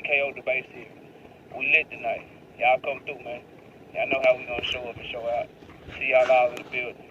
KO debate series. We lit tonight. Y'all come through, man. Y'all know how we gonna show up and show out. See y'all all in the building.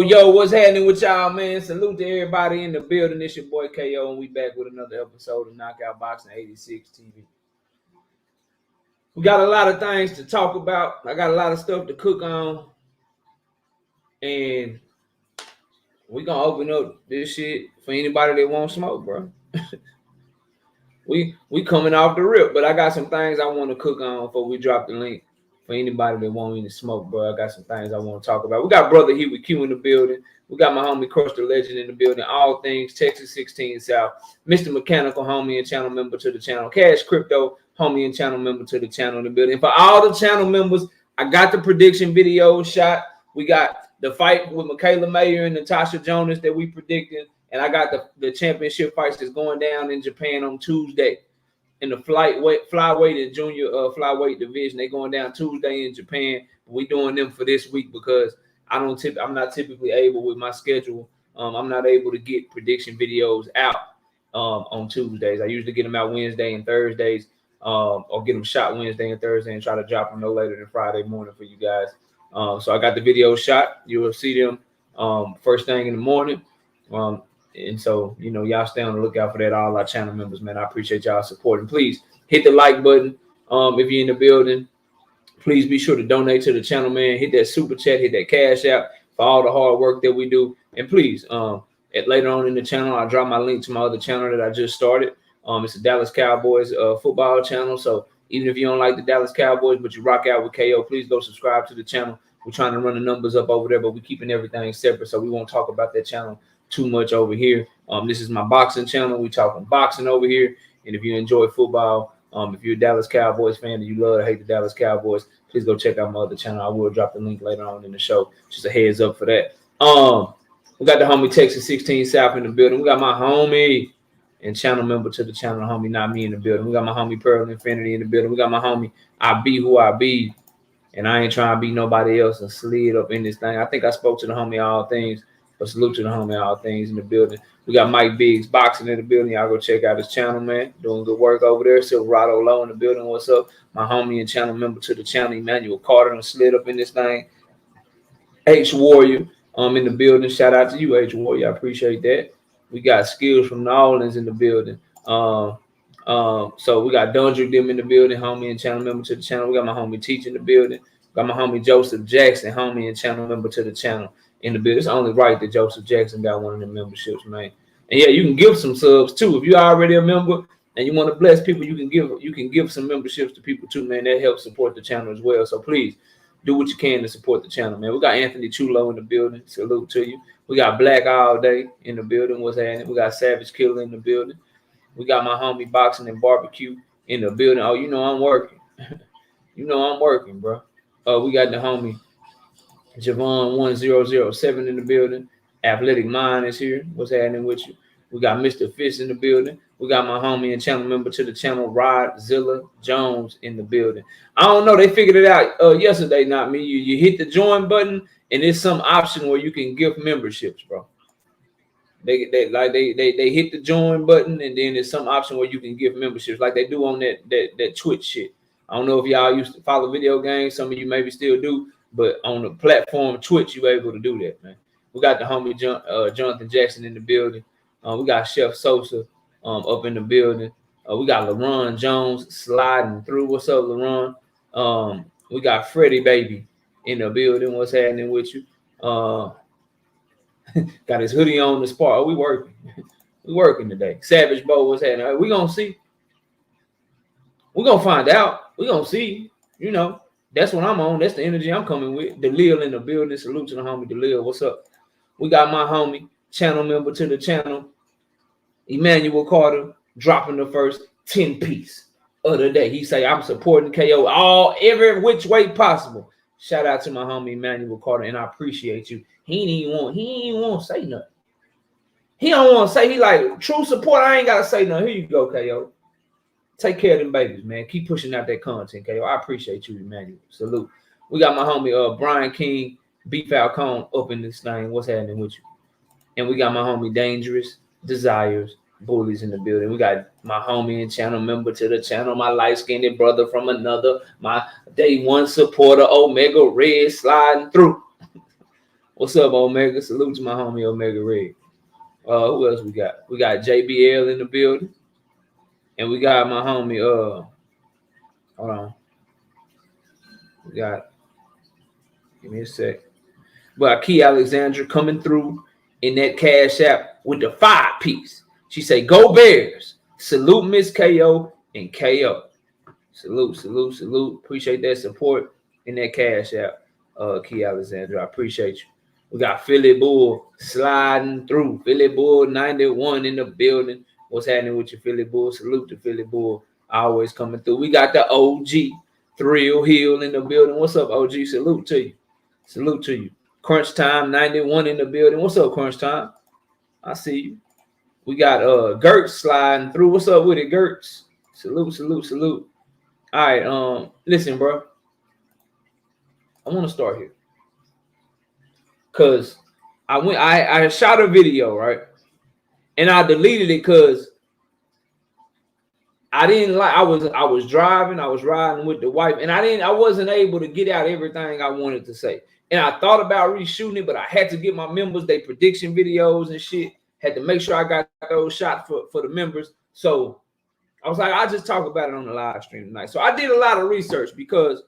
Yo, what's happening with y'all, man? Salute to everybody in the building. It's your boy KO, and we back with another episode of Knockout Boxing 86 TV. We got a lot of things to talk about. I got a lot of stuff to cook on. And we gonna open up this shit for anybody that won't smoke, bro. we coming off the rip, but I got some things I want to cook on before we drop the link. For anybody that want any smoke, bro, I got some things I want to talk about. We got Brother Heat with Q in the building. We got my homie Crush the Legend in the building. All things Texas 16 South. Mr. Mechanical, homie and channel member to the channel. Cash Crypto, homie and channel member to the channel in the building. For all the channel members, I got the prediction video shot. We got the fight with Michaela Mayer and Natasha Jonas that we predicted. And I got the championship fights that's going down in Japan on Tuesday. In the flyweight and junior flyweight division, they going down Tuesday in Japan. We doing them for this week because I'm not typically able with my schedule. I'm not able to get prediction videos out on Tuesdays. I usually get them out Wednesday and Thursdays, or get them shot Wednesday and Thursday and try to drop them no later than Friday morning for you guys. So I got the video shot. You will see them first thing in the morning. And so, y'all stay on the lookout for that. All our channel members, man, I appreciate y'all supporting. Please hit the like button. If you're in the building, please be sure to donate to the channel, man. Hit that super chat, hit that cash app for all the hard work that we do. And please, later on in the channel, I'll drop my link to my other channel that I just started. It's the Dallas Cowboys football channel. So even if you don't like the Dallas Cowboys, but you rock out with KO, please go subscribe to the channel. We're trying to run the numbers up over there, but we're keeping everything separate, so we won't talk about that channel too much over here. This is my boxing channel. We talking boxing over here. And if you enjoy football, if you're a Dallas Cowboys fan and you love to hate the Dallas Cowboys, please go check out my other channel. I will drop the link later on in the show. Just a heads up for that. We got the homie Texas 16 South in the building. We got my homie and channel member to the channel, homie, not me in the building. We got my homie Pearl Infinity in the building. We got my homie I Be Who I Be. And I ain't trying to be nobody else and slid up in this thing. I think I spoke to the homie All Things. But salute to the homie All Things in the building. We got Mike Biggs boxing in the building. Y'all go check out his channel, man. Doing good work over there. Silverado Low in the building. What's up? My homie and channel member to the channel, Emmanuel Carter, and slid up in this thing. H Warrior in the building. Shout out to you, H Warrior. I appreciate that. We got Skills from New Orleans in the building. So we got Dundrick them in the building, homie and channel member to the channel. We got my homie Teach in the building. Got my homie Joseph Jackson, homie and channel member to the channel in the building. It's only right that Joseph Jackson got one of the memberships, man. And yeah, you can give some subs too. If you're already a member and you want to bless people, you can give some memberships to people too, man. That helps support the channel as well. So please do what you can to support the channel, man. We got Anthony Chulo in the building. Salute to you. We got Black All Day in the building. What's happening? We got Savage Killer in the building. We got my homie Boxing and Barbecue in the building. Oh, you know I'm working. You know I'm working, bro. We got the homie Gervonta 1007 in the building. Athletic Mind is here. What's happening with you? We got Mr. Fish in the building. We got my homie and channel member to the channel, Rod Zilla Jones in the building. I don't know. They figured it out yesterday, not me. You hit the join button, and there's some option where you can gift memberships, bro. They hit the join button, and then there's some option where you can give memberships, like they do on that Twitch shit. I don't know if y'all used to follow video games. Some of you maybe still do, but on the platform Twitch, you're able to do that, man. We got the homie Jonathan Jackson in the building. We got Chef Sosa up in the building. We got LaRon Jones sliding through. What's up, LaRon? We got Freddie Baby in the building. What's happening with you? Got his hoodie on the spot. Oh, we working. We working today. Savage Bo, what's happening? We gonna see. We gonna find out. We gonna see. You know, that's what I'm on. That's the energy I'm coming with. Delil in the building. Salute to the homie Delil. What's up? We got my homie, channel member to the channel, Emmanuel Carter, dropping the first 10 piece of the day. He say, I'm supporting KO every which way possible. Shout out to my homie Emmanuel Carter, and I appreciate you. He ain't want to say nothing. He don't want to say, he like, true support, I ain't got to say nothing. Here you go, KO. Take care of them babies, man. Keep pushing out that content, KO. I appreciate you, Emmanuel. Salute. We got my homie Brian King, B Falcone up in this thing. What's happening with you? And we got my homie Dangerous Desires Bullies in the building. We got my homie and channel member to the channel, my light-skinned brother from another, my day one supporter, Omega Red, sliding through. What's up, Omega? Salute to my homie Omega Red. Who else we got? We got JBL in the building. And we got my homie, hold on. We got, give me a sec. We got Key Alexandra coming through in that Cash App with the 5-piece. She say, go Bears. Salute Miss KO and KO. Salute, salute, salute. Appreciate that support in that Cash App, Key Alexandra. I appreciate you. We got Philly Bull sliding through. Philly Bull 91 in the building. What's happening with your Philly Bull? Salute to Philly Bull. Always coming through. We got the OG Thrill Hill in the building. What's up, OG? Salute to you. Salute to you. Crunch Time 91 in the building. What's up, Crunch Time? I see you. We got Gertz sliding through. What's up with it, Gertz? Salute, salute, salute. All right, listen, bro. I want to start here. Cause I shot a video, right? And I deleted it because I didn't like. I was driving, I was riding with the wife, and I wasn't able to get out everything I wanted to say. And I thought about reshooting it, but I had to get my members their prediction videos and shit. Had to make sure I got those shots for the members. So I was like, I'll just talk about it on the live stream tonight. So I did a lot of research because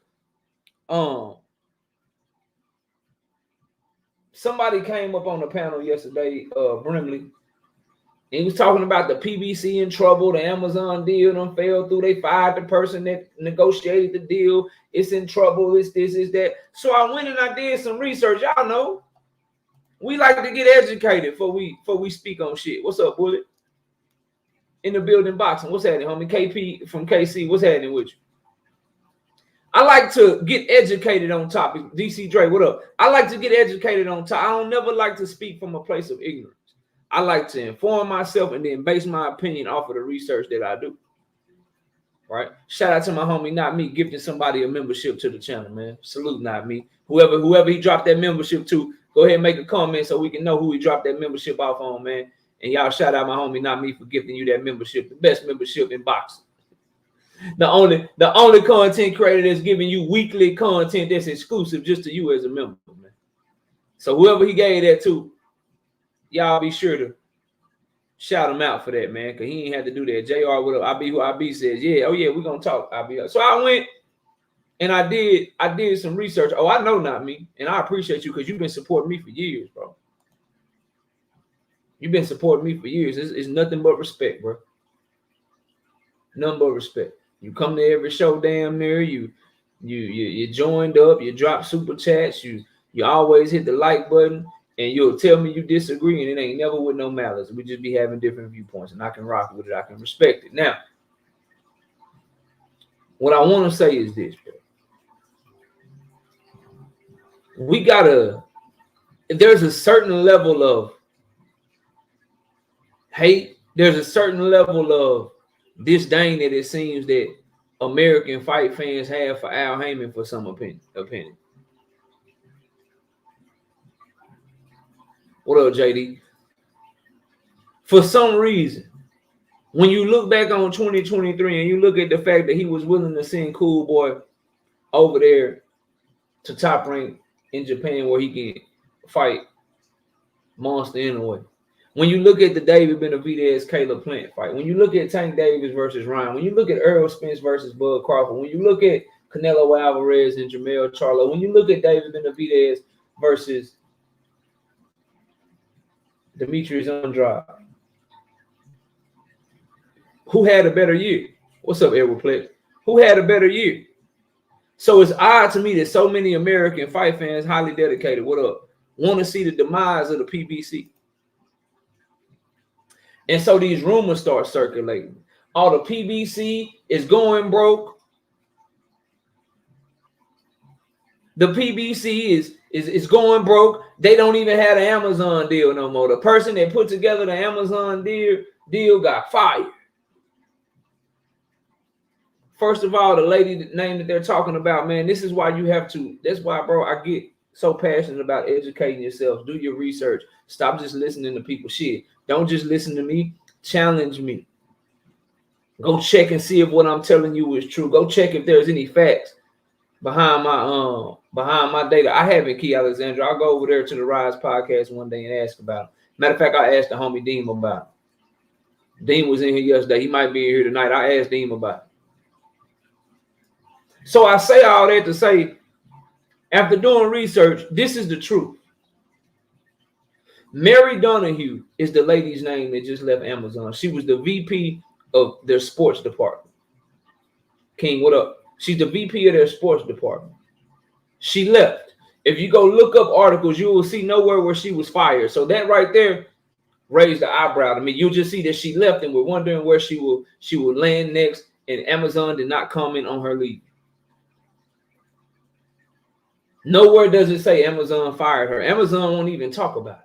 somebody came up on the panel yesterday, Brimley, and he was talking about the PBC in trouble, the Amazon deal done fell through. They fired the person that negotiated the deal. It's in trouble. It's this, it's that. So I went and I did some research. Y'all know, we like to get educated before we speak on shit. What's up, Bullet? In the building boxing. What's happening, homie? KP from KC. What's happening with you? I like to get educated on topics. DC Dre, what up? I like to get educated on topics. I don't never like to speak from a place of ignorance. I like to inform myself and then base my opinion off of the research that I do. Right? Shout out to my homie, Not Me, gifting somebody a membership to the channel, man. Salute, Not Me. Whoever he dropped that membership to, go ahead and make a comment so we can know who he dropped that membership off on, man. And y'all shout out my homie, Not Me, for gifting you that membership, the best membership in boxing. The only content creator that's giving you weekly content that's exclusive just to you as a member, man. So whoever he gave that to, y'all be sure to shout him out for that, man, because he ain't had to do that. JR, what up? I be who I be says, yeah, oh yeah, we're gonna talk. So I went and I did some research. Oh, I know Not Me, and I appreciate you because you've been supporting me for years, bro. You've been supporting me for years. It's nothing but respect, bro. Nothing but respect. You come to every show damn near. You joined up. You drop super chats. You always hit the like button, and you'll tell me you disagree, and it ain't never with no malice. We just be having different viewpoints, and I can rock with it. I can respect it. Now, what I want to say is this, bro. We gotta. There's a certain level of hate. There's a certain level of disdain that it seems that American fight fans have for Al Haymon for some opinion. What up, JD? For some reason, when you look back on 2023 and you look at the fact that he was willing to send Cool Boy over there to Top Rank in Japan where he can fight Monster Inoue. When you look at the David Benavidez Caleb Plant fight, when you look at Tank Davis versus Ryan, when you look at Errol Spence versus Bud Crawford, when you look at Canelo Alvarez and Jermell Charlo, when you look at David Benavidez versus Demetrius Andrade, who had a better year? What's up, Edward Plex? Who had a better year? So it's odd to me that so many American fight fans, highly dedicated, what up, want to see the demise of the PBC. And so these rumors start circulating. Oh, the PBC is going broke. The PBC is going broke. They don't even have the Amazon deal no more. The person that put together the Amazon deal got fired. First of all, the lady name that they're talking about, man, this is why you have to. That's why, bro, I get so passionate about educating yourself. Do your research. Stop just listening to people shit. Don't just listen to me. Challenge me. Go check and see if what I'm telling you is true. Go check if there's any facts behind my data. I haven't, Key Alexandra. I'll go over there to the Rise podcast one day and ask about it. Matter of fact, I asked the homie Deem about it. Deem was in here yesterday. He might be in here tonight. I asked Deem about it. So I say all that to say, after doing research, this is the truth. Mary Donahue is the lady's name that just left Amazon. She was the VP of their sports department. King, what up? She's the VP of their sports department. She left. If you go look up articles, you will see nowhere where she was fired. So that right there raised the eyebrow to me. You'll just see that she left, and we're wondering where she will land next. And Amazon did not comment on her leave. Nowhere does it say Amazon fired her. Amazon won't even talk about it.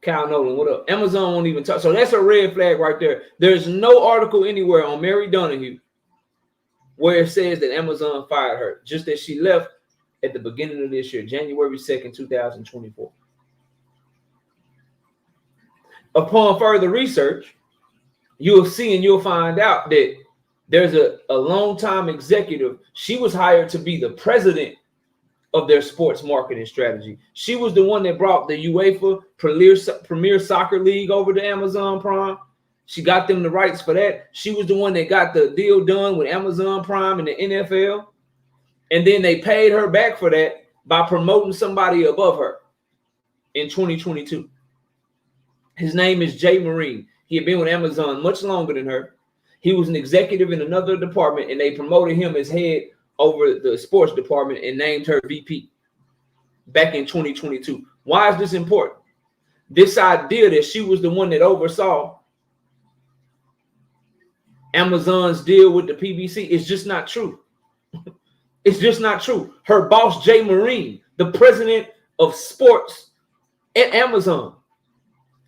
Kyle Nolan, what up? Amazon won't even talk. So that's a red flag right there. There's no article anywhere on Mary Donahue where it says that Amazon fired her, just that she left at the beginning of this year, January 2nd, 2024. Upon further research, you'll see and you'll find out that there's a longtime executive. She was hired to be the president of their sports marketing strategy. She was the one that brought the UEFA Premier Soccer League over to Amazon Prime. She got them the rights for that. She was the one that got the deal done with Amazon Prime and the NFL. And then they paid her back for that by promoting somebody above her in 2022. His name is Jay Marine. He had been with Amazon much longer than her. He was an executive in another department, and they promoted him as head over the sports department and named her VP back in 2022. Why is this important? This idea that she was the one that oversaw Amazon's deal with the PBC is just not true. It's just not true. Her boss, Jay Marine, the president of sports at Amazon,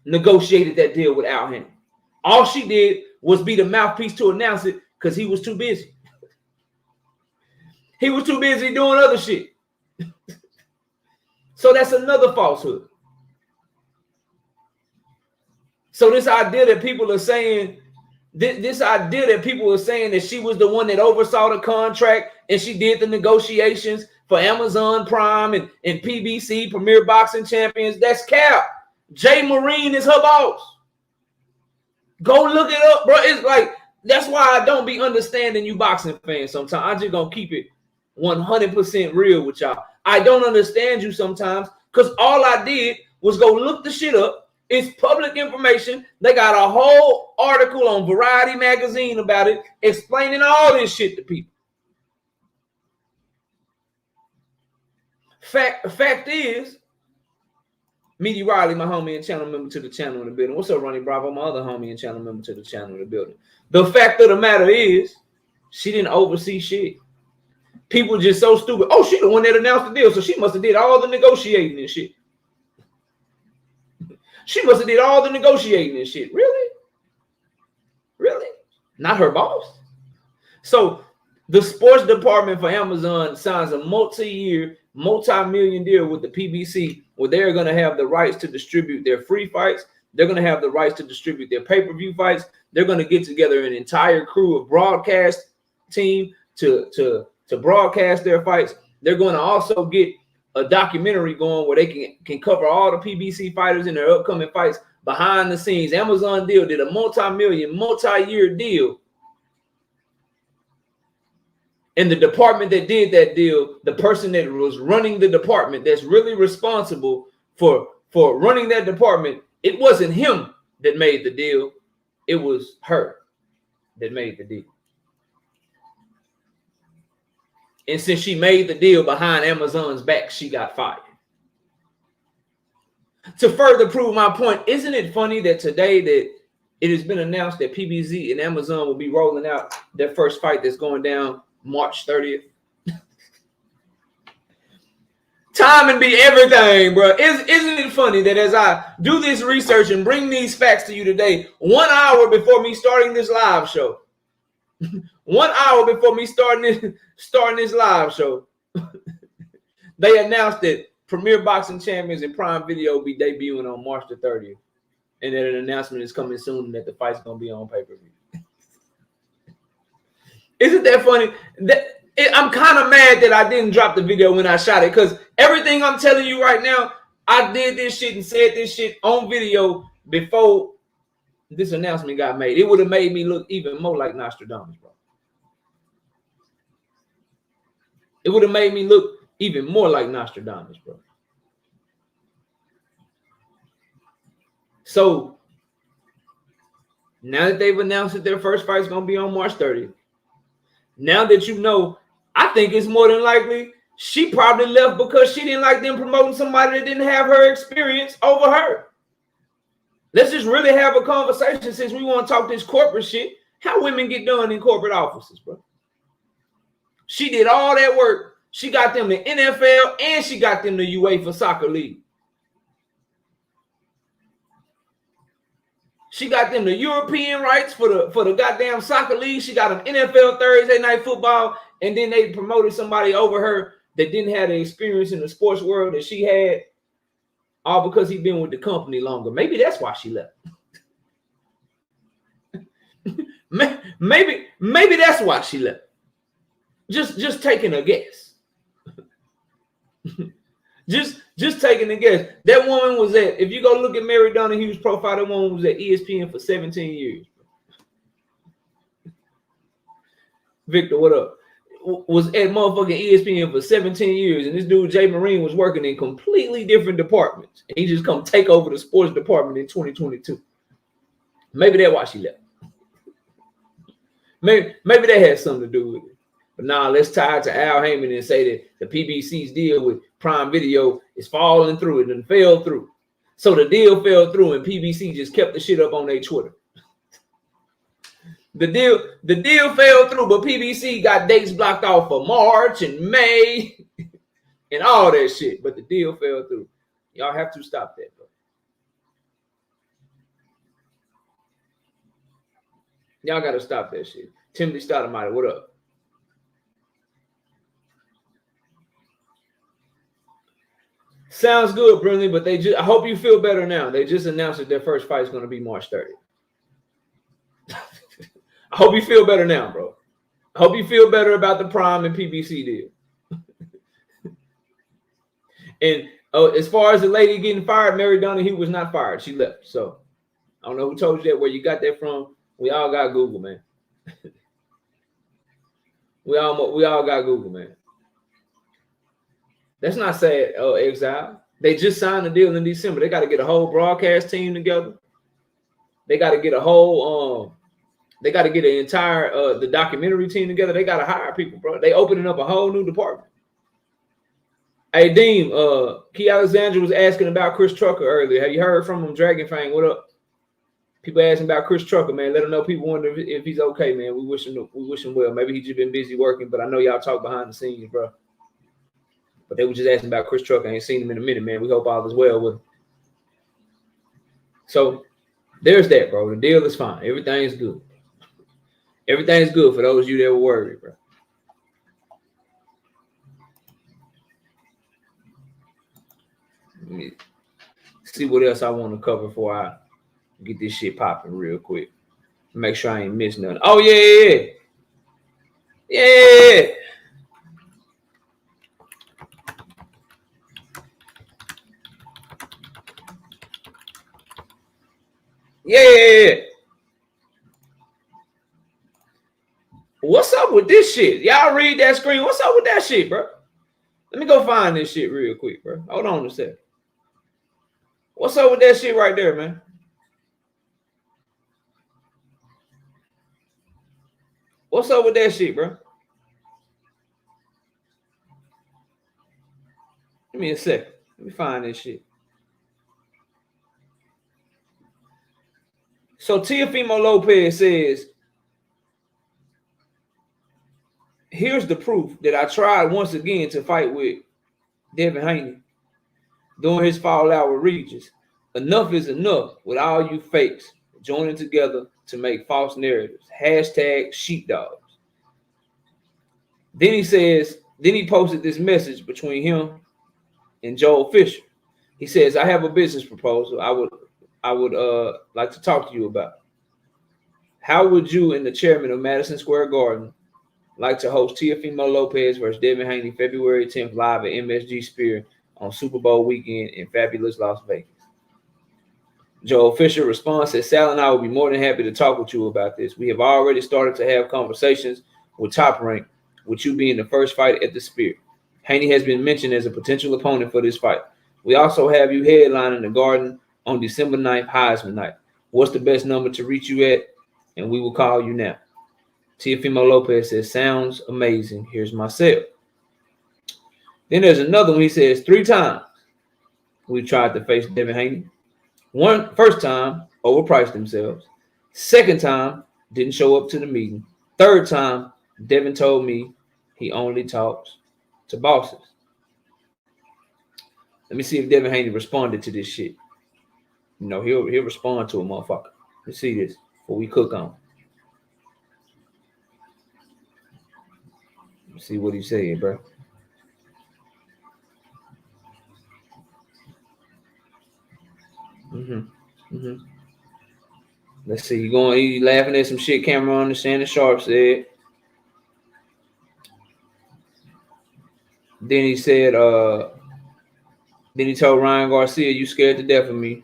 negotiated that deal with Al Haney. All she did was be the mouthpiece to announce it because he was too busy. He was too busy doing other shit. So that's another falsehood. So this idea that people are saying, that she was the one that oversaw the contract and she did the negotiations for Amazon Prime and PBC, Premier Boxing Champions, that's cap. Jay Marine is her boss. Go look it up, bro. It's like, that's why I don't be understanding you boxing fans sometimes. I just gonna keep it 100% real with y'all. I don't understand you sometimes because all I did was go look the shit up. It's public information. They got a whole article on Variety magazine about it, explaining all this shit to people. Fact is, Meaty Riley, my homie and channel member to the channel in the building. What's up, Ronnie Bravo, my other homie and channel member to the channel in the building. The fact of the matter is, she didn't oversee shit. People just so stupid. Oh, she the one that announced the deal, so she must have did all the negotiating and shit. She must have did all the negotiating and shit. Really? Really? Not her boss? So the sports department for Amazon signs a multi-year, multi-million deal with the PBC where they're going to have the rights to distribute their free fights. They're going to have the rights to distribute their pay-per-view fights. They're going to get together an entire crew of broadcast team to broadcast their fights. They're going to also get a documentary going where they can cover all the PBC fighters in their upcoming fights behind the scenes. Amazon deal did a multi-million, multi-year deal. And the department that did that deal, the person that was running the department that's really responsible for running that department, it wasn't him that made the deal. It was her that made the deal. And since she made the deal behind Amazon's back, she got fired. To further prove my point, isn't it funny that today that it has been announced that PBZ and Amazon will be rolling out their first fight that's going down March 30th? Timing be everything, bro. Isn't it funny that as I do this research and bring these facts to you today, 1 hour before me starting this live show, 1 hour before me starting this live show, they announced that Premier Boxing Champions and Prime Video will be debuting on March the 30th. And that an announcement is coming soon that the fight's going to be on pay-per-view. Isn't that funny? I'm kind of mad that I didn't drop the video when I shot it, because everything I'm telling you right now, I did this shit and said this shit on video before this announcement got made. It would have made me look even more like Nostradamus, bro. It would have made me look even more like Nostradamus, bro. So now that they've announced that their first fight is going to be on March 30th, now that you know, I think it's more than likely she probably left because she didn't like them promoting somebody that didn't have her experience over her. Let's just really have a conversation, since we want to talk this corporate shit. How women get done in corporate offices, bro. She did all that work. She got them the NFL and she got them the UEFA Soccer League. She got them the European rights for the goddamn soccer league. She got them NFL Thursday night football, and then they promoted somebody over her that didn't have the experience in the sports world that she had, all because he'd been with the company longer. Maybe that's why she left. maybe that's why she left. Just taking a guess. Just taking a guess. That woman was at, if you go look at Mary Donahue's profile, that woman was at ESPN for 17 years. Victor, what up? Was at motherfucking ESPN for 17 years, and this dude Jay Marine was working in completely different departments. And he just come take over the sports department in 2022. Maybe that's why she left. Maybe that has something to do with it. But now let's tie it to Al Heyman and say that the PBC's deal with Prime Video is falling through. It and fell through. So the deal fell through, and PBC just kept the shit up on their Twitter. The deal fell through, but PBC got dates blocked off for March and May and all that shit. But the deal fell through. Y'all have to stop that, bro. Y'all got to stop that shit. Timothy Stoudemire, what up? Sounds good, Brinley, but I hope you feel better now. They just announced that their first fight is going to be March 30th. I hope you feel better now, bro. I hope you feel better about the Prime and PBC deal. And as far as the lady getting fired, Mary Donahue was not fired. She left. So I don't know who told you that, where you got that from. We all got Google, man. we all got Google, man. That's not sad, Exile. They just signed a deal in December. They got to get a whole broadcast team together. They got to get a whole they got to get an entire the documentary team together. They got to hire people, bro. They opening up a whole new department. Hey, Dean, Key Alexander was asking about Chris Trucker earlier. Have you heard from him? Dragon Fang, what up? People asking about Chris Trucker, man. Let him know. People wonder if he's okay, man. We wish him well. Maybe he just been busy working, but I know y'all talk behind the scenes, bro. But they were just asking about Chris Trucker. I ain't seen him in a minute, man. We hope all is well with him. So there's that, bro. The deal is fine. Everything's good. Everything's good for those of you that were worried, bro. Let me see what else I want to cover before I get this shit popping real quick. Make sure I ain't missing nothing. Oh, yeah. What's up with this shit? Y'all read that screen. What's up with that shit, bro? Let me go find this shit real quick, bro. Hold on a second. What's up with that shit right there, man? What's up with that shit, bro? Give me a second. Let me find this shit. So Teofimo Lopez says, here's the proof that I tried once again to fight with Devin Haney during his fallout with Regis. Enough is enough with all you fakes joining together to make false narratives. Hashtag sheepdogs. Then he posted this message between him and Joel Fisher. He says, I have a business proposal I would like to talk to you about. How would you and the chairman of Madison Square Garden like to host Teofimo Lopez versus Devin Haney February 10th live at MSG Sphere on Super Bowl weekend in fabulous Las Vegas? Joel Fisher responds, says, Sal and I will be more than happy to talk with you about this. We have already started to have conversations with Top Rank, with you being the first fight at the Sphere. Haney has been mentioned as a potential opponent for this fight. We also have you headlining the Garden on December 9th, Heisman night. What's the best number to reach you at? And we will call you now. Teofimo Lopez says, sounds amazing. Here's my cell. Then there's another one. He says, 3 times we tried to face Devin Haney. First time, overpriced themselves. Second time, didn't show up to the meeting. Third time, Devin told me he only talks to bosses. Let me see if Devin Haney responded to this shit. You know, he'll respond to a motherfucker. Let's see this before we cook on. Let's see what he's saying, bro. Let's see. He's laughing at some shit Cameron and Shannon Sharp said. Then he said, then he told Ryan Garcia, you scared to death of me.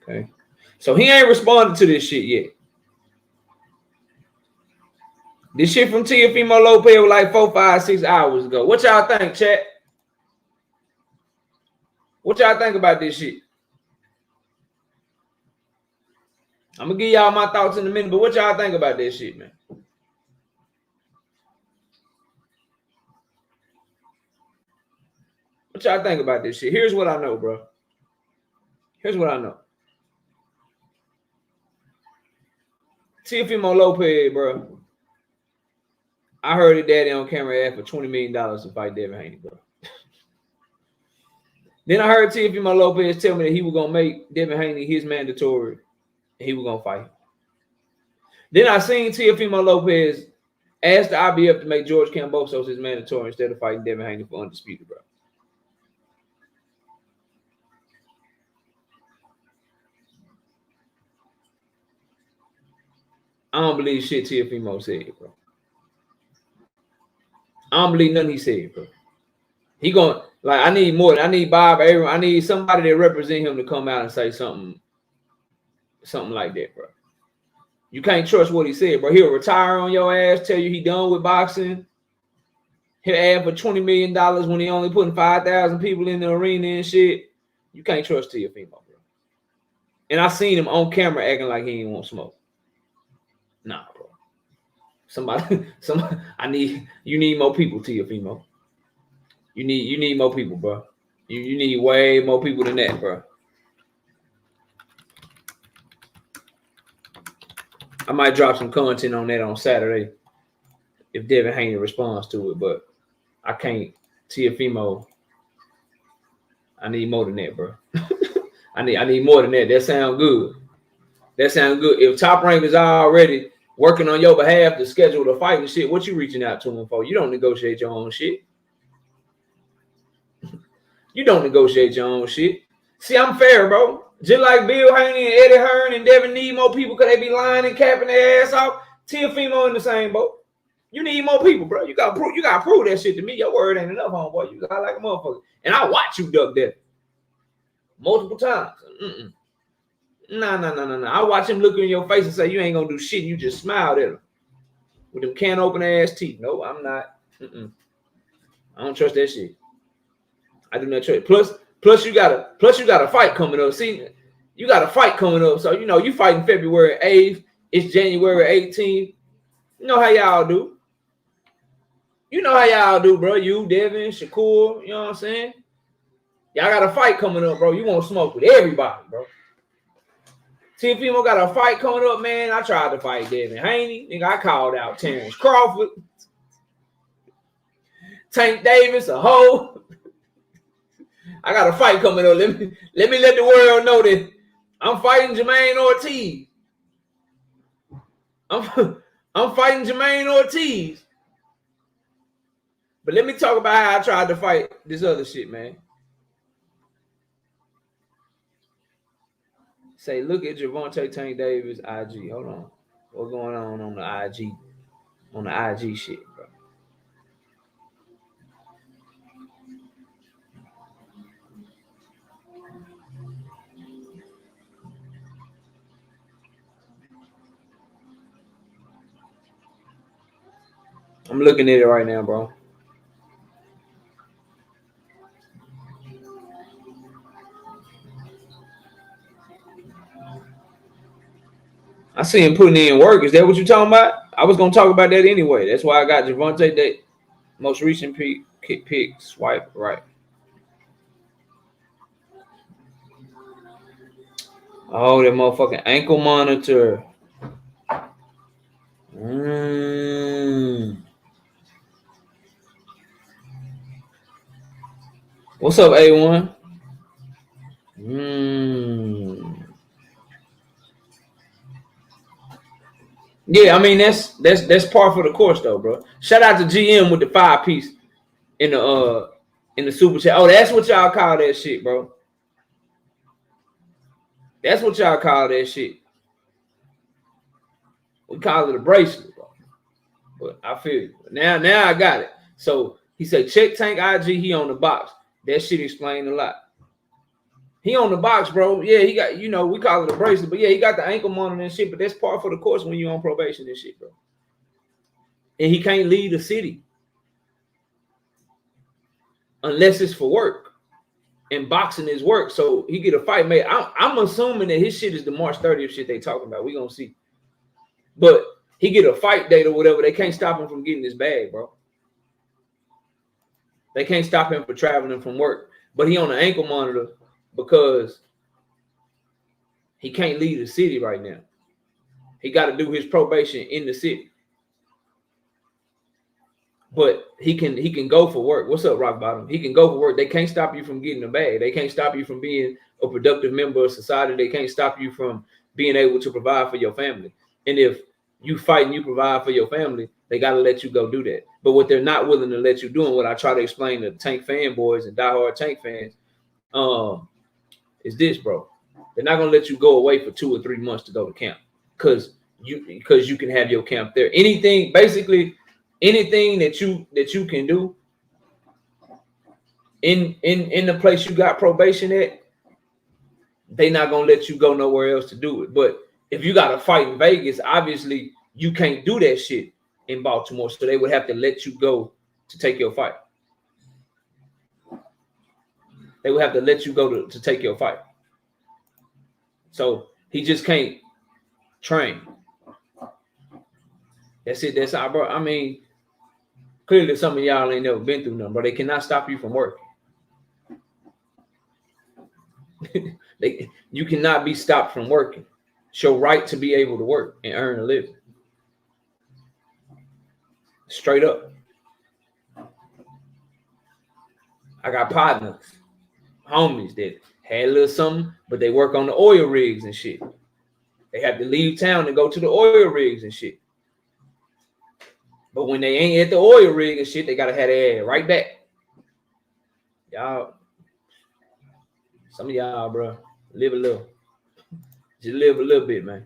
Okay. So he ain't responded to this shit yet. This shit from Teofimo Lopez was like 4, 5, 6 hours ago. What y'all think, chat? What y'all think about this shit? I'm going to give y'all my thoughts in a minute, but what y'all think about this shit, man? What y'all think about this shit? Here's what I know, bro. Here's what I know. Teofimo Lopez, bro. I heard his daddy on camera ask for $20 million to fight Devin Haney, bro. Then I heard Teofimo Lopez tell me that he was going to make Devin Haney his mandatory and he was going to fight him. Then I seen Teofimo Lopez ask the IBF to make George Kambosos his mandatory instead of fighting Devin Haney for undisputed, bro. I don't believe shit Teofimo said, bro. I don't believe nothing he said, bro. He going like I need more. I need Bob Arum. I need somebody that represent him to come out and say something like that, bro. You can't trust what he said, bro. He'll retire on your ass, tell you he done with boxing. He'll ad for $20 million when he only putting 5,000 people in the arena and shit. You can't trust Teofimo, bro. And I seen him on camera acting like he ain't want smoke. Nah, bro. Somebody, you need more people, Teofimo. You need more people, bro. You need way more people than that, bro. I might drop some content on that on Saturday if Devin Haney responds to it, but I can't. Teofimo, I need more than that, bro. I need more than that. That sound good. That sound good. If Top Rankers are already working on your behalf to schedule the fight and shit, what you reaching out to them for? You don't negotiate your own shit. You don't negotiate your own shit. See, I'm fair, bro. Just like Bill Haney and Eddie Hearn and Devin need more people because they be lying and capping their ass off. Teofimo in the same boat. You need more people, bro. You gotta prove that shit to me. Your word ain't enough, homeboy. You got like a motherfucker. And I watch you duck that multiple times. Nah. I watch him look in your face and say you ain't gonna do shit. You just smiled at him with them can open ass teeth. No, I'm not. I don't trust that shit. I do not trust. Plus you got a fight coming up. See, you got a fight coming up. So you fighting February 8th. It's January 18th. You know how y'all do. You know how y'all do, bro. You, Devin, Shakur, you know what I'm saying? Y'all got a fight coming up, bro. You want to smoke with everybody, bro. Teofimo got a fight coming up, man. I tried to fight Devin Haney. Nigga, I called out Terrence Crawford. Tank Davis, a hoe. I got a fight coming up. Let me let the world know that I'm fighting Jermaine Ortiz. I'm fighting Jermaine Ortiz. But let me talk about how I tried to fight this other shit, man. Say, look at Gervonta Tank Davis IG. Hold on. What's going on the IG? On the IG shit, bro. I'm looking at it right now, bro. I see him putting in work. Is that what you're talking about? I was gonna talk about that anyway. That's why I got Gervonta that most recent pick swipe right. Oh, that motherfucking ankle monitor. What's up, A1? Yeah, I mean that's par for the course though, bro. Shout out to GM with the 5-piece in the super chat. Oh, that's what y'all call that shit, bro. That's what y'all call that shit. We call it a bracelet, bro. But I feel you. Now I got it. So he said check Tank IG, he on the box. That shit explained a lot. He on the box, bro. Yeah, he got, we call it a bracelet, but yeah, he got the ankle monitor and shit, but that's par for the course when you're on probation and shit, bro. And he can't leave the city unless it's for work. And boxing is work. So he get a fight made. I'm assuming that his shit is the March 30th shit they talking about. We gonna see. But he get a fight date or whatever. They can't stop him from getting his bag, bro. They can't stop him from traveling from work. But he on the ankle monitor because he can't leave the city right now. He got to do his probation in the city. But he can go for work. What's up, Rock Bottom? He can go for work. They can't stop you from getting a bag. They can't stop you from being a productive member of society. They can't stop you from being able to provide for your family. And if you fight and you provide for your family, they got to let you go do that. But what they're not willing to let you do, and what I try to explain to Tank fanboys and diehard Tank fans, is this, bro. They're not going to let you go away for 2 or 3 months to go to camp because you can have your camp there. Anything that you can do in the place you got probation at, they not gonna let you go nowhere else to do it. But if you got to fight in Vegas, obviously you can't do that shit in Baltimore, so they would have to let you go to take your fight. They would have to let you go to take your fight. So he just can't train. That's it. That's how, bro. I mean, clearly some of y'all ain't never been through nothing, but they cannot stop you from working. You cannot be stopped from working. It's your right to be able to work and earn a living. Straight up. I got partners, homies that had a little something, but they work on the oil rigs and shit. They have to leave town and go to the oil rigs and shit. But when they ain't at the oil rig and shit, they gotta have their ass right back. Y'all, some of y'all, bro, live a little. Just live a little bit, man.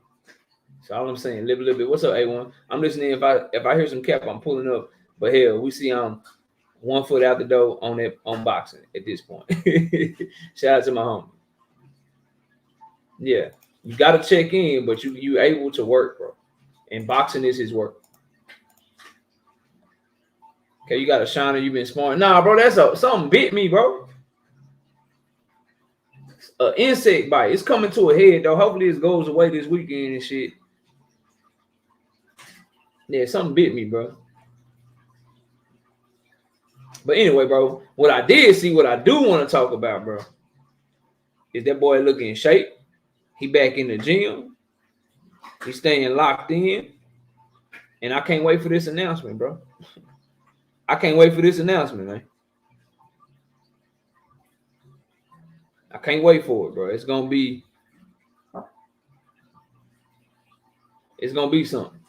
That's all I'm saying. Live a little bit. What's up, A1? I'm listening. If I hear some cap, I'm pulling up. But hell, we see 1 foot out the door on boxing at this point. Shout out to my homie. Yeah, you gotta check in, but you able to work, bro. And boxing is his work. Okay, you got a shiner, you been sparring. Nah, bro, something bit me, bro. An insect bite. It's coming to a head, though. Hopefully it goes away this weekend and shit. Yeah, something bit me, bro. But anyway, bro, what I do want to talk about, bro, is that boy looking in shape. He back in the gym. He's staying locked in. And I can't wait for this announcement, bro. I can't wait for this announcement, man. I can't wait for it, bro. It's gonna be something.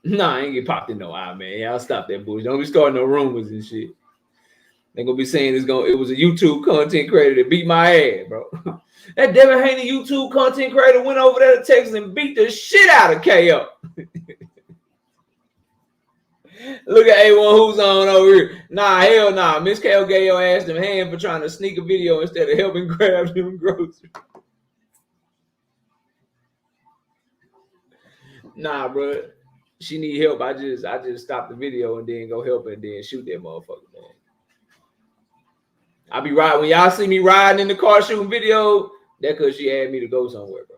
Nah, I ain't get popped in no eye, man. Y'all stop that bullshit. Don't be starting no rumors and shit. They gonna be saying it was a YouTube content creator that beat my ass, bro. That Devin Haney YouTube content creator went over there to Texas and beat the shit out of KO. Look at A1 who's on over here. Nah, hell nah. Miss KO gave your ass them hand for trying to sneak a video instead of helping grab them groceries. Nah, bro. She need help. I just stop the video and then go help her and then shoot that motherfucker, man. I be riding. When y'all see me riding in the car shooting video, that's because she had me to go somewhere, bro.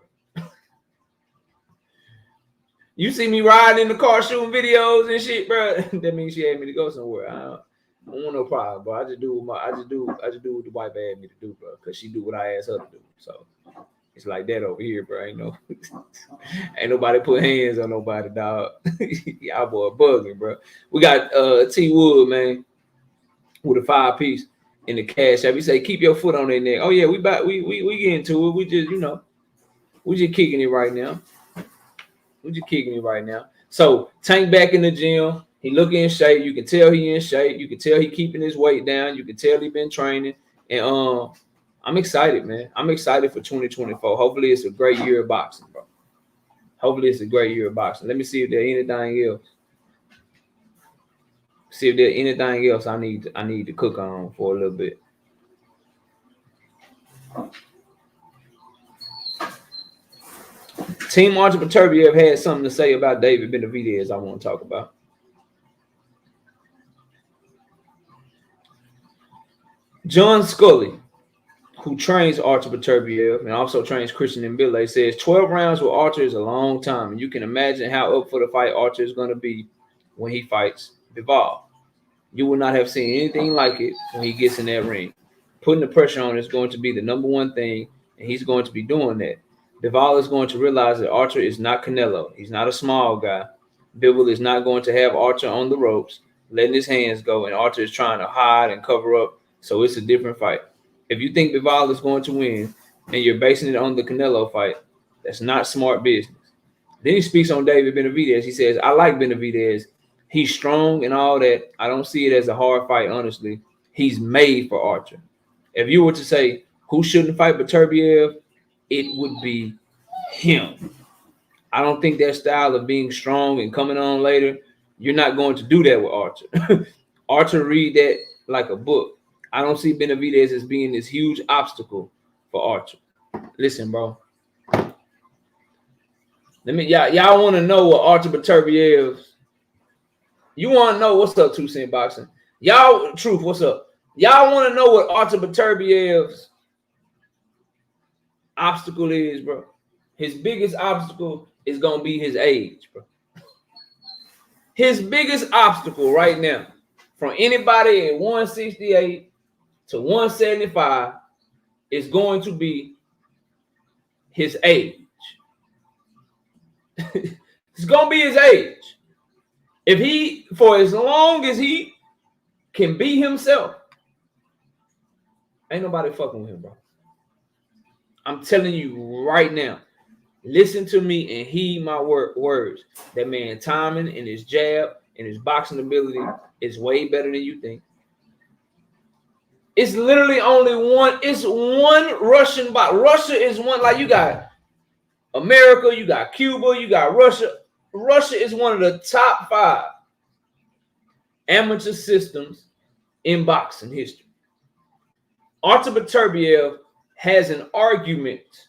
You see me riding in the car shooting videos and shit, bro. That means she had me to go somewhere. I don't want no problem, bro. I just do what the wife had me to do, bro. Cause she do what I asked her to do. So it's like that over here, bro. Ain't nobody put hands on nobody, dog. Y'all boy bugging, bro. We got T Wood, man, with a 5-piece in the CashApp. He say keep your foot on their neck. Oh yeah, we get into it. We just we just kicking it right now. So Tank back in the gym. He looking in shape. You can tell he in shape. You can tell he keeping his weight down. You can tell he been training. And I'm excited, man. I'm excited for 2024. Hopefully it's a great year of boxing, bro. Let me see if there's anything else. I need to cook on for a little bit. Team Archie Turbiev had something to say about David Benavidez I want to talk about. John Scully, who trains Archie Turbiev and also trains Christian Mbile, says 12 rounds with Archer is a long time, and you can imagine how up for the fight Archer is going to be when he fights Bivol. You will not have seen anything like it when he gets in that ring. Putting the pressure on is going to be the number one thing, and he's going to be doing that. Bivol is going to realize that Archer is not Canelo. He's not a small guy. Bivol is not going to have Archer on the ropes, letting his hands go, and Archer is trying to hide and cover up, so it's a different fight. If you think Bivol is going to win and you're basing it on the Canelo fight, that's not smart business. Then he speaks on David Benavidez. He says, I like Benavidez. He's strong and all that. I don't see it as a hard fight, honestly. He's made for Archer. If you were to say who shouldn't fight but Turbiev, it would be him. I don't think that style of being strong and coming on later, you're not going to do that with Archer. Archer read that like a book. I don't see Benavidez as being this huge obstacle for Archer. Listen, bro. Y'all want to know what Archer Beterbiev. You want to know what's up, 2 Cent Boxing? Y'all, truth, what's up? Y'all want to know what Artur Beterbiev's obstacle is, bro? His biggest obstacle is going to be his age, bro. His biggest obstacle right now, from anybody at 168 to 175, is going to be his age. It's going to be his age. If he, for as long as he can be himself, ain't nobody fucking with him, bro. I'm telling you right now. Listen to me and heed my words. That man timing and his jab and his boxing ability is way better than you think. It's literally only one. It's one Russian box. Russia is one. Like you got America, you got Cuba, you got Russia. Russia is one of the top 5 amateur systems in boxing history. Artur Beterbiev has an argument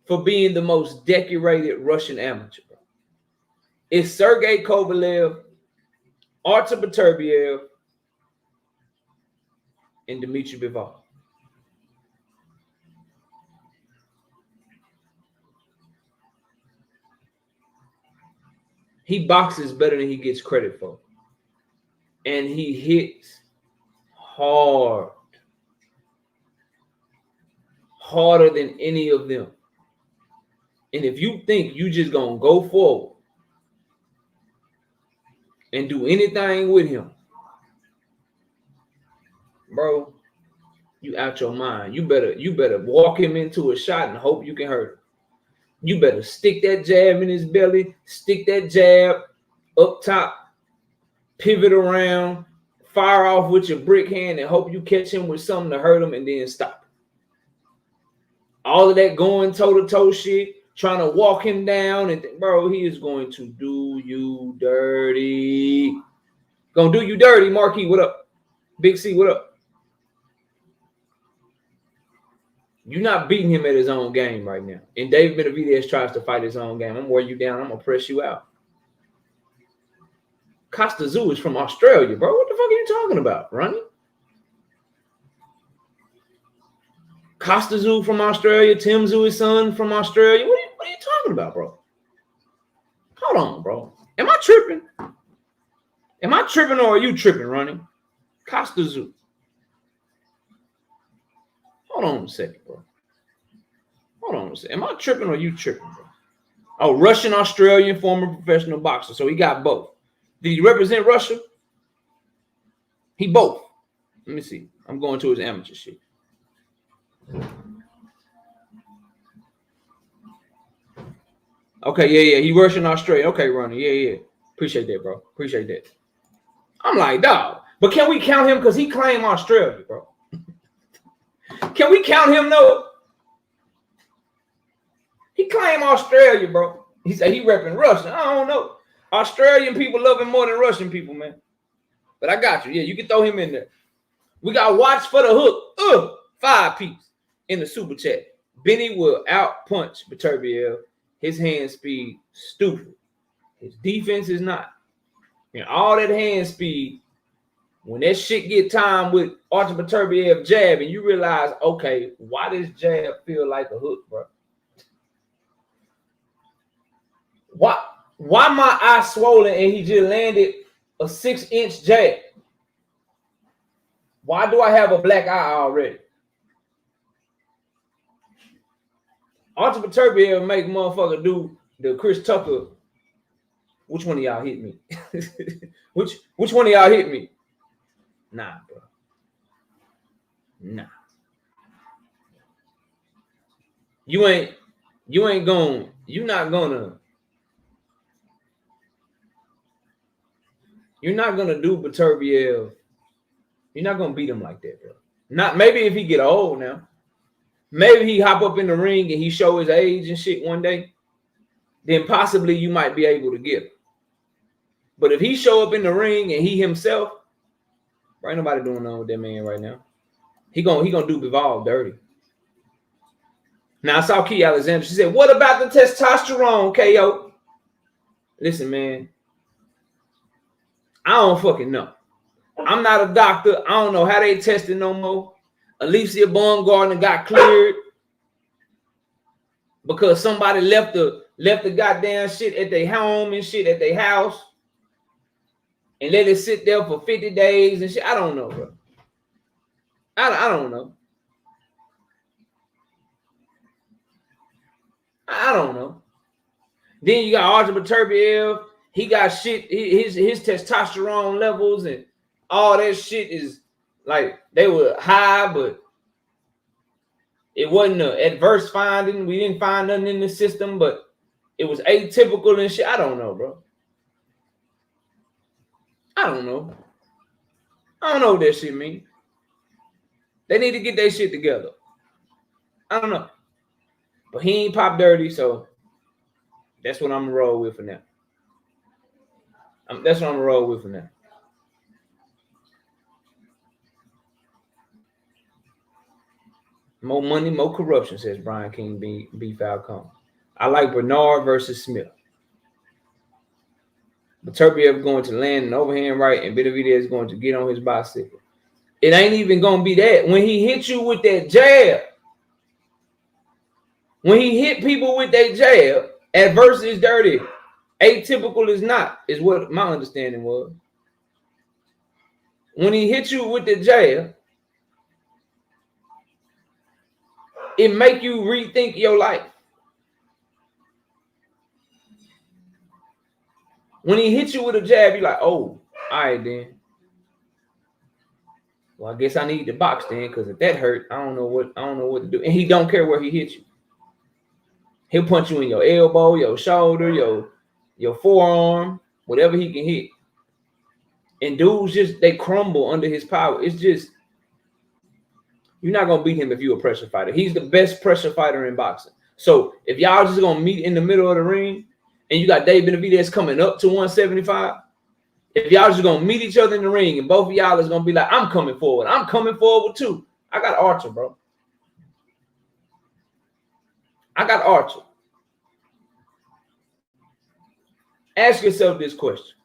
for being the most decorated Russian amateur. It's Sergey Kovalev, Artur Beterbiev, and Dmitry Bivol. He boxes better than he gets credit for. And he hits hard. Harder than any of them. And if you think you just gonna go forward and do anything with him, bro, you out your mind. You better walk him into a shot and hope you can hurt him. You better stick that jab in his belly, stick that jab up top, pivot around, fire off with your brick hand and hope you catch him with something to hurt him and then stop. All of that going toe-to-toe shit, trying to walk him down, and bro, he is going to do you dirty. Gonna do you dirty, Marquis. What up? Big C, what up? You're not beating him at his own game right now. And David Benavidez tries to fight his own game. I'm gonna wear you down. I'm gonna press you out. Costa Zoo is from Australia, bro. What the fuck are you talking about, Ronnie? Costa Zoo from Australia, Tim Zoo's son from Australia. What are you talking about, bro? Hold on, bro. Am I tripping? Am I tripping or are you tripping, Ronnie? Costa Zoo. Hold on a second, bro. Hold on a second. Am I tripping or are you tripping, bro? Oh, Russian, Australian, former professional boxer. So he got both. Did he represent Russia? He both. Let me see. I'm going to his amateur shit. Okay, yeah. He Russian, Australia. Okay, Ronnie. Yeah. Appreciate that, bro. Appreciate that. I'm like, dog. But can we count him? Because he claimed Australia, bro. Can we count him, though? He claimed Australia, bro. He said he repping Russia. I don't know. Australian people love him more than Russian people, man. But I got you. Yeah, you can throw him in there. We got watch for the hook. 5 peeps in the super chat. Benny will out punch Beterbiev. His hand speed, stupid. His defense is not. And all that hand speed, when that shit get timed with Artur Beterbiev jab, and you realize, okay, why does jab feel like a hook, bro? Why my eye swollen and he just landed a 6-inch jab? Why do I have a black eye already? Artur Beterbiev make motherfucker do the Chris Tucker. Which one of y'all hit me? which one of y'all hit me? Nah, bro. Nah. You're not gonna do Beterbiev. You're not gonna beat him like that, bro. Not maybe if he get old now. Maybe he hop up in the ring and he show his age and shit one day. Then possibly you might be able to get him. But if he show up in the ring and he himself, ain't nobody doing nothing with that man right now. He gonna do Bivol dirty. Now I saw Key Alexander. She said, "What about the testosterone, KO?" Listen, man. I don't fucking know. I'm not a doctor. I don't know how they tested no more. Alicia Baumgartner got cleared because somebody left the goddamn shit at their home and shit at their house and let it sit there for 50 days and shit. I don't know, bro. I don't know. I don't know. Then you got Archie Beterbiev. He got shit. His testosterone levels and all that shit is like they were high, but it wasn't an adverse finding. We didn't find nothing in the system, but it was atypical and shit. I don't know, bro. I don't know. I don't know what that shit mean. They need to get their shit together. I don't know. But he ain't pop dirty, so that's what I'm gonna roll with for now. That's what I'm gonna roll with for now. More money, more corruption, says Brian King B. Falcone. I like Bernard versus Smith. Beterbiev going to land an overhand right, and Benavidez is going to get on his bicycle. It ain't even gonna be that. When he hit you with that jab, when he hit people with that jab, adverse is dirty. Atypical is not, is what my understanding was. When he hit you with the jab, it make you rethink your life. When he hit you with a jab, you're like, oh, all right then. Well, I guess I need to box then, because if that hurt, I don't know what to do. And he don't care where he hits you. He'll punch you in your elbow, your shoulder, your forearm, whatever he can hit. And dudes just, they crumble under his power. It's just, you're not going to beat him if you're a pressure fighter. He's the best pressure fighter in boxing. So if y'all just going to meet in the middle of the ring and you got Dave Benavidez coming up to 175, if y'all just going to meet each other in the ring and both of y'all is going to be like, I'm coming forward too. I got Archer, bro. I got Archer. Ask yourself this question.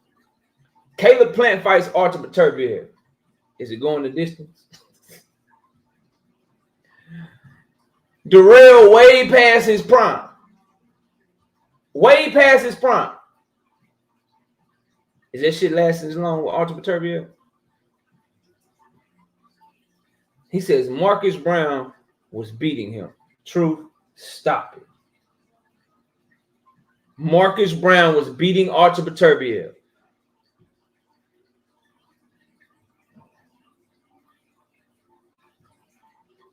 Caleb Plant fights Archer Beterbiev. Is it going the distance? Darrell way past his prime. Way past his prime. Is that shit lasting as long with Archer Beterbiev? He says Marcus Brown was beating him. Truth, stop it. Marcus Brown was beating Archer Beterbiev.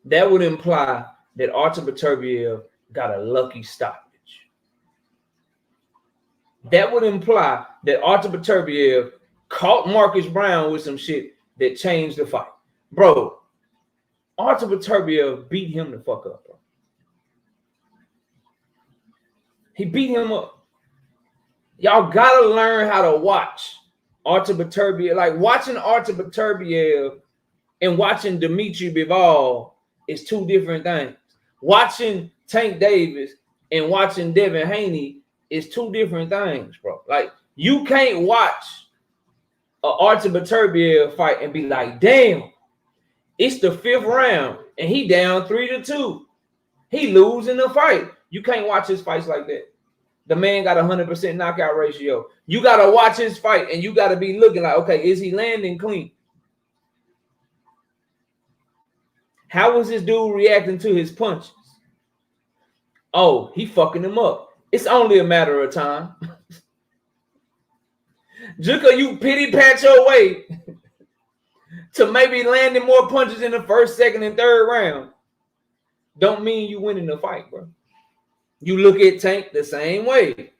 That would imply that Archer Beterbiev got a lucky stoppage. That would imply that Archer Beterbiev caught Marcus Brown with some shit that changed the fight. Bro, Archer Beterbiev beat him the fuck up, bro. He beat him up. Y'all gotta learn how to watch Archer Beterbiev. Like watching Archer Beterbiev and watching Dimitri Bivol is two different things. Watching Tank Davis and watching Devin Haney is two different things, bro. Like you can't watch an Archer Beterbiev fight and be like, damn, it's the 5th round and he down 3-2. He losing the fight. You can't watch his fights like that. The man got 100% knockout ratio. You got to watch his fight and you got to be looking like, okay, is he landing clean? How was this dude reacting to his punches? Oh, he fucking him up. It's only a matter of time. Juka, you pity pat your way to maybe landing more punches in the 1st, 2nd, and 3rd round. Don't mean you winning the fight, bro. You look at Tank the same way.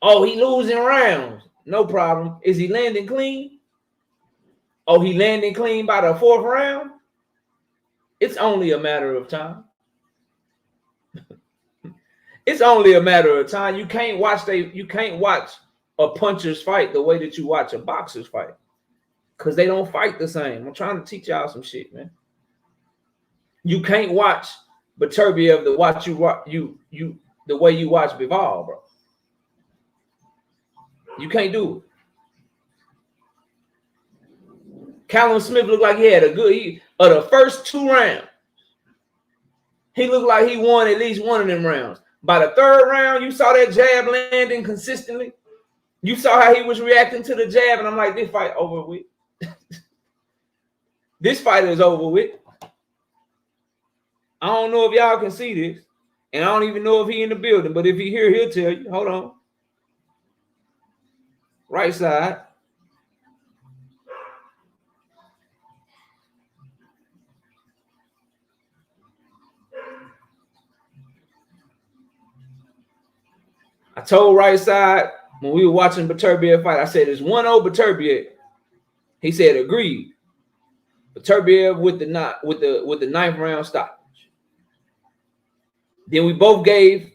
Oh, he losing rounds. No problem. Is he landing clean? Oh, he landing clean by the 4th round? It's only a matter of time. It's only a matter of time. You can't watch a puncher's fight the way that you watch a boxer's fight. Because they don't fight the same. I'm trying to teach y'all some shit, man. You can't watch Beterbiev the way you watch Bivol, bro. You can't do it. Callum Smith looked like he had a good of the first 2 rounds. He looked like he won at least one of them rounds. By the 3rd round, you saw that jab landing consistently. You saw how he was reacting to the jab, and I'm like, this fight over with. This fight is over with. I don't know if y'all can see this, and I don't even know if he in the building, but if he here, he'll tell you. Hold on. Right side. I told right side when we were watching Beterbiev fight, I said, there's 1-0 Beterbiev. He said, agreed. Beterbiev with the 9th round stoppage. Then we both gave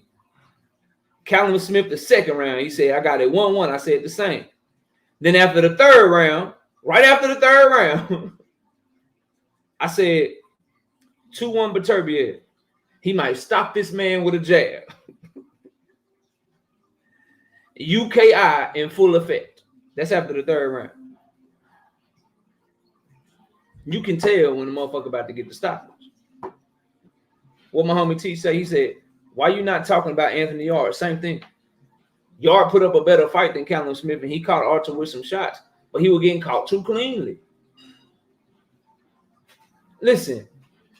Callum Smith the 2nd round. He said, I got it 1-1. I said the same. Then after the 3rd round, right after the 3rd round, I said 2-1 Beterbiev. He might stop this man with a jab. UKI in full effect. That's after the 3rd round. You can tell when the motherfucker about to get the stoppage. What my homie T say, he said, why you not talking about Anthony Yarde? Same thing. Yarde put up a better fight than Callum Smith, and he caught Archer with some shots, but he was getting caught too cleanly. Listen,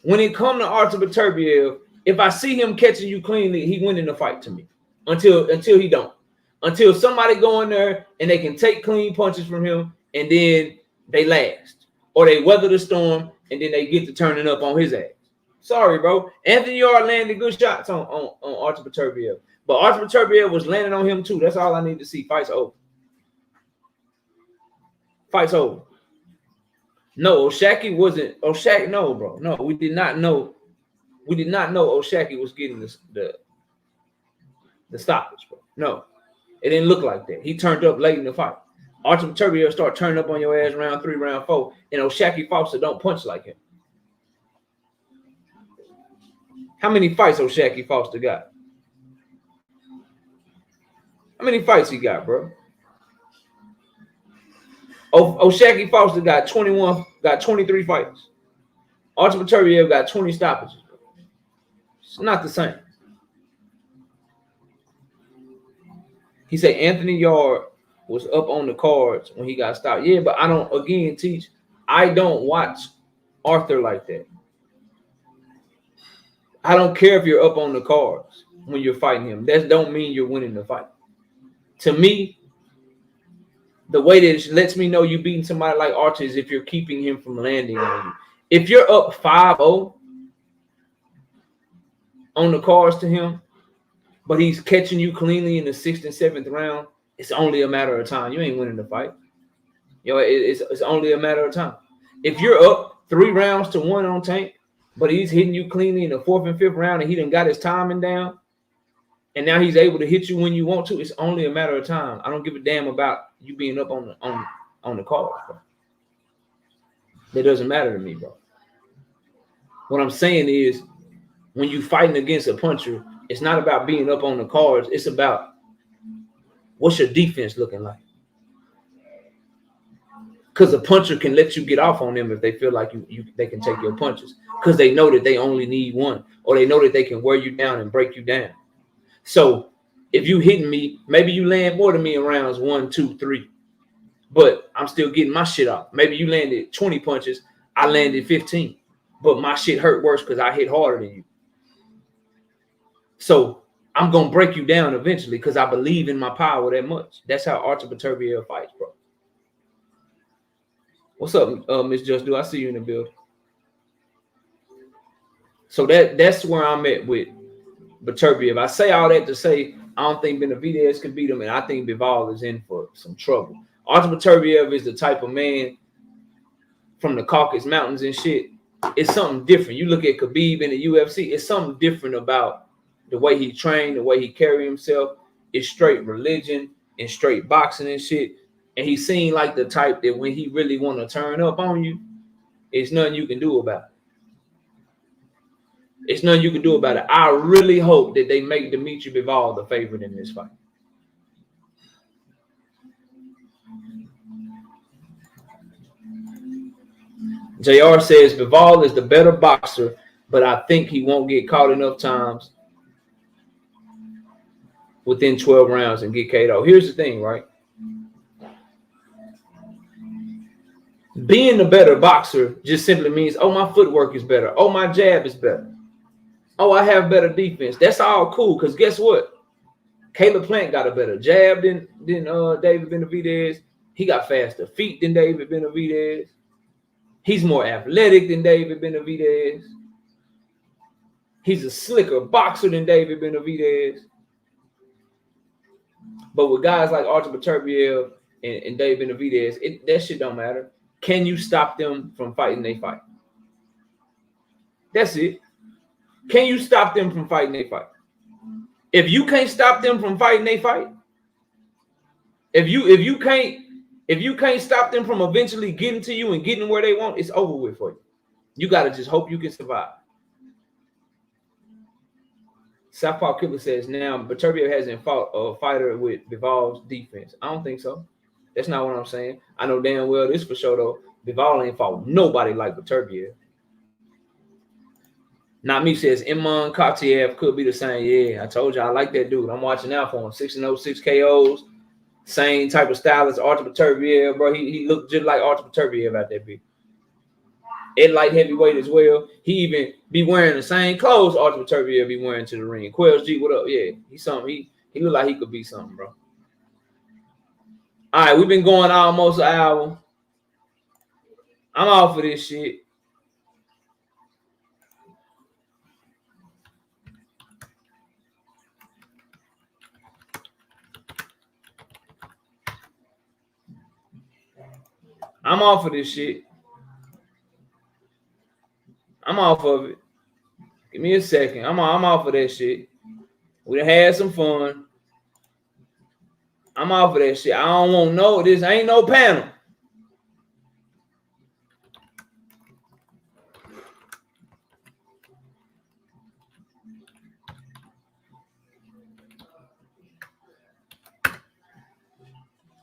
when it comes to Archer Beterbiev, if I see him catching you cleanly, he winning the fight to me. Until he don't. Until somebody go in there and they can take clean punches from him, and then they last. Or they weather the storm, and then they get to turning up on his ass. Sorry, bro. Anthony Yarde landed good shots on Archer Beterbiev. But Archer Beterbiev was landing on him too. That's all I need to see. Fight's over. Fight's over. No, O'Shaquie wasn't. O'Shaquie, no, bro. No, we did not know. We did not know O'Shaquie was getting the stoppage, bro. No, it didn't look like that. He turned up late in the fight. Archer Beterbiev start turning up on your ass round 3, round 4, and O'Shaquie Foster don't punch like him. How many fights O'Shaquie Foster got? How many fights he got, bro? O'Shaquie Foster got 23 fights. Archer Beterbiev got 20 stoppages. Bro. It's not the same. He said Anthony Yarde was up on the cards when he got stopped. Yeah, but I don't watch Arthur like that. I don't care if you're up on the cards when you're fighting him. That don't mean you're winning the fight. To me, the way that it lets me know you beating somebody like Archer is if you're keeping him from landing on you. If you're up 5-0 on the cards to him, but he's catching you cleanly in the 6th and 7th round, it's only a matter of time. You ain't winning the fight. It's only a matter of time. If you're up 3 rounds to 1 on Tank, but he's hitting you cleanly in the 4th and 5th round, and he done got his timing down, and now he's able to hit you when you want to, it's only a matter of time. I don't give a damn about you being up on the cards, bro. That doesn't matter to me, bro. What I'm saying is, when you fighting against a puncher, it's not about being up on the cards. It's about what's your defense looking like. Because a puncher can let you get off on them if they feel like they can take your punches. Because they know that they only need one, or they know that they can wear you down and break you down. So if you hitting me, maybe you land more than me in rounds 1, 2, 3, but I'm still getting my shit off. Maybe you landed 20 punches, I landed 15, but my shit hurt worse because I hit harder than you. So I'm gonna break you down eventually because I believe in my power that much. That's how Archer Beterbiev fights, bro. What's up, Miss Just Do? I see you in the building. So that's where I'm at with Beterbiev. I say all that to say I don't think Benavidez can beat him, and I think Bivol is in for some trouble. Archer Beterbiev is the type of man from the Caucasus Mountains and shit. It's something different. You look at Khabib in the UFC, it's something different about the way he trained, the way he carry himself. It's straight religion and straight boxing and shit. And he seemed like the type that when he really want to turn up on you, it's nothing you can do about it. It's nothing you can do about it. I really hope that they make Dimitri Bivol the favorite in this fight. JR says Bivol is the better boxer, but I think he won't get caught enough times within 12 rounds and get KO. Here's the thing, right? Being the better boxer just simply means, oh, my footwork is better. Oh, my jab is better. Oh, I have better defense. That's all cool, because guess what? Caleb Plant got a better jab than David Benavidez. He got faster feet than David Benavidez. He's more athletic than David Benavidez. He's a slicker boxer than David Benavidez. But with guys like Artur Beterbiev and David Benavidez, that shit don't matter. Can you stop them from fighting they fight? That's it. Can you stop them from fighting they fight? If you can't stop them from fighting they fight, if you can't stop them from eventually getting to you and getting where they want, it's over with for you. You gotta just hope you can survive. Southpaw Killer says now Beterbiev hasn't fought a fighter with Bivol's defense. I don't think so. That's not what I'm saying. I know damn well this for sure though. Bivol ain't fought nobody like Beterbiev. Not me says Imman Kotiev could be the same. Yeah, I told you I like that dude. I'm watching out for him. 6-0, 6 KOs. Same type of style as Artur Beterbiev, bro. He looked just like Artur Beterbiev out there, big. At light heavyweight as well. He even be wearing the same clothes Artur Beterbiev be wearing to the ring. Quells G, what up? Yeah, he's something. He look like he could be something, bro. All right, we've been going almost an hour. I'm off for this shit. I'm off of this shit. I'm off of it. Give me a second. I'm off of that shit. We done had some fun. I'm off of that shit. I don't want no. This ain't no panel.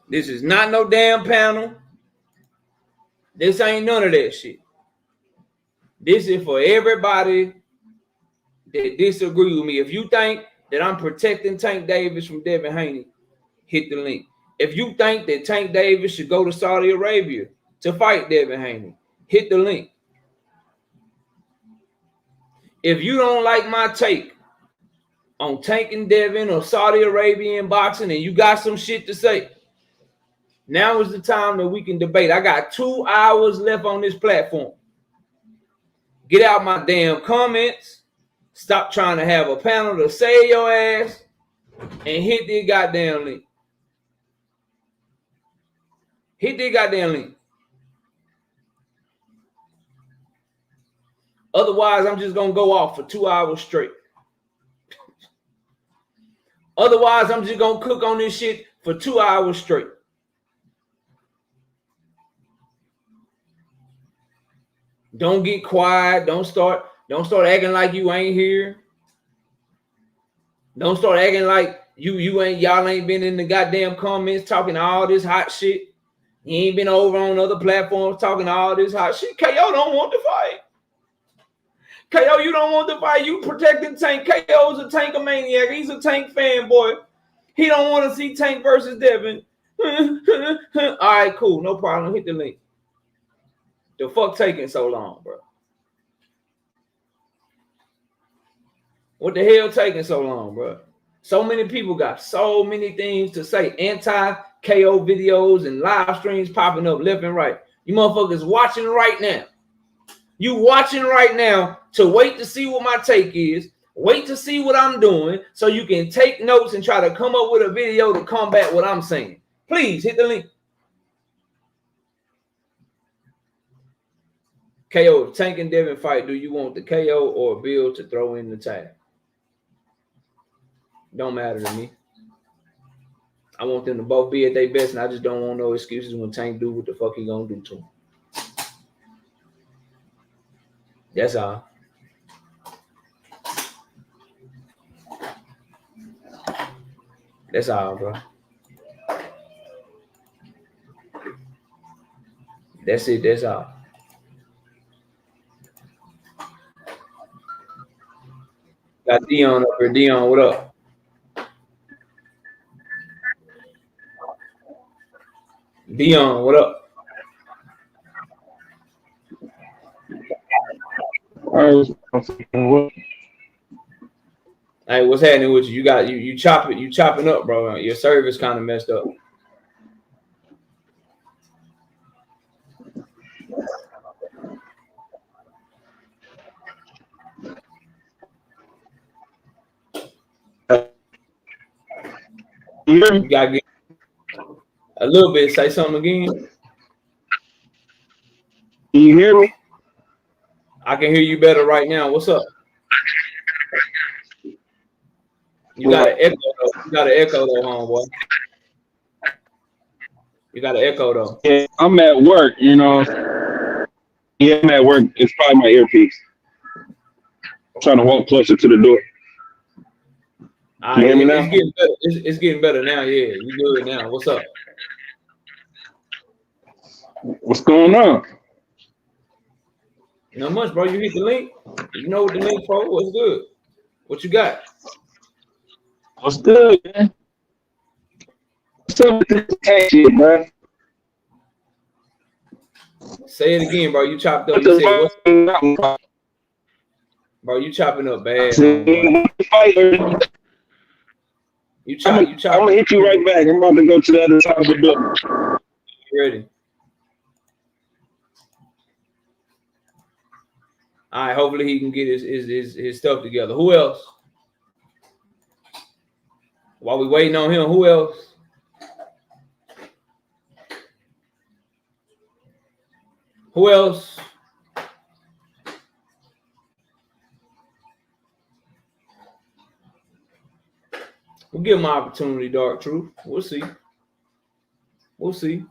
This is not no damn panel. This ain't none of that shit. This is for everybody that disagree with me. If you think that I'm protecting Tank Davis from Devin Haney, hit the link. If you think that Tank Davis should go to Saudi Arabia to fight Devin Haney, hit the link. If you don't like my take on Tank and Devin or Saudi Arabian boxing and you got some shit to say, now is the time that we can debate. I got 2 hours left on this platform. Get out my damn comments. Stop trying to have a panel to say your ass and hit the goddamn link. Hit the goddamn link. Otherwise, I'm just going to go off for 2 hours straight. Otherwise, I'm just going to cook on this shit for 2 hours straight. Don't get quiet. Don't start acting like you ain't here. Don't start acting like y'all ain't been in the goddamn comments talking all this hot shit. You ain't been over on other platforms talking all this hot shit. KO don't want to fight. KO, you don't want to fight. You protecting Tank. KO's a Tank-a-maniac. He's a Tank fanboy. He don't want to see Tank versus Devin. All right, cool. No problem. Hit the link. The fuck taking so long, bro? What the hell taking so long, bro? So many people got so many things to say. Anti-KO videos and live streams popping up left and right. You motherfuckers watching right now. You watching right now to wait to see what my take is. Wait to see what I'm doing so you can take notes and try to come up with a video to combat what I'm saying. Please hit the link. KO, Tank and Devin fight. Do you want the KO or Bill to throw in the tag? Don't matter to me. I want them to both be at their best, and I just don't want no excuses when Tank do what the fuck he gonna do to him. That's all. That's all, bro. That's it. That's all. Dion up here. Dion, what up? Dion, what up? Hey, what's happening with you? You chopping up, bro. Your service kind of messed up. You gotta get a little bit. Say something again. Can you hear me? I can hear you better right now. What's up? You got an echo though. You got an echo though, homeboy. You got an echo though. Yeah, I'm at work, you know. Yeah, I'm at work. It's probably my earpiece. I'm trying to walk closer to the door. Can you hear me now? It's getting better. It's getting better now. Yeah, you good now. What's up? What's going on? Not much, bro. You hit the link. You know what the link for? What's good? What you got? What's good, man? What's up with this cash shit, man? Say it again, bro. You chopped up. You said what's bro, you chopping up bad. You chop. I'm gonna hit you right back. I'm about to go to the other side of the building. Ready? All right. Hopefully he can get his stuff together. Who else? While we waiting on him, who else? Who else? We'll give him an opportunity, Dark Truth. We'll see. We'll see.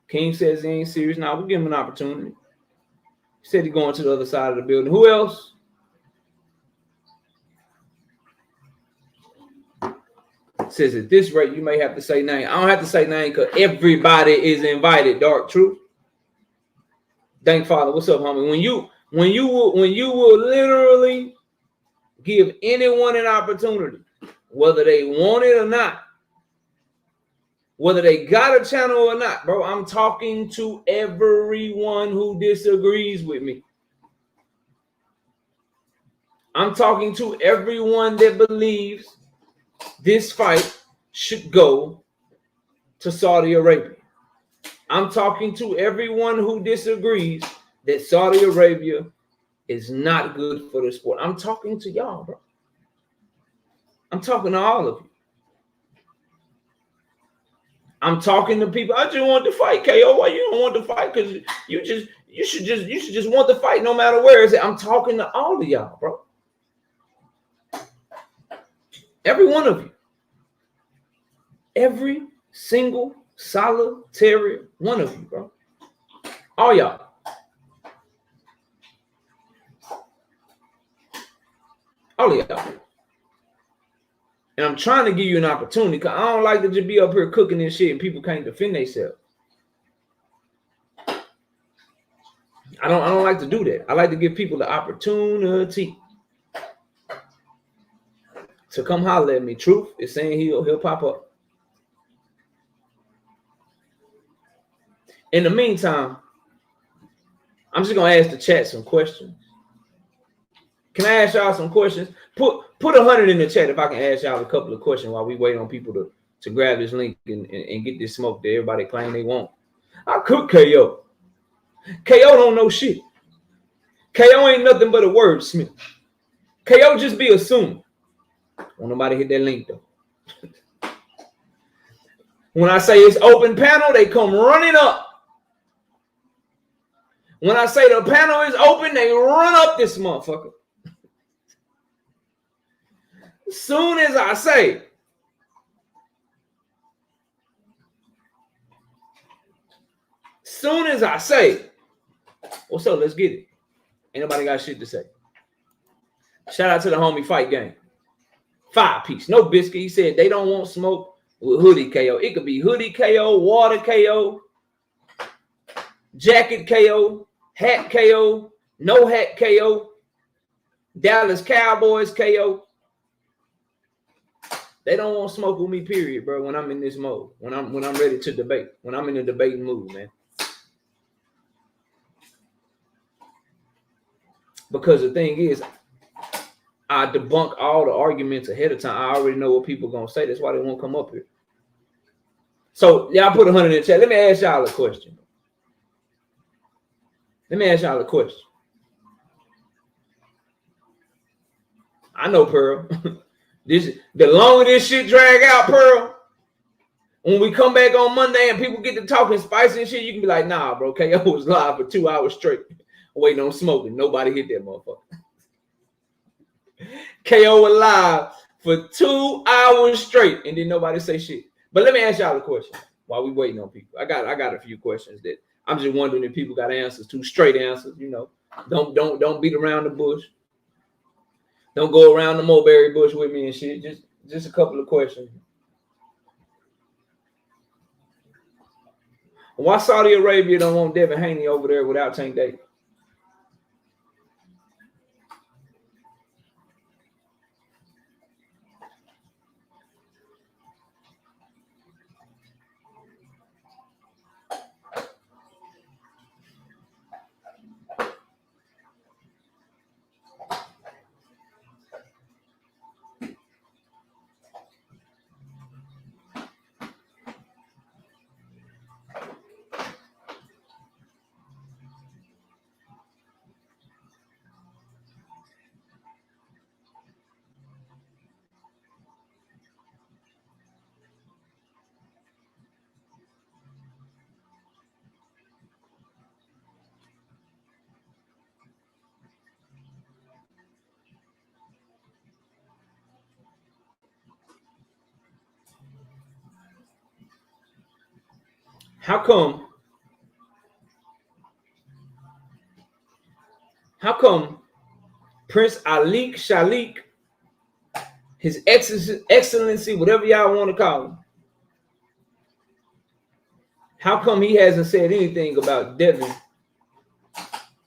King says he ain't serious. Now we'll give him an opportunity. He said he's going to the other side of the building. Who else? Says at this rate, you may have to say name. I don't have to say name because everybody is invited, Dark Truth. Thank Father. What's up, homie? When you will literally give anyone an opportunity, whether they want it or not, whether they got a channel or not, bro, I'm talking to everyone who disagrees with me. I'm talking to everyone that believes this fight should go to Saudi Arabia. I'm talking to everyone who disagrees that Saudi Arabia is not good for the sport. I'm talking to y'all, bro. I'm talking to all of you. I'm talking to people. I just want to fight, KO. Why you don't want to fight? Because you should just want to fight no matter where it's at. I'm talking to all of y'all, bro. Every one of you. Every single solitary one of you, bro. All y'all. All of y'all. And I'm trying to give you an opportunity because I don't like to just be up here cooking and shit and people can't defend themselves. I don't like to do that. I like to give people the opportunity to come holler at me. Truth is saying he'll pop up. In the meantime, I'm just gonna ask the chat some questions. Can I ask y'all some questions? Put 100 in the chat if I can ask y'all a couple of questions while we wait on people to grab this link and get this smoke that everybody claim they want. I cook KO. KO don't know shit. KO ain't nothing but a wordsmith. KO just be assuming. Won't nobody hit that link though. When I say it's open panel, they come running up. When I say the panel is open, they run up this motherfucker. Soon as I say, what's up? Let's get it. Ain't nobody got shit to say. Shout out to the homie Fight Game. 5-piece, no biscuit. He said they don't want smoke with hoodie KO. It could be hoodie KO, water KO, jacket KO, hat KO, no hat KO, Dallas Cowboys KO. They don't want to smoke with me, period, bro. When I'm in this mode, when I'm ready to debate, when I'm in a debating mood, man. Because the thing is, I debunk all the arguments ahead of time. I already know what people gonna say. That's why they won't come up here. So y'all put 100 in the chat. Let me ask y'all a question. I know, Pearl. The longer this shit drag out, Pearl, when we come back on Monday and people get to talking spicy and shit, you can be like, nah, bro, KO was live for 2 hours straight waiting on smoking. Nobody hit that motherfucker. KO was live for 2 hours straight and then nobody say shit. But let me ask y'all a question while we waiting on people. I got a few questions that I'm just wondering if people got answers to, straight answers, you know. Don't beat around the bush. Don't go around the mulberry bush with me and shit. Just a couple of questions. Why Saudi Arabia don't want Devin Haney over there without Tank Davis? How come Prince Alik Shalik, His Excellency, whatever y'all want to call him, how come he hasn't said anything about Devin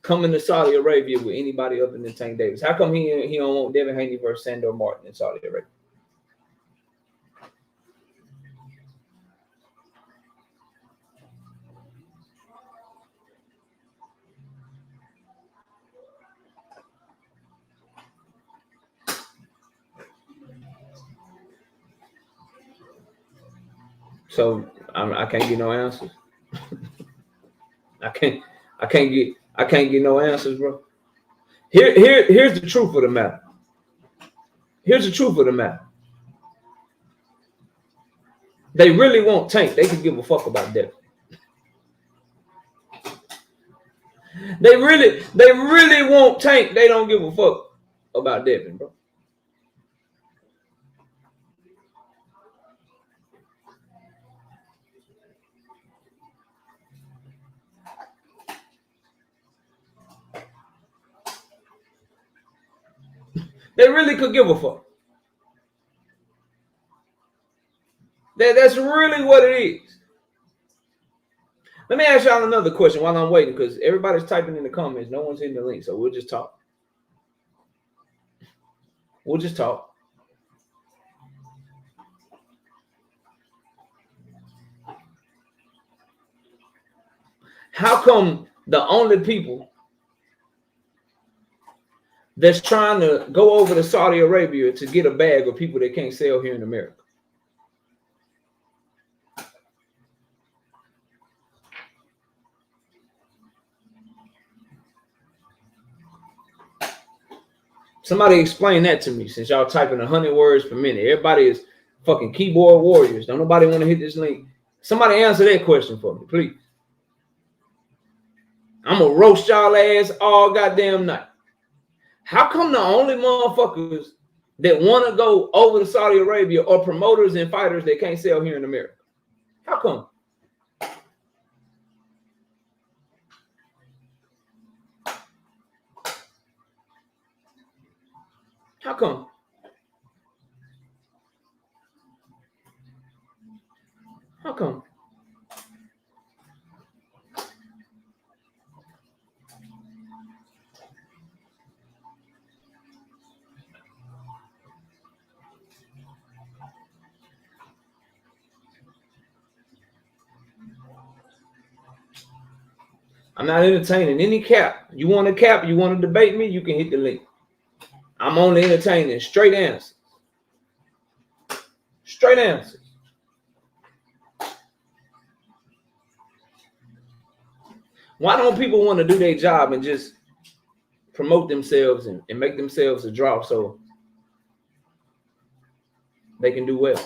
coming to Saudi Arabia with anybody other than Tank Davis? How come he don't want Devin Haney versus Sandor Martin in Saudi Arabia? So I can't get no answers. I can't get no answers, bro. Here's the truth of the matter. Here's the truth of the matter. They really want Tank. They could give a fuck about Devin. They really want Tank. They don't give a fuck about Devin, bro. They really could give a fuck. That's really what it is. Let me ask y'all another question while I'm waiting, because everybody's typing in the comments. No one's hitting the link, so we'll just talk. How come the only people that's trying to go over to Saudi Arabia to get a bag of people that can't sell here in America? Somebody explain that to me, since y'all typing 100 words per minute. Everybody is fucking keyboard warriors. Don't nobody want to hit this link. Somebody answer that question for me, please. I'm going to roast y'all ass all goddamn night. How come the only motherfuckers that want to go over to Saudi Arabia are promoters and fighters that can't sell here in America? How come? How come? How come? I'm not entertaining any cap. You want a cap? You want to debate me? You can hit the link. I'm only entertaining straight answers. Straight answers. Why don't people want to do their job and just promote themselves and make themselves a draw so they can do well?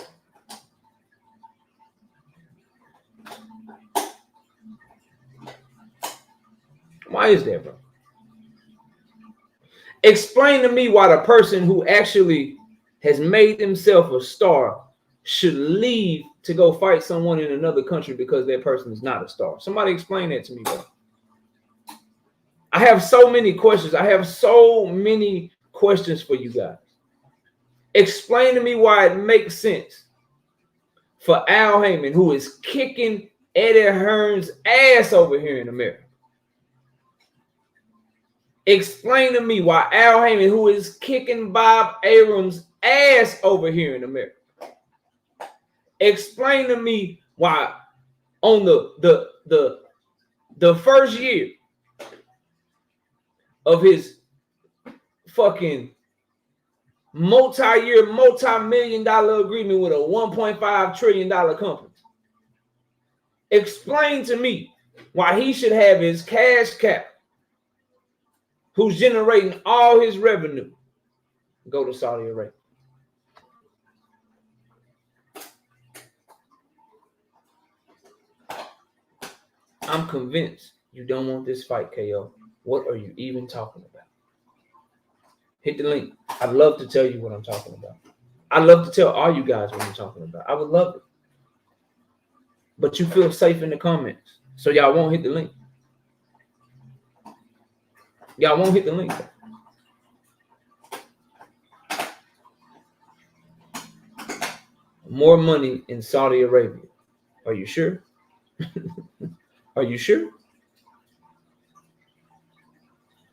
Why is that, bro? Explain to me why the person who actually has made themselves a star should leave to go fight someone in another country because that person is not a star. Somebody explain that to me, bro. I have so many questions. I have so many questions for you guys. Explain to me why it makes sense for Al Heyman, who is kicking Eddie Hearn's ass over here in America. Explain to me why Al Heyman, who is kicking Bob Arum's ass over here in America. Explain to me why on the first year of his fucking multi-year, multi-million-dollar agreement with a $1.5 trillion company. Explain to me why he should have his cash cap, who's generating all his revenue, go to Saudi Arabia. I'm convinced you don't want this fight, KO. What are you even talking about? Hit the link. I'd love to tell you what I'm talking about. I'd love to tell all you guys what I'm talking about. I would love it. But you feel safe in the comments, so y'all won't hit the link. Y'all won't hit the link. More money in Saudi Arabia. Are you sure? Are you sure?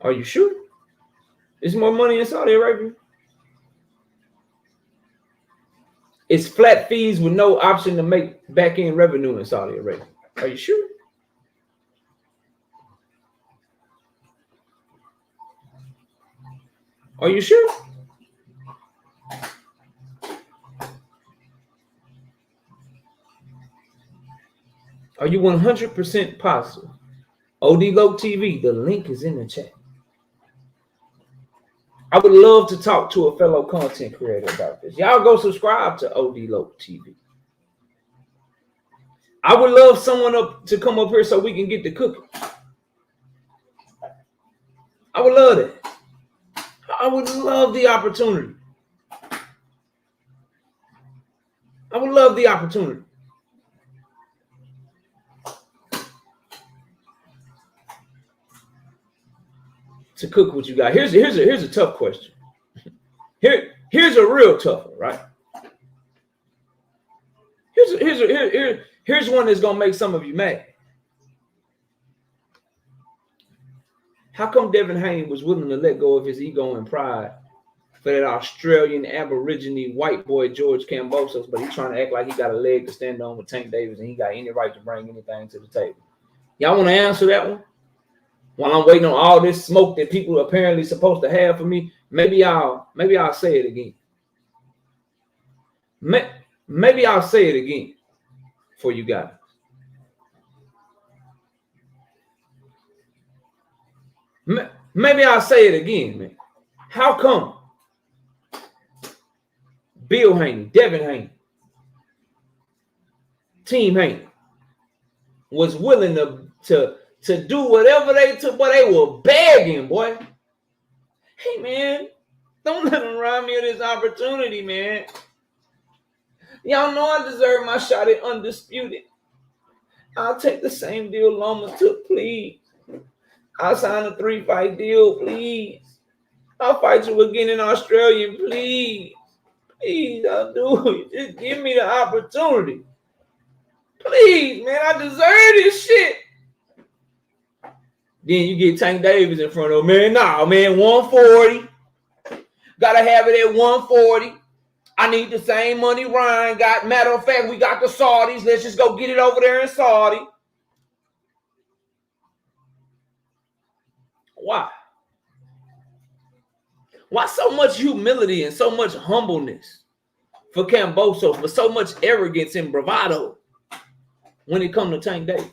Are you sure? There's more money in Saudi Arabia. It's flat fees with no option to make back-end revenue in Saudi Arabia. Are you sure? Are you sure? Are you 100% positive? OD-Loc TV, the link is in the chat. I would love to talk to a fellow content creator about this. Y'all go subscribe to OD-Loc TV. I would love someone to come up here so we can get the cooking. I would love that. I would love the opportunity. I would love the opportunity. To cook what you got. Here's a tough question. Here's a real tough one, right? Here's one that's gonna make some of you mad. How come Devin Haney was willing to let go of his ego and pride for that Australian Aborigine white boy George Kambosos, but he's trying to act like he got a leg to stand on with Tank Davis and he got any right to bring anything to the table? Y'all want to answer that one? While I'm waiting on all this smoke that people are apparently supposed to have for me, maybe I'll say it again. Maybe I'll say it again for you guys. Maybe I'll say it again, man. How come Bill Haney, Devin Haney, Team Haney was willing to do whatever they took, but they were begging, boy. Hey, man, don't let them rob me of this opportunity, man. Y'all know I deserve my shot at Undisputed. I'll take the same deal Loma took, please. I'll sign a 3-fight deal, please. I'll fight you again in Australia, please. Please, I'll do it. Just give me the opportunity. Please, man, I deserve this shit. Then you get Tank Davis in front of him. Man, nah, man, 140. Gotta have it at 140. I need the same money Ryan got. Matter of fact, we got the Saudis. Let's just go get it over there in Saudi. Why? Why so much humility and so much humbleness for Camboso, for so much arrogance and bravado when it comes to Tank Davis?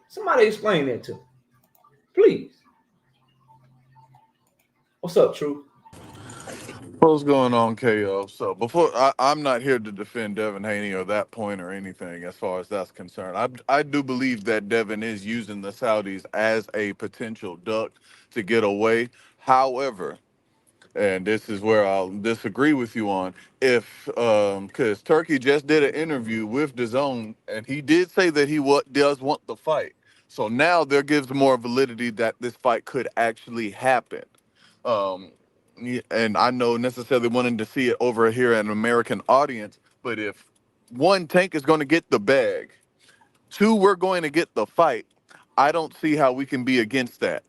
Somebody explain that to me, please. What's up, True? What's going on, KO? So before I'm not here to defend Devin Haney or that point or anything as far as that's concerned. I do believe that Devin is using the Saudis as a potential duck to get away. However, and this is where I'll disagree with you on, if because Turkey just did an interview with DAZN and he did say that he does want the fight. So now there gives more validity that this fight could actually happen. And I know necessarily wanting to see it over here at an American audience, but if one, Tank is going to get the bag, two, we're going to get the fight, I don't see how we can be against that.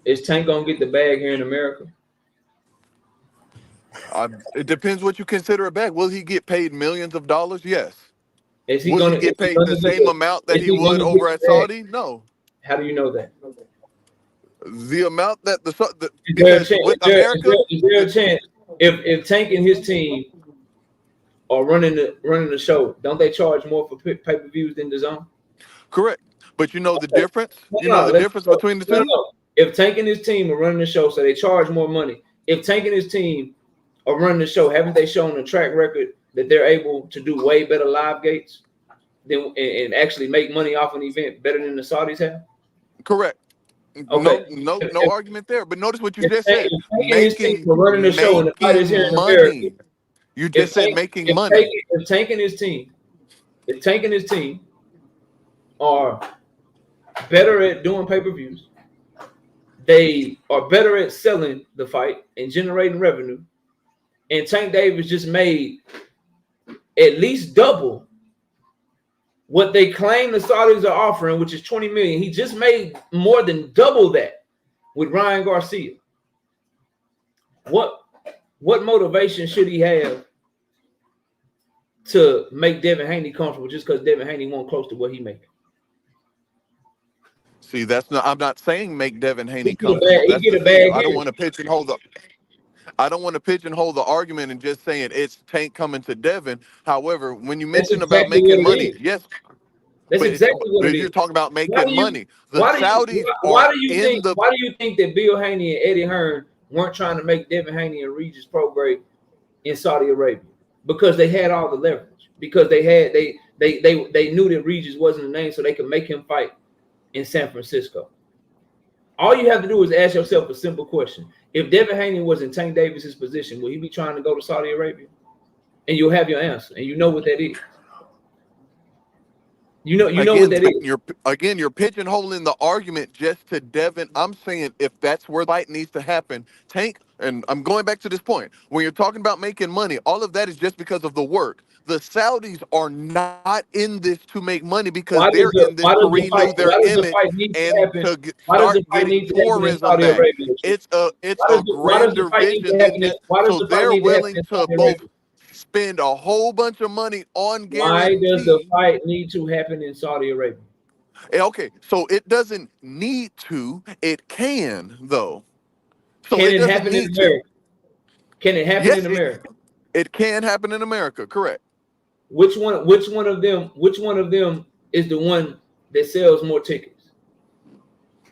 Is Tank gonna get the bag here in America? It depends what you consider a bag. Will he get paid millions of dollars? Yes. Is he Will gonna he get paid the same amount that he would over at Saudi? No. How do you know that? The amount that Is there a chance if Tank and his team are running the show, don't they charge more for pay-per-views than DAZN? Correct. But you know the difference? You know the difference between the two? If Tank and his team are running the show, so they charge more money. If Tank and his team are running the show, haven't they shown a track record that they're able to do way better live gates than and actually make money off an event better than the Saudis have? Correct. Okay. No argument there. But notice what you just said. Making running the show and the fight is here in America. You just said making money. If Tank and his team are better at doing pay-per-views, they are better at selling the fight and generating revenue, and Tank Davis just made at least double what they claim the Saudis are offering, which is $20 million. He just made more than double that with Ryan Garcia. What motivation should he have to make Devin Haney comfortable just because Devin Haney won't close to what he making? See, I'm not saying make Devin Haney comfortable. I don't want to pigeonhole the argument and just saying it's Tank coming to Devin. However, when you mention about making money, yes. That's exactly what it is. You're talking about making money. Why do you think that Bill Haney and Eddie Hearn weren't trying to make Devin Haney and Regis Prograis in Saudi Arabia? Because they had all the leverage. Because they knew that Regis wasn't the name, so they could make him fight in San Francisco. All you have to do is ask yourself a simple question. If Devin Haney was in Tank Davis's position, will he be trying to go to Saudi Arabia? And you'll have your answer, and you know what that is. You know what that is. You're pigeonholing the argument just to Devin. I'm saying if that's where the fight needs to happen, Tank, and I'm going back to this point. When you're talking about making money, all of that is just because of the work. The Saudis are not in this to make money because they're in this to renew their image and to start getting tourism back. It's a grander vision than this. So they're willing to both spend a whole bunch of money on guarantee. Why does the fight need to happen in Saudi Arabia? Okay, so it doesn't need to. It can, though. So can it happen in America? Can it happen in America? It can happen in America, correct. Which one of them is the one that sells more tickets?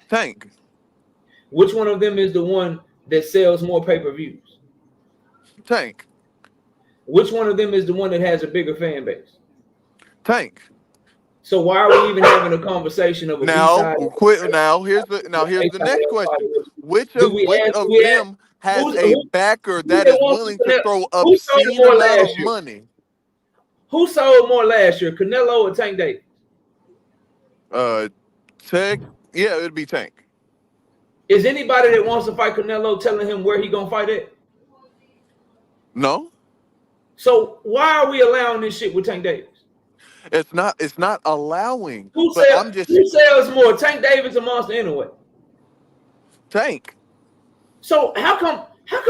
Tank. Which one of them is the one that sells more pay-per-views? Tank. Which one of them is the one that has a bigger fan base? Tank. So why are we even having a conversation of a here's the next question. Which of them has a backer that is willing to throw obscene amount of money? Who sold more last year, Canelo or Tank Davis? It'd be Tank. Is anybody that wants to fight Canelo telling him where he gonna fight at? No. So why are we allowing this shit with Tank Davis? It's not allowing. Who sells more? Tank Davis or Monster anyway? Tank. So how come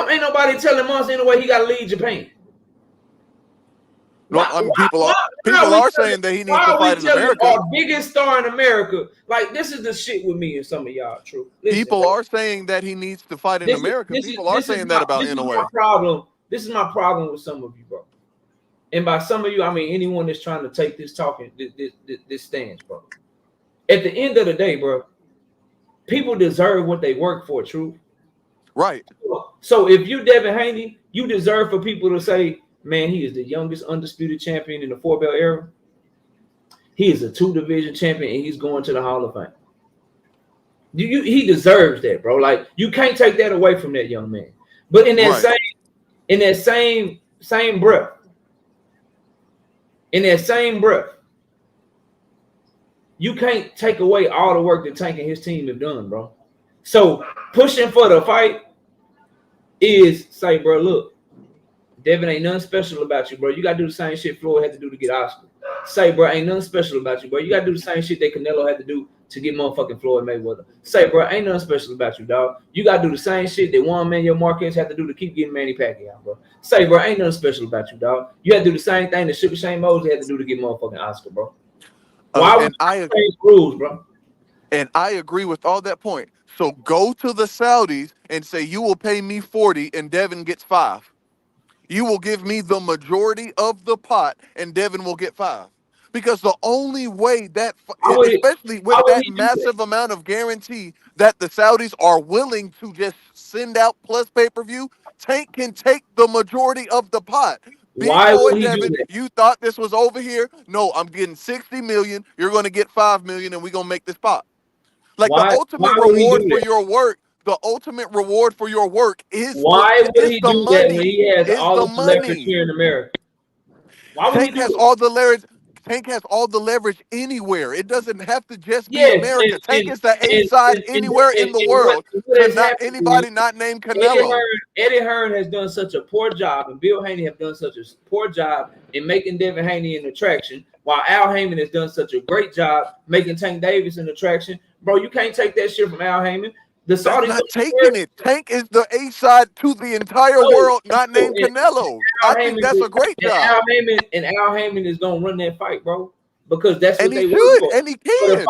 ain't nobody telling Monster anyway he gotta leave Japan? No, I mean, people are saying that he needs to fight in America. Our biggest star in America, like this is the shit with me and some of y'all. True. Listen, people bro. are saying that he needs to fight in America. People are saying that about NOA. This is my problem with some of you, bro. And by some of you, I mean anyone that's trying to take this talking, this stance, bro. At the end of the day, bro, people deserve what they work for, true. Right. So if you Devin Haney, you deserve for people to say, man, he is the youngest undisputed champion in the 4-belt era. He is a 2-division champion, and he's going to the Hall of Fame. He deserves that, bro. Like you can't take that away from that young man. But in that same breath, you can't take away all the work that Tank and his team have done, bro. So pushing for the fight is say, bro, look, Devin, ain't nothing special about you, bro. You got to do the same shit Floyd had to do to get Oscar. Say, bro, ain't nothing special about you, bro. You got to do the same shit that Canelo had to do to get motherfucking Floyd Mayweather. Say, bro, ain't nothing special about you, dog. You got to do the same shit that Juan Manuel Marquez had to do to keep getting Manny Pacquiao, bro. Say, bro, ain't nothing special about you, dog. You had to do the same thing that Sugar Shane Mosley had to do to get motherfucking Oscar, bro. Why would you change rules, bro? And I agree with all that point. So go to the Saudis and say, you will pay me 40 and Devin gets 5. You will give me the majority of the pot and Devin will get 5. Because the only way that, especially with that massive amount of guarantee that the Saudis are willing to just send out plus pay-per-view, Tank can take the majority of the pot. Why would he do that? You thought this was over here? No, I'm getting 60 million. You're going to get 5 million and we're going to make this pop. Like the ultimate reward for your work, is why would he the do money. that when he has all the leverage here in America? Why would Tank has all the leverage. Tank has all the leverage anywhere. It doesn't have to just be America. Tank is the A side anywhere in the world. Not anybody not named Canelo. Eddie Hearn has done such a poor job, and Bill Haney have done such a poor job in making Devin Haney an attraction, while Al Heyman has done such a great job making Tank Davis an attraction. Bro, you can't take that shit from Al Heyman. The Saudis not taking it. Tank is the A side to the entire world, not named Canelo. I think that's a great job. Al Heyman is gonna run that fight, bro, because that's what they should, and he can.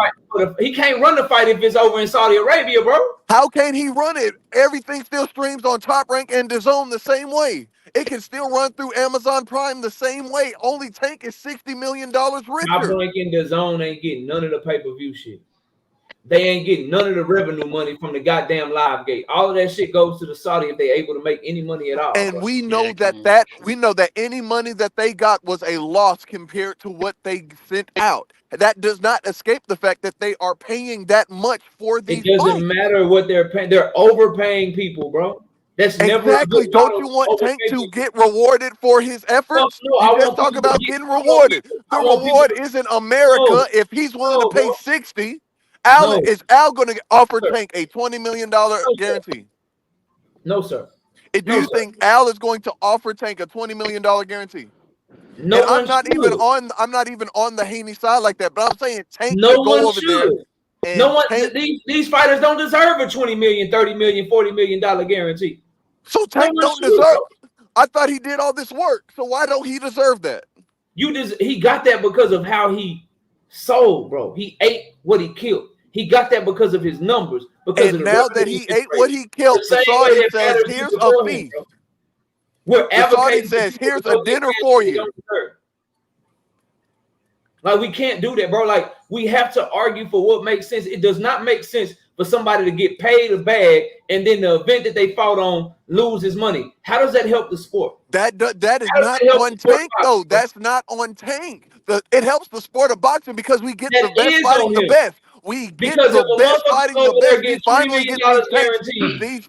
He can't run the fight if it's over in Saudi Arabia, bro. How can he run it? Everything still streams on Top Rank and DAZN the same way. It can still run through Amazon Prime the same way. Only Tank is $60 million richer. Top Rank and DAZN ain't getting none of the pay-per-view shit. They ain't getting none of the revenue money from the goddamn live gate. All of that shit goes to the Saudi if they're able to make any money at all. And bro. we know we know that any money that they got was a loss compared to what they sent out. That does not escape the fact that they are paying that much for these. It doesn't matter what they're paying. They're overpaying people, bro. That's never exactly. Don't you want Tank to get rewarded for his efforts? No, you just talk about getting rewarded. The reward isn't America. If he's willing to pay 60. Is Al going to offer Tank a $20 million guarantee? No, sir. Do you think Al is going to offer Tank a $20 million guarantee? No, I'm not even on the Haney side like that. But I'm saying Tank no should go over there. No one. These fighters don't deserve a $20 million, $30 million, $40 million guarantee. So Tank don't deserve. I thought he did all this work. So why don't he deserve that? He got that because of how he sold, bro. He ate what he killed. He got that because of his numbers. Because and now that he ate what he killed, the Saudi says, "Here's a feast." We're advocating. Says, "Here's a dinner for you." Like we can't do that, bro. Like we have to argue for what makes sense. It does not make sense for somebody to get paid a bag and then the event that they fought on loses money. How does that help the sport? That is not on Tank, though. That's not on Tank. It helps the sport of boxing because we get the best fighting the best. We get the best fighting the best. We finally get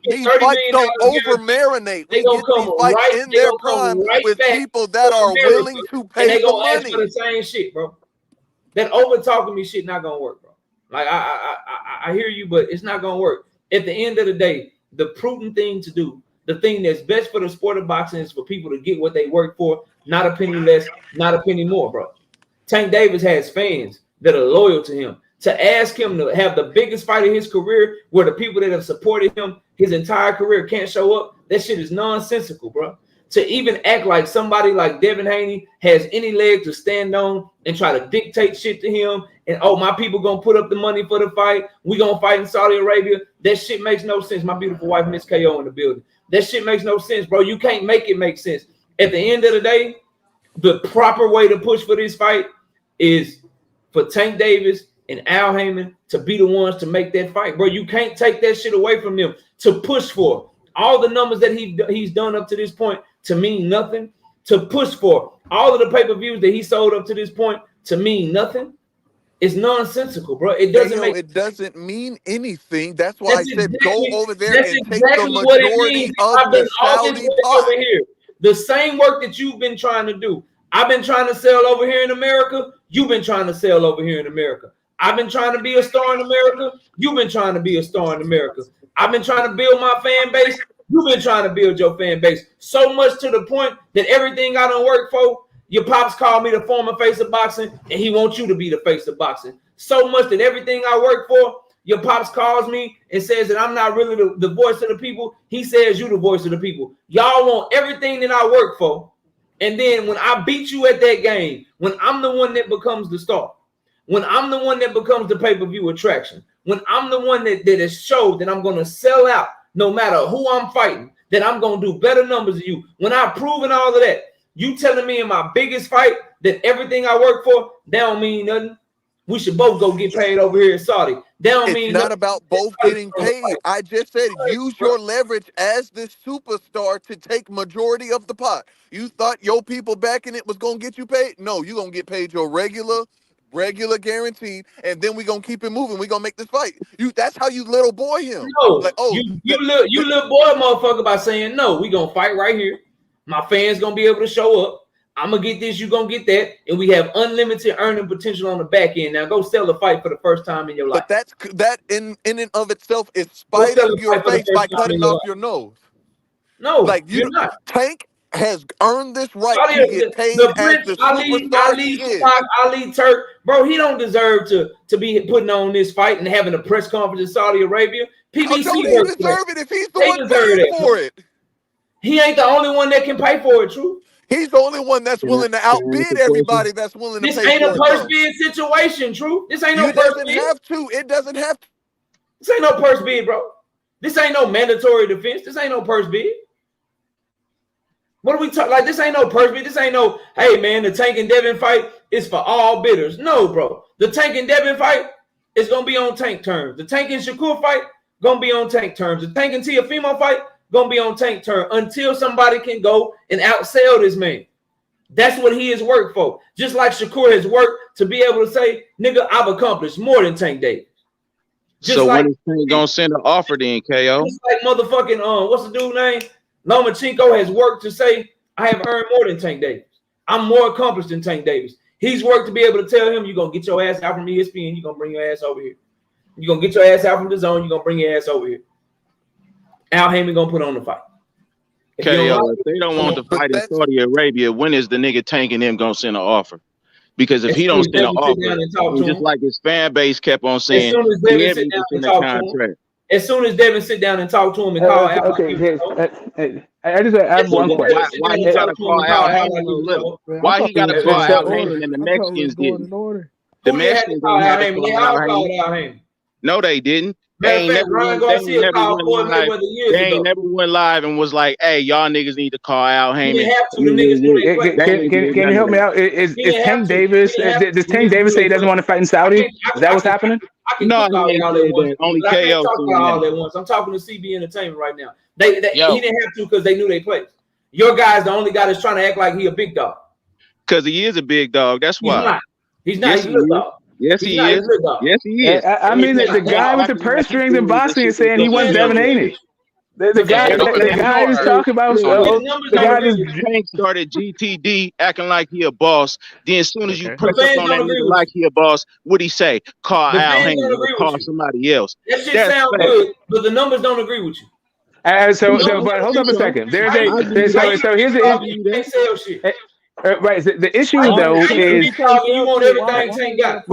these fights don't over-marinate. We get these fights in their prime with people that are willing to pay the money. For the same shit, bro. That over-talking me shit not gonna work, bro. Like I hear you, but it's not gonna work. At the end of the day, the prudent thing to do, the thing that's best for the sport of boxing is for people to get what they work for, not a penny less, not a penny more, bro. Tank Davis has fans that are loyal to him. To ask him to have the biggest fight of his career where the people that have supported him his entire career can't show up, that shit is nonsensical, bro. to even act like somebody like Devin Haney has any leg to stand on and try to dictate shit to him. And oh, my people gonna put up the money for the fight. We gonna fight in Saudi Arabia. That shit makes no sense. My beautiful wife, Miss KO, in the building. That shit makes no sense, bro. You can't make it make sense. At the end of the day, the proper way to push for this fight is for Tank Davis and Al Haymon to be the ones to make that fight, bro. You can't take that shit away from them to push for. All the numbers that he's done up to this point to mean nothing. To push for all of the pay-per-views that he sold up to this point to mean nothing. It's nonsensical, bro. It doesn't it doesn't mean anything. That's why I said exactly, go over there that's and exactly take the majority of the Saudi pot. Over here. The same work that you've been trying to do. I've been trying to sell over here in America. You've been trying to sell over here in America. I've been trying to be a star in America. You've been trying to be a star in America. I've been trying to build my fan base. You've been trying to build your fan base. So much to the point that everything I done work for, your pops called me the former face of boxing, and he wants you to be the face of boxing. So much that everything I work for, your pops calls me and says that I'm not really the voice of the people. He says you the voice of the people. Y'all want everything that I work for. And then when I beat you at that game, when I'm the one that becomes the star, when I'm the one that becomes the pay-per-view attraction, when I'm the one that has showed that I'm going to sell out no matter who I'm fighting, that I'm going to do better numbers than you. When I've proven all of that, you telling me in my biggest fight that everything I work for, that don't mean nothing. We should both go get paid over here in Saudi. That don't mean It's not nothing. about both getting paid. I just said use your leverage as the superstar to take majority of the pot. You thought your people backing it was going to get you paid? No, you're going to get paid your regular guaranteed, and then we're going to keep it moving. We're going to make this fight. That's how you little boy him. No, Like, you little boy motherfucker by saying no. We going to fight right here. My fans going to be able to show up. I'm going to get this, you going to get that, and we have unlimited earning potential on the back end. Now go sell the fight for the first time in your life. But that in and of itself is spiting your face by cutting off your nose. No, like you're not. Tank has earned this right to get paid as the superstar he is. Ali Turk, bro, he don't deserve to be putting on this fight and having a press conference in Saudi Arabia. PBC don't he deserve it if he's the one paying for it? He ain't the only one that can pay for it, true. He's the only one that's willing to outbid everybody that's willing to pay for it. This ain't a purse bid situation, true. This ain't no purse bid. It doesn't have to. This ain't no purse bid, bro. This ain't no mandatory defense. This ain't no purse bid. What are we talking? Like, this ain't no purse bid. This ain't no, hey, man, the Tank and Devin fight is for all bidders. No, bro. The Tank and Devin fight is going to be on Tank terms. The Tank and Shakur fight going to be on Tank terms. The Tank and Teofimo fight going to be on Tank terms until somebody can go and outsell this man. That's what he has worked for. Just like Shakur has worked to be able to say, nigga, I've accomplished more than Tank Davis. Just so like, when is Tank going to send an offer then, KO? Just like motherfucking, what's the dude name? Lomachenko has worked to say, I have earned more than Tank Davis. I'm more accomplished than Tank Davis. He's worked to be able to tell him, you're going to get your ass out from ESPN, you're going to bring your ass over here. You're going to get your ass out from the zone, you're going to bring your ass over here. Al Haymon going to put on the fight. If they don't want to fight in Saudi Arabia, when is the nigga Tank and them going to send an offer? Because if he don't send an offer, just like his fan base kept on saying, as soon as Devin sit down and talk to him and call Al. Okay, I just have one question. Why he got to call Al Haymon? Why he got to call Al Haymon and the Mexicans didn't? The Mexicans didn't have to call Al Haymon. No, they didn't. They ain't never went live and was like, hey, y'all niggas need to call Al Haymon. Can you help me out? Is Tank Davis, does Tank Davis say he doesn't want to fight in Saudi? Is that what's happening? No, only KO. I'm talking to CB Entertainment right now. He didn't have to because they knew they played. Your guy's the only guy that's trying to act like he a big dog. Because he is a big dog. That's why. He's not. He's a little dog. Yes, he is. Yes, he is. I mean, the guy with the purse strings in boxing is saying he wants Devin Haney. The guy who's talking about the guy just started GTD acting like he a boss. Then as soon as you press up on that nigga like he a boss, what'd he say? Call Al Haymon or call somebody else. That shit sounds good, but the numbers don't agree with you. But hold up a second. So here's the Right. The issue How though you the is big dog and you want everything Tank got?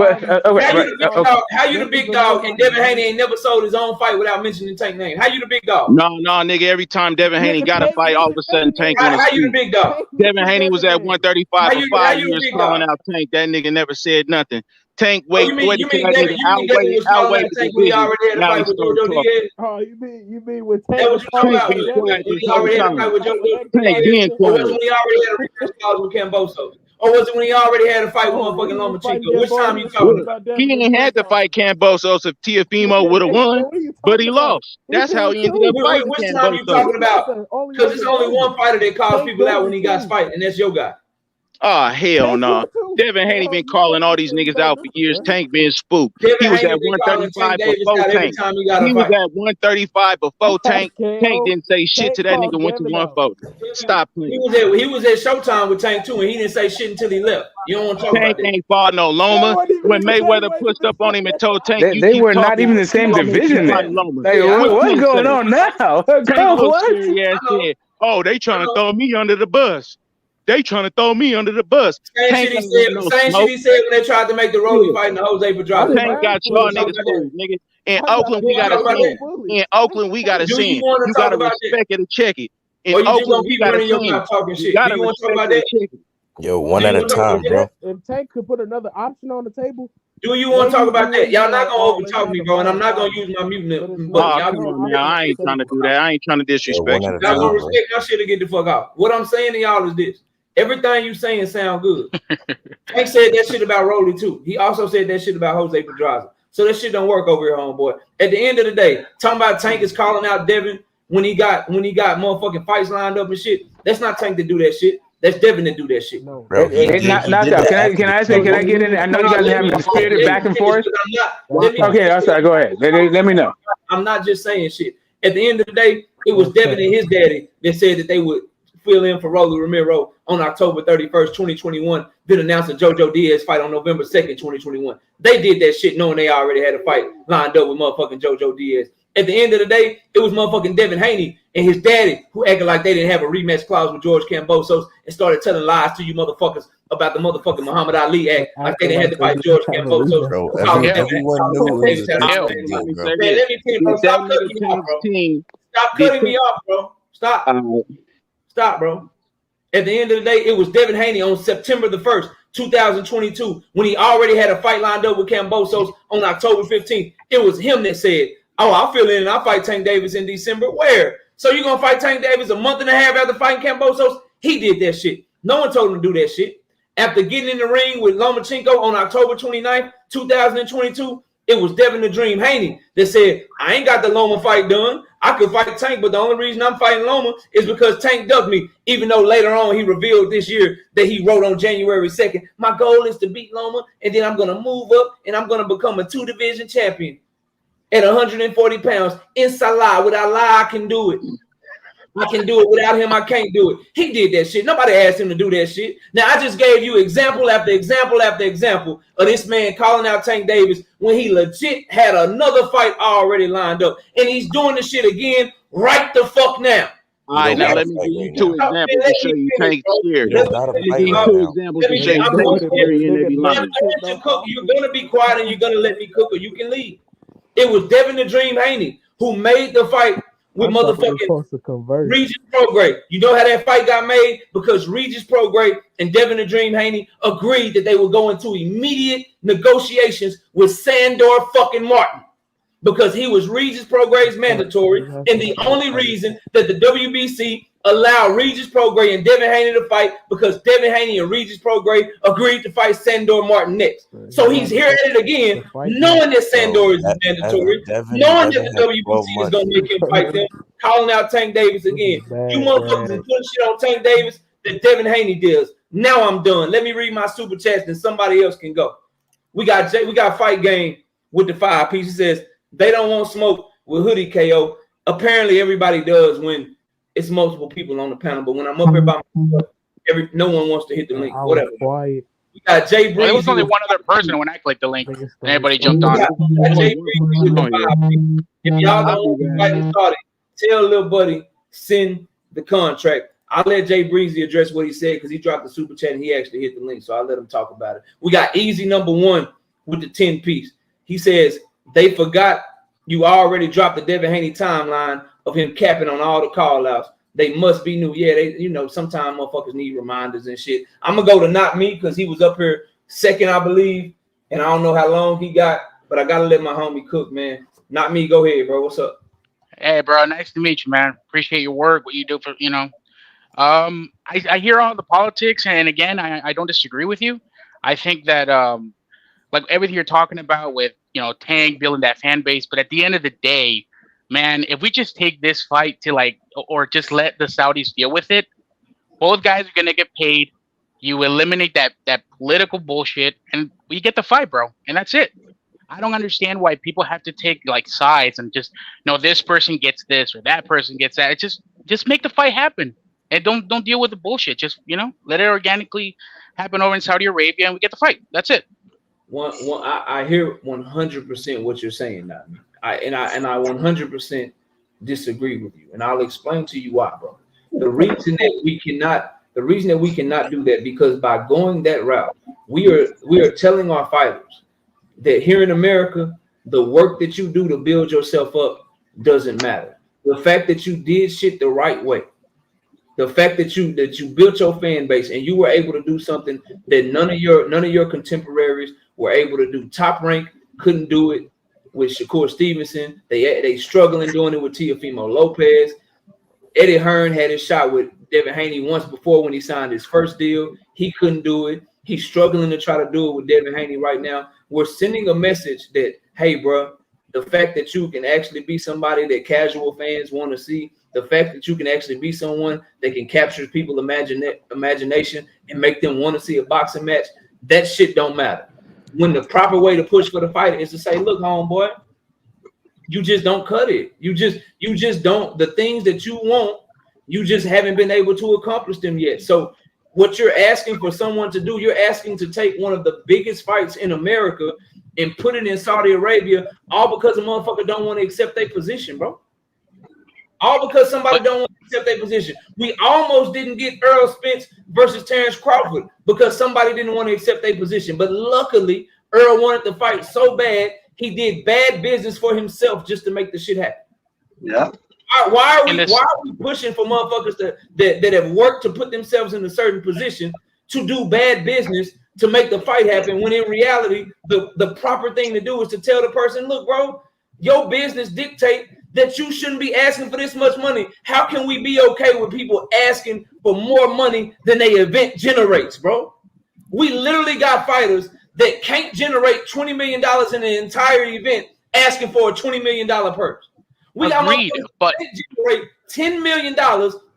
How you the big dog and Devin Haney ain't never sold his own fight without mentioning Tank name? How you the big dog? No, nigga. Every time Devin Haney got a fight, all of a sudden Tank want to How you the big dog? Devin Haney was at 135 for 5 years calling out Tank. That nigga never said nothing. Tank waited till that nigga outweighed the Tank when he already had a fight with JoJo Diaz? Oh, you mean with Tank? That what you talking about? When he already had a fight with JoJo Diaz? Or was it when he already had a rematch clause with Camboso? Or was it when he already had a fight with motherfucking Lomachenko? Which time you talking about? He ain't had to fight Camboso if Teofimo would have won, but he lost. That's how he ended up fighting Which time you talking about? Because it's only one fighter that calls people out when he got fight, and that's your guy. Oh, hell no. Devin Haney been calling all these niggas out for years. Tank been spooked. He was at 135 before Tank. He was at 135 before Tank. Tank didn't say shit to that nigga went to 140. Stop playing. He was at Showtime with Tank too, and he didn't say shit until he left. You don't want to talk about that. Tank ain't fought no Loma. When Mayweather pushed up on him and told Tank, they were not even the same division then. Like, what's going on now? Oh, they trying to throw me under the bus. They trying to throw me under the bus. Same shit he said when they tried to make the Rolly fight in the Jose Pedraza. Tank got y'all niggas fooled, nigga. In Oakland, we gotta see it. In Oakland, we gotta see it. You gotta respect it and check it. In Oakland, we gotta see it. You gotta respect it and check it. Yo, one at a time, bro. If Tank could put another option on the table. Do you want to talk about that? Y'all not gonna over talk me, bro, and I'm not gonna use my muting. I ain't trying to do that. I ain't trying to disrespect you. Y'all gonna respect my shit to get the fuck out. What I'm saying to y'all is this. Everything you saying sound good. Tank said that shit about Rolly too. He also said that shit about Jose Pedraza. So that shit don't work over here, homeboy. At the end of the day, talking about Tank is calling out Devin when he got motherfucking fights lined up and shit. That's not Tank to do that shit. That's Devin to do that shit. No. Bro, can I get in? I know you guys are having a spirited back and forth. Okay, I'm sorry. Go ahead. Let me know. I'm not just saying shit. At the end of the day, it was Devin and his daddy that said that they would fill in for Rolly Romero on October 31st, 2021, then announced a JoJo Diaz fight on November 2nd, 2021. They did that shit knowing they already had a fight lined up with motherfucking JoJo Diaz. At the end of the day, it was motherfucking Devin Haney and his daddy who acted like they didn't have a rematch clause with George Kambosos and started telling lies to you motherfuckers about the motherfucking Muhammad Ali Act, like they didn't have to fight George Kambosos. Bro, everyone knew it was a big deal, bro. Let me tell you, bro. Stop cutting me off, bro. Stop cutting me off, bro. Stop, bro. At the end of the day, it was Devin Haney on September the 1st, 2022, when he already had a fight lined up with Kambosos on October 15th. It was him that said, oh, I'll fill in and I'll fight Tank Davis in December. Where? So you're going to fight Tank Davis a month and a half after fighting Kambosos? He did that shit. No one told him to do that shit. After getting in the ring with Lomachenko on October 29th, 2022, it was Devin the Dream Haney that said, I ain't got the Loma fight done. I could fight Tank, but the only reason I'm fighting Loma is because Tank ducked me, even though later on he revealed this year that he wrote on January 2nd, my goal is to beat Loma, and then I'm going to move up, and I'm going to become a 2-division champion at 140 pounds. Inshallah, with Allah, I can do it. I can do it. Without him, I can't do it. He did that shit. Nobody asked him to do that shit. Now, I just gave you example after example after example of this man calling out Tank Davis when he legit had another fight already lined up. And he's doing this shit again right the fuck now. All right, now let me give you 2 examples to show you Tank's scared. Let me give you 2 examples to show you Tank's scared. You're going to be quiet and you're going to let me cook or you can leave. It was Devin the Dream Haney who made the fight with motherfucking Regis Prograis. You know how that fight got made? Because Regis Prograis and Devin the Dream Haney agreed that they would go into immediate negotiations with Sandor fucking Martin because he was Regis Prograis mandatory, and the only reason that the WBC allowed Regis Prograis and Devin Haney to fight because Devin Haney and Regis Prograis agreed to fight Sandor Martin next. So he's here at it again, knowing that Sandor is mandatory, knowing that the WBC is going to make him fight them, calling out Tank Davis again. You motherfuckers is putting shit on Tank Davis that Devin Haney does. Now I'm done. Let me read my super chats and somebody else can go. We got Fight Game with the 5-piece. He says they don't want smoke with Hoodie KO. Apparently everybody does when it's multiple people on the panel, but when I'm up here by myself, no one wants to hit the link. Whatever. We got Jay Breeze. Well, it was only one other person when I clicked the link, and everybody jumped on it. Jay Breeze with the 5-piece. If y'all don't want to fight started, tell little buddy send the contract. I'll let Jay Breezy address what he said because he dropped the super chat and he actually hit the link. So I'll let him talk about it. We got Easy number 1 with the 10 piece. He says they forgot you already dropped the Devin Haney timeline of him capping on all the call outs. They must be new. Yeah, they, sometimes motherfuckers need reminders and shit. I'm gonna go to Not Me because he was up here second, I believe, and I don't know how long he got, but I gotta let my homie cook, man. Not Me, go ahead, bro. What's up? Hey, bro. Nice to meet you, man. Appreciate your work, what you do for, I hear all the politics, and again, I don't disagree with you. I think that like everything you're talking about with Tank building that fan base, but at the end of the day, man, if we just take this fight to or just let the Saudis deal with it, both guys are gonna get paid. You eliminate that political bullshit, and we get the fight, bro, and that's it. I don't understand why people have to take sides and just this person gets this or that person gets that. It's just make the fight happen and don't deal with the bullshit. Just let it organically happen over in Saudi Arabia and we get the fight. That's it. I hear 100% what you're saying now. I 100% disagree with you, and I'll explain to you why, bro. The reason that we cannot do that because by going that route, we are telling our fighters that here in America, the work that you do to build yourself up doesn't matter. The fact that you did shit the right way, the fact that you built your fan base and you were able to do something that none of your contemporaries were able to do. Top Rank couldn't do it with Shakur Stevenson. They struggling doing it with Teofimo Lopez. Eddie Hearn had his shot with Devin Haney once before when he signed his first deal. He couldn't do it. He's struggling to try to do it with Devin Haney right now. We're sending a message that, hey, bro, the fact that you can actually be somebody that casual fans want to see, the fact that you can actually be someone that can capture people's imagination and make them want to see a boxing match, that shit don't matter. When the proper way to push for the fighter is to say, look, homeboy, you just don't cut it. You just don't. The things that you want, you just haven't been able to accomplish them yet. So what you're asking for someone to do, you're asking to take one of the biggest fights in America and put it in Saudi Arabia, all because a motherfucker don't want to accept their position, bro. All because somebody don't want to accept their position. We almost didn't get Errol Spence versus Terrence Crawford because somebody didn't want to accept their position. But luckily, Earl wanted to fight so bad, he did bad business for himself just to make the shit happen. Yeah. Why are we pushing for motherfuckers that have worked to put themselves in a certain position to do bad business to make the fight happen when in reality, the proper thing to do is to tell the person, look, bro, your business dictate that you shouldn't be asking for this much money. How can we be okay with people asking for more money than they event generates, bro? We literally got fighters that can't generate $20 million in an entire event asking for a $20 million purse. We Agreed, but generate $10 million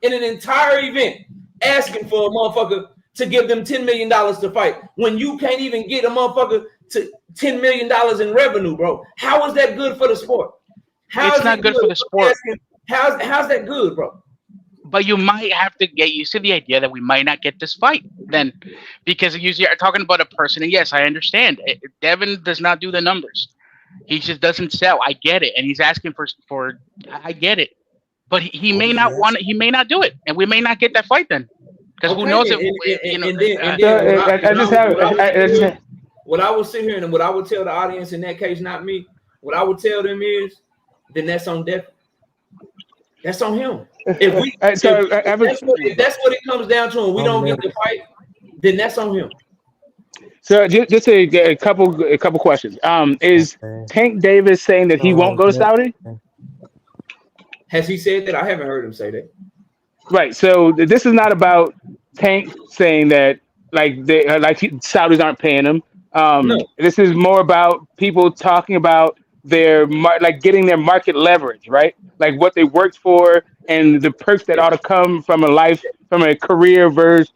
in an entire event asking for a motherfucker to give them $10 million to fight when you can't even get a motherfucker to $10 million in revenue, bro. How is that good for the sport? It's not good for the sport. How's that good, bro? But you might have to get used to the idea that we might not get this fight then, because you are talking about a person. And yes, I understand. Devin does not do the numbers. He just doesn't sell. I get it, and he's asking for. I get it, but he may not want it. He may not do it, and we may not get that fight then, because who knows? What I would sit here and what I would tell the audience in that case, not me. What I would tell them is, then that's on Devin. That's on him. If that's what it comes down to, and we don't get the fight, then that's on him. So just a couple questions. Is Tank Davis saying that he won't go to Saudi? Has he said that? I haven't heard him say that. Right. So this is not about Tank saying that Saudis aren't paying him. No. This is more about people talking about their getting their market leverage, right? Like what they worked for and the perks that ought to come from a career versus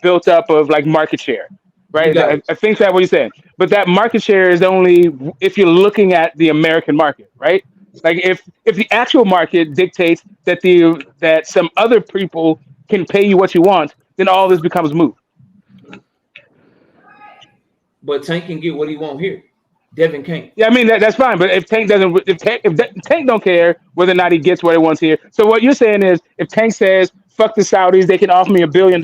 built up of market share. Right, I think that's what you're saying. But that market share is only if you're looking at the American market, right? Like if the actual market dictates that some other people can pay you what you want, then all this becomes moot. But Tank can get what he want here. Devin can't. Yeah, I mean that's fine, but if Tank Tank don't care whether or not he gets what he wants here. So what you're saying is, if Tank says fuck the Saudis, they can offer me $1 billion,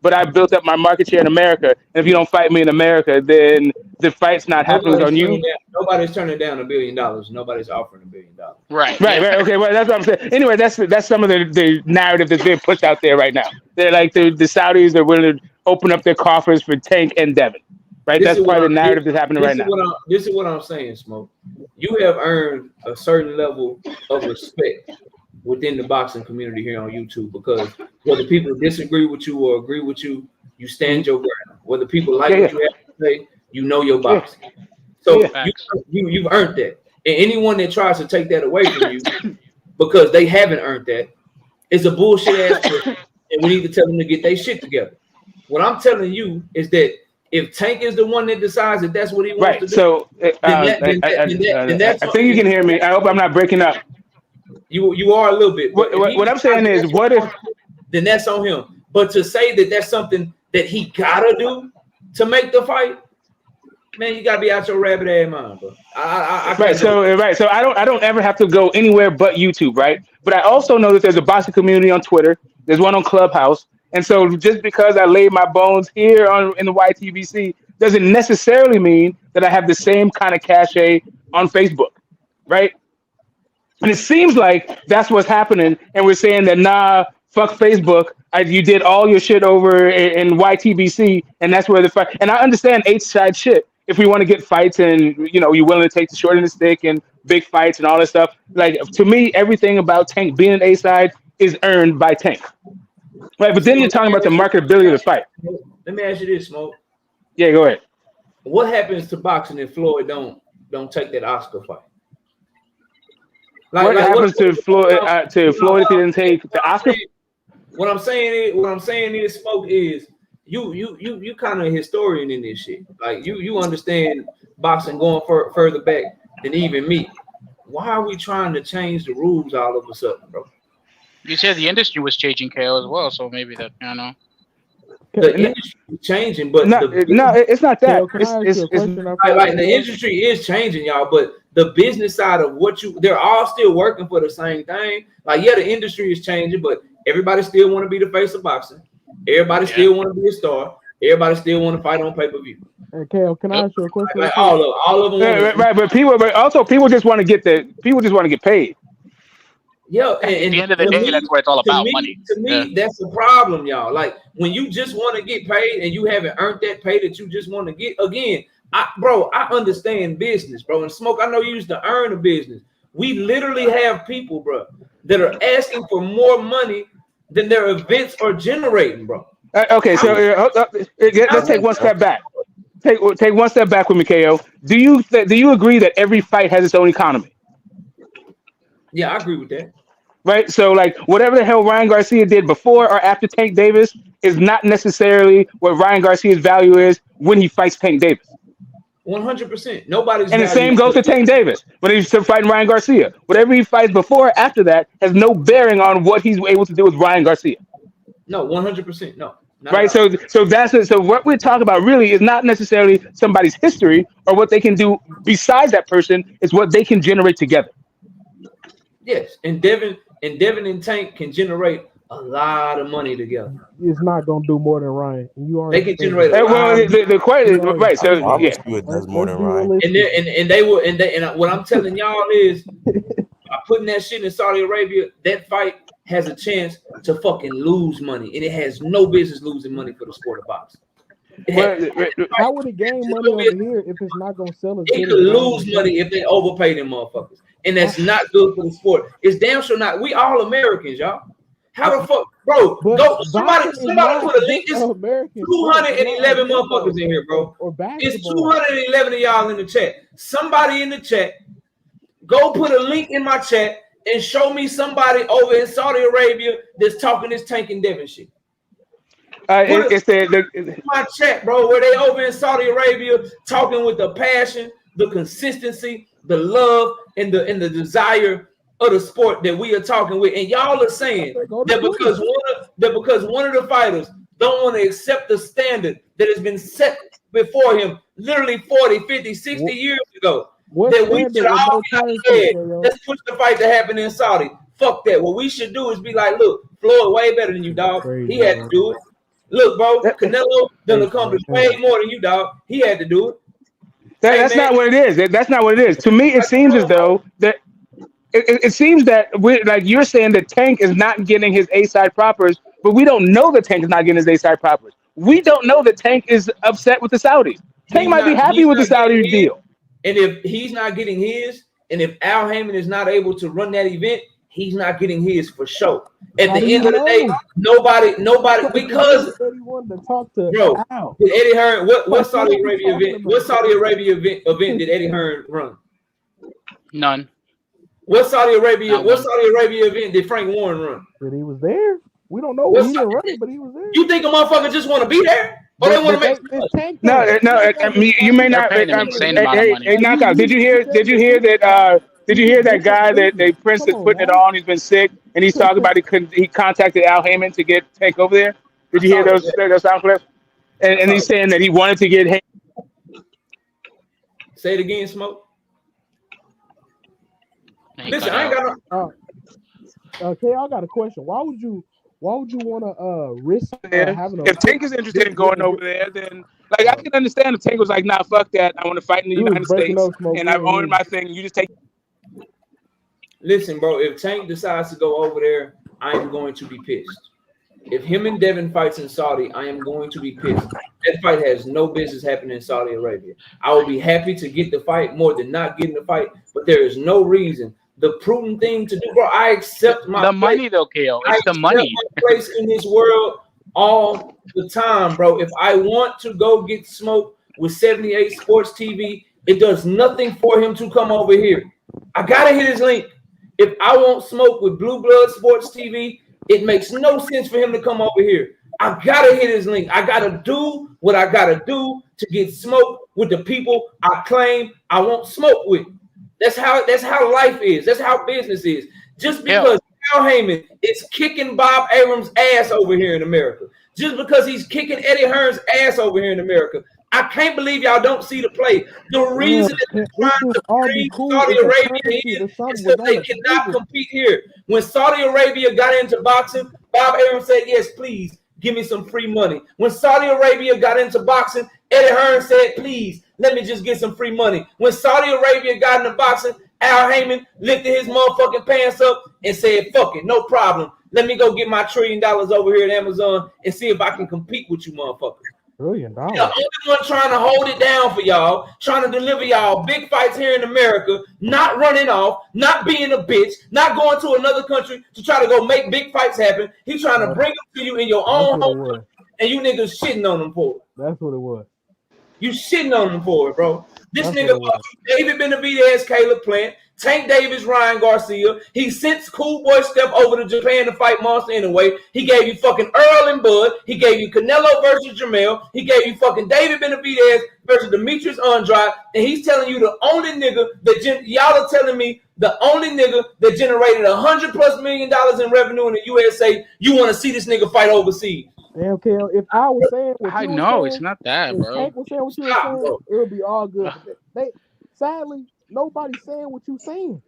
but I built up my market share in America, and if you don't fight me in America, then the fight's not happening on you. Nobody's turning down $1 billion. Nobody's offering $1 billion. Right. Right. Okay. Well, that's what I'm saying. Anyway, that's some of the narrative that's being pushed out there right now. They're like the Saudis are willing to open up their coffers for Tank and Devin. Right. That's part of the narrative that's happening right now. This is what I'm saying, Smoke. You have earned a certain level of respect within the boxing community here on YouTube, because whether people disagree with you or agree with you, you stand your ground. Whether people like what you have to say, you know your boxing. So you've earned that. And anyone that tries to take that away from you because they haven't earned that is a bullshit ass person, and we need to tell them to get their shit together. What I'm telling you is that if Tank is the one that decides that that's what he wants to do, so I think you can hear me. I hope I'm not breaking up. You are a little bit. What I'm saying is, what if? Then that's on him. But to say that that's something that he gotta do to make the fight, man, you gotta be out your rabbit ass mind, bro. So I don't ever have to go anywhere but YouTube, right? But I also know that there's a boxing community on Twitter. There's one on Clubhouse. And so just because I laid my bones here in the YTBC doesn't necessarily mean that I have the same kind of cachet on Facebook, right? And it seems like that's what's happening. And we're saying that, nah, fuck Facebook. You did all your shit over in YTBC, and that's where the fight. And I understand H-side shit. If we want to get fights and, you're willing to take the short end of the stick and big fights and all that stuff. Like, to me, everything about Tank being an A-side is earned by Tank. Right, but then you're talking about the marketability of the fight. Let me ask you this, Smoke. Yeah, go ahead. What happens to boxing if Floyd don't take that Oscar fight? What happens to Floyd if he didn't take the Oscar? What I'm saying is, Smoke, is you kind of a historian in this shit. Like you understand boxing going further back than even me. Why are we trying to change the rules all of a sudden, bro? You said the industry was changing, KO, as well, so maybe that, The industry is changing, but it's not that. The industry is changing, y'all, but the business side of they're all still working for the same thing. Like, yeah, the industry is changing, but everybody still want to be the face of boxing. Everybody still want to be a star. Everybody still want to fight on pay-per-view. Okay, can I ask you a question? Like all of them. Right, but people just want to get paid. Yeah, at the end of the day, that's what it's all about, money. To me, that's the problem, y'all. Like, when you just want to get paid and you haven't earned that pay that you just want to get, again, I understand business, bro. And Smoke, I know you used to earn a business. We literally have people, bro, that are asking for more money than their events are generating, bro. Okay, so let's take one step back. Take one step back with me, KO. Do you agree that every fight has its own economy? Yeah, I agree with that. Right, so like whatever the hell Ryan Garcia did before or after Tank Davis is not necessarily what Ryan Garcia's value is when he fights Tank Davis. 100%. Nobody's. And the same goes to Tank Davis when he's fighting Ryan Garcia. Whatever he fights before or after that has no bearing on what he's able to do with Ryan Garcia. No, 100%. No. Right, so that's it. So what we're talking about really is not necessarily somebody's history or what they can do besides that person. It's what they can generate together. Yes, and Devin and Tank can generate a lot of money together. It's not gonna do more than Ryan. They can generate. The question, right? So yeah, it does more than Ryan. And what I'm telling y'all is, by putting that shit in Saudi Arabia, that fight has a chance to fucking lose money, and it has no business losing money for the sport of boxing. How would it gain money over here if it's not gonna sell as good? It could lose money if they overpay them motherfuckers, and that's not good for the sport. It's damn sure not. We all Americans, y'all. How the fuck, bro? Somebody put a link. It's 211 motherfuckers in here, bro. It's 211 of y'all in the chat. Somebody in the chat, go put a link in my chat and show me somebody over in Saudi Arabia that's talking this Tank and Devin shit. It's my chat, bro, where they over in Saudi Arabia talking with the passion, the consistency, the love, and the desire of the sport that we are talking with. And y'all are saying that because one of the fighters, don't want to accept the standard that has been set before him literally 40, 50, 60 years ago. That we should all be like, let's push the fight to happen in Saudi. Fuck that. What we should do is be like, look, Floyd way better than you, dog. He had to do it. Look, bro, Canelo done accomplished way more than you, dog. He had to do it. That's not what it is. That's not what it is. To me, it seems as though that it seems that like you're saying that Tank is not getting his A-side propers, but we don't know that Tank is not getting his A-side propers. We don't know that Tank is upset with the Saudis. Tank might be happy with the Saudi deal. And if he's not getting his, and if Al Heyman is not able to run that event, he's not getting his for sure. At the end of the day, nobody, because he wanted to talk to bro, Al. did Eddie Hearn what Saudi Arabia event? What Saudi Arabia event did Eddie Hearn run? None. What Saudi Arabia event did Frank Warren run? But he was there. We don't know. He didn't run it, but he was there. You think a motherfucker just want to be there? Or they want to make no. You may not. Hey, Knockout. Did you hear that? Did you hear that guy that they Prince is putting it on? He's been sick, and he's talking about he contacted Al Heyman to get Tank over there. Did you hear those sound clips? And he's saying that he wanted to get Heyman. Say it again, Smoke. Listen, I ain't got no. Okay, I got a question. Why would you want to risk having a? If Tank is interested in going over there, then like I can understand if Tank was like, nah, fuck that. I want to fight in the United States, and I've owned my thing. You just take. Listen, bro. If Tank decides to go over there, I am going to be pissed. If him and Devin fights in Saudi, I am going to be pissed. That fight has no business happening in Saudi Arabia. I will be happy to get the fight more than not getting the fight, but there is no reason. The prudent thing to do, bro. I accept my money, though, KO. It's the money. My place in this world all the time, bro. If I want to go get smoked with 78 Sports TV, it does nothing for him to come over here. I gotta hit his link. If I want smoke with Blue Blood Sports TV, it makes no sense for him to come over here. I gotta hit his link. I gotta do what I gotta do to get smoked with the people I claim I want smoke with. That's how life is. That's how business is. Just because Al Heyman is kicking Bob Abrams' ass over here in America, just because he's kicking Eddie Hearn's ass over here in America, I can't believe y'all don't see the play. The reason that they're trying to bring Saudi Arabia in is because they cannot compete here. When Saudi Arabia got into boxing, Bob Abrams said, yes, please, give me some free money. When Saudi Arabia got into boxing, Eddie Hearn said, please, let me just get some free money. When Saudi Arabia got into boxing, Al Heyman lifted his motherfucking pants up and said, fuck it, no problem. Let me go get my $1 trillion over here at Amazon and see if I can compete with you motherfuckers. $1 trillion. The only one trying to hold it down for y'all, trying to deliver y'all big fights here in America, not running off, not being a bitch, not going to another country to try to go make big fights happen. He's trying to bring them to you in your own home, and you niggas shitting on them for it. That's what it was. You shitting on him for it, bro. This nigga, David Benavidez, Caleb Plant, Tank Davis, Ryan Garcia. He sent Cool Boy Step over to Japan to fight Monster anyway. He gave you fucking Earl and Bud. He gave you Canelo versus Jamel. He gave you fucking David Benavidez versus Demetrius Andrade. And he's telling you the only nigga that y'all are telling me the only nigga that generated $100+ million in revenue in the USA. You want to see this nigga fight overseas? Damn, Kel, if I was saying what I you know were it's saying, not that, bro. If Hank was saying what you were saying, it would be all good. Sadly, nobody's saying what you're saying.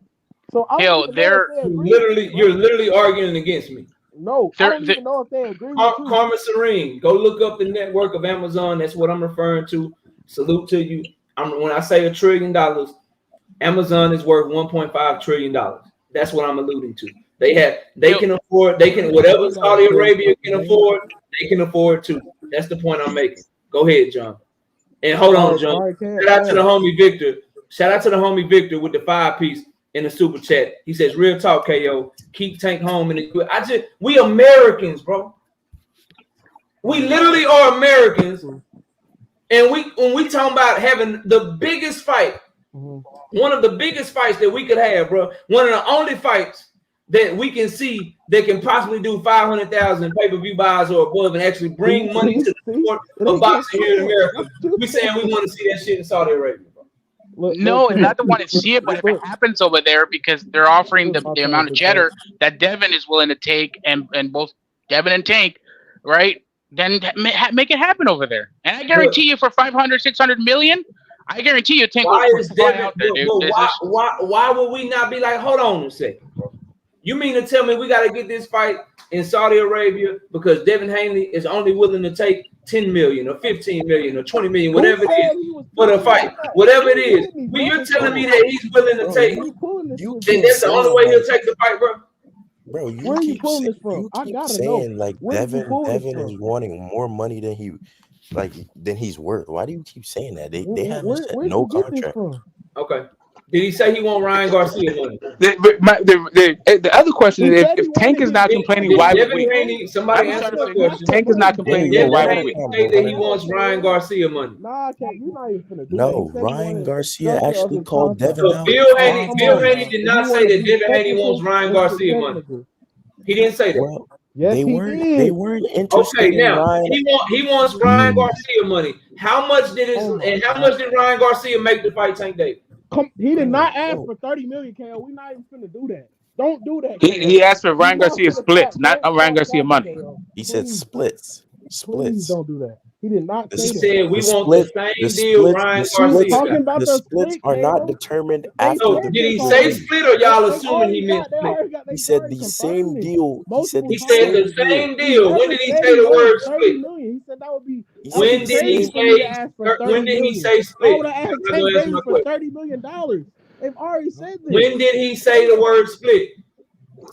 So I don't even know if you're literally arguing against me. No, I don't even know if they agree with you. Karma Serene, go look up the network of Amazon. That's what I'm referring to. Salute to you. When I say $1 trillion, Amazon is worth $1.5 trillion. That's what I'm alluding to. They can afford whatever Saudi Arabia can afford, they can afford too. That's the point I'm making. Go ahead, John. And hold on, John. Shout out to the homie Victor. Shout out to the homie Victor with the 5-piece in the super chat. He says, real talk, KO. Keep Tank home in the we Americans, bro. We literally are Americans. And when we talking about having the biggest fight, one of the biggest fights that we could have, bro. One of the only fights that we can see that can possibly do 500,000 pay-per-view buys or above and actually bring money to the sport of boxing here in America. We saying we want to see that shit in Saudi Arabia, bro. No, it's not the one to see it, but if it happens over there because they're offering the amount of cheddar that Devin is willing to take and both Devin and Tank, right? then make it happen over there. And I guarantee you for 500, 600 million, I guarantee you Tank will fly out there, dude. Why would we not be like, hold on a second, bro? You mean to tell me we got to get this fight in Saudi Arabia because Devin Haney is only willing to take 10 million or 15 million or 20 million, whatever it is, for the fight, whatever it is. You're telling me that he's willing to take, that's the only way he'll take the fight, bro? Bro, where are you pulling this from? You I keep gotta saying know. like Where Devin is wanting more money than he's worth. Why do you keep saying that? They haven't said no contract. Okay. Did he say he want Ryan Garcia money? The other question is if Tank is not complaining, why would we? Somebody answer the question. Tank is not complaining, why would we? Say that he wants Ryan Garcia money. Nah, you're not even finna do No, Ryan Garcia actually called Devin out. Bill Haney did not say that Devin Haney wants Ryan Garcia money. He didn't say that. Well, they weren't interested. Okay, now Ryan. he wants Ryan Garcia money. How much did Ryan Garcia make to fight Tank Davis? He did not ask for 30 million, KO. We're not even finna do that. Don't do that. He asked for Ryan Garcia splits, not Ryan Garcia money. He said splits. Please don't do that. He did not say that. He said we want the same deal Ryan Garcia. The splits are not determined after the did he say split or y'all assuming he meant split? He said the same deal. He said the same deal. When did he say the word split? He said that would be. When did he say split? Why would I ask Tank Davis for $30 million? They've already said this. When did he say the word split?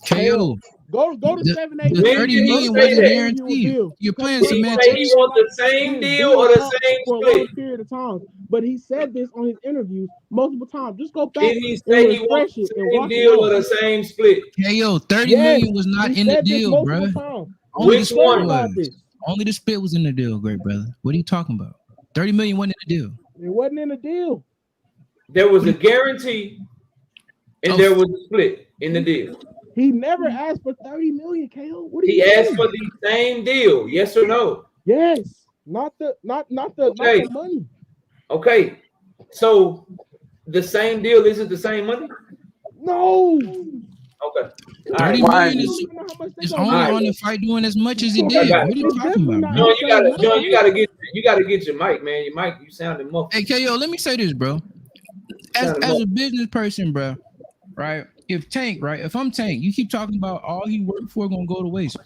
KO. Go to 7-8. The 30 million wasn't guaranteed. You're playing semantics. He want the same deal or the same for split? a long period of time. But he said this on his interviews multiple times. Just go back. Did he say he wants the same deal or the same split? KO, 30 million was not in the deal, bro. Which one was? Only the split was in the deal, great brother. What are you talking about? 30 million wasn't in the deal. It wasn't in the deal. There was a guarantee and there was a split in the deal. He never asked for 30 million, KO. What he asked for the same deal, yes or no? Yes, not the money. Okay, so the same deal isn't the same money? No. Okay. 30 million is only on the fight doing as much as he did. What are you talking about, bro? You gotta get your mic, man. Your mic, you sounding muffled. Hey, KO, let me say this, bro. As a business person, bro, right? If I'm Tank, you keep talking about all he worked for gonna go to waste.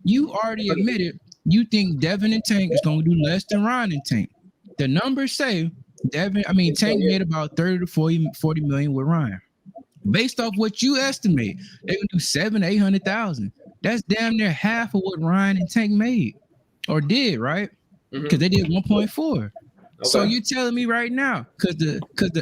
You already admitted you think Devin and Tank is gonna do less than Ryan and Tank. The numbers say Tank made about 30 to 40 million with Ryan. Based off what you estimate, they're gonna do 700,000-800,000. That's damn near half of what Ryan and Tank made or did, right? Because they did 1.4. Okay. So you're telling me right now, because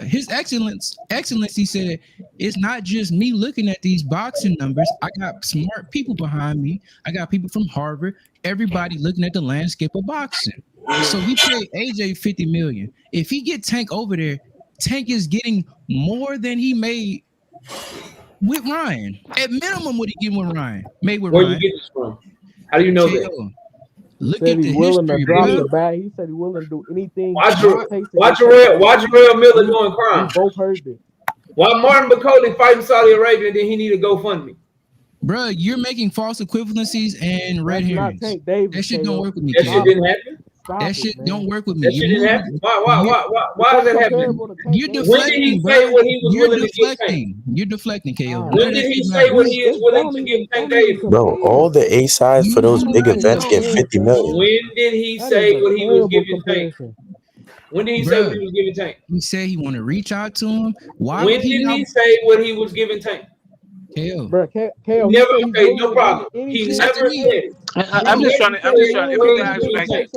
his excellency said it's not just me looking at these boxing numbers. I got smart people behind me. I got people from Harvard. Everybody looking at the landscape of boxing. So he paid AJ 50 million. If he get Tank over there, Tank is getting more than he made with Ryan. At minimum, what he getting with Ryan? Made with Where Ryan. Where you get this from? How do you know that? Look at the history, bro. He said he's willing to do anything. Why Jarrell Miller doing crime? We both heard this. Why Martin McCauley fighting Saudi Arabia and then he need to GoFundMe? Bro, you're making false equivalencies and red herrings. That shit don't work with me. That shit didn't happen? That shit don't work with me. That shit didn't happen? Why is that happening? You're deflecting, when did he say what he was willing to give Tank? You're deflecting, KO. When did he say what he is willing to give Tank Davis? Bro, all the A sides for those big events get 50 million. When did he say what he was giving Tank? When did he say what he was giving Tank? He said he want to reach out to him. Why? When did he say what he was giving Tank? KO. Bro, KO. Never. Okay, no problem. He never said. I'm just trying to. I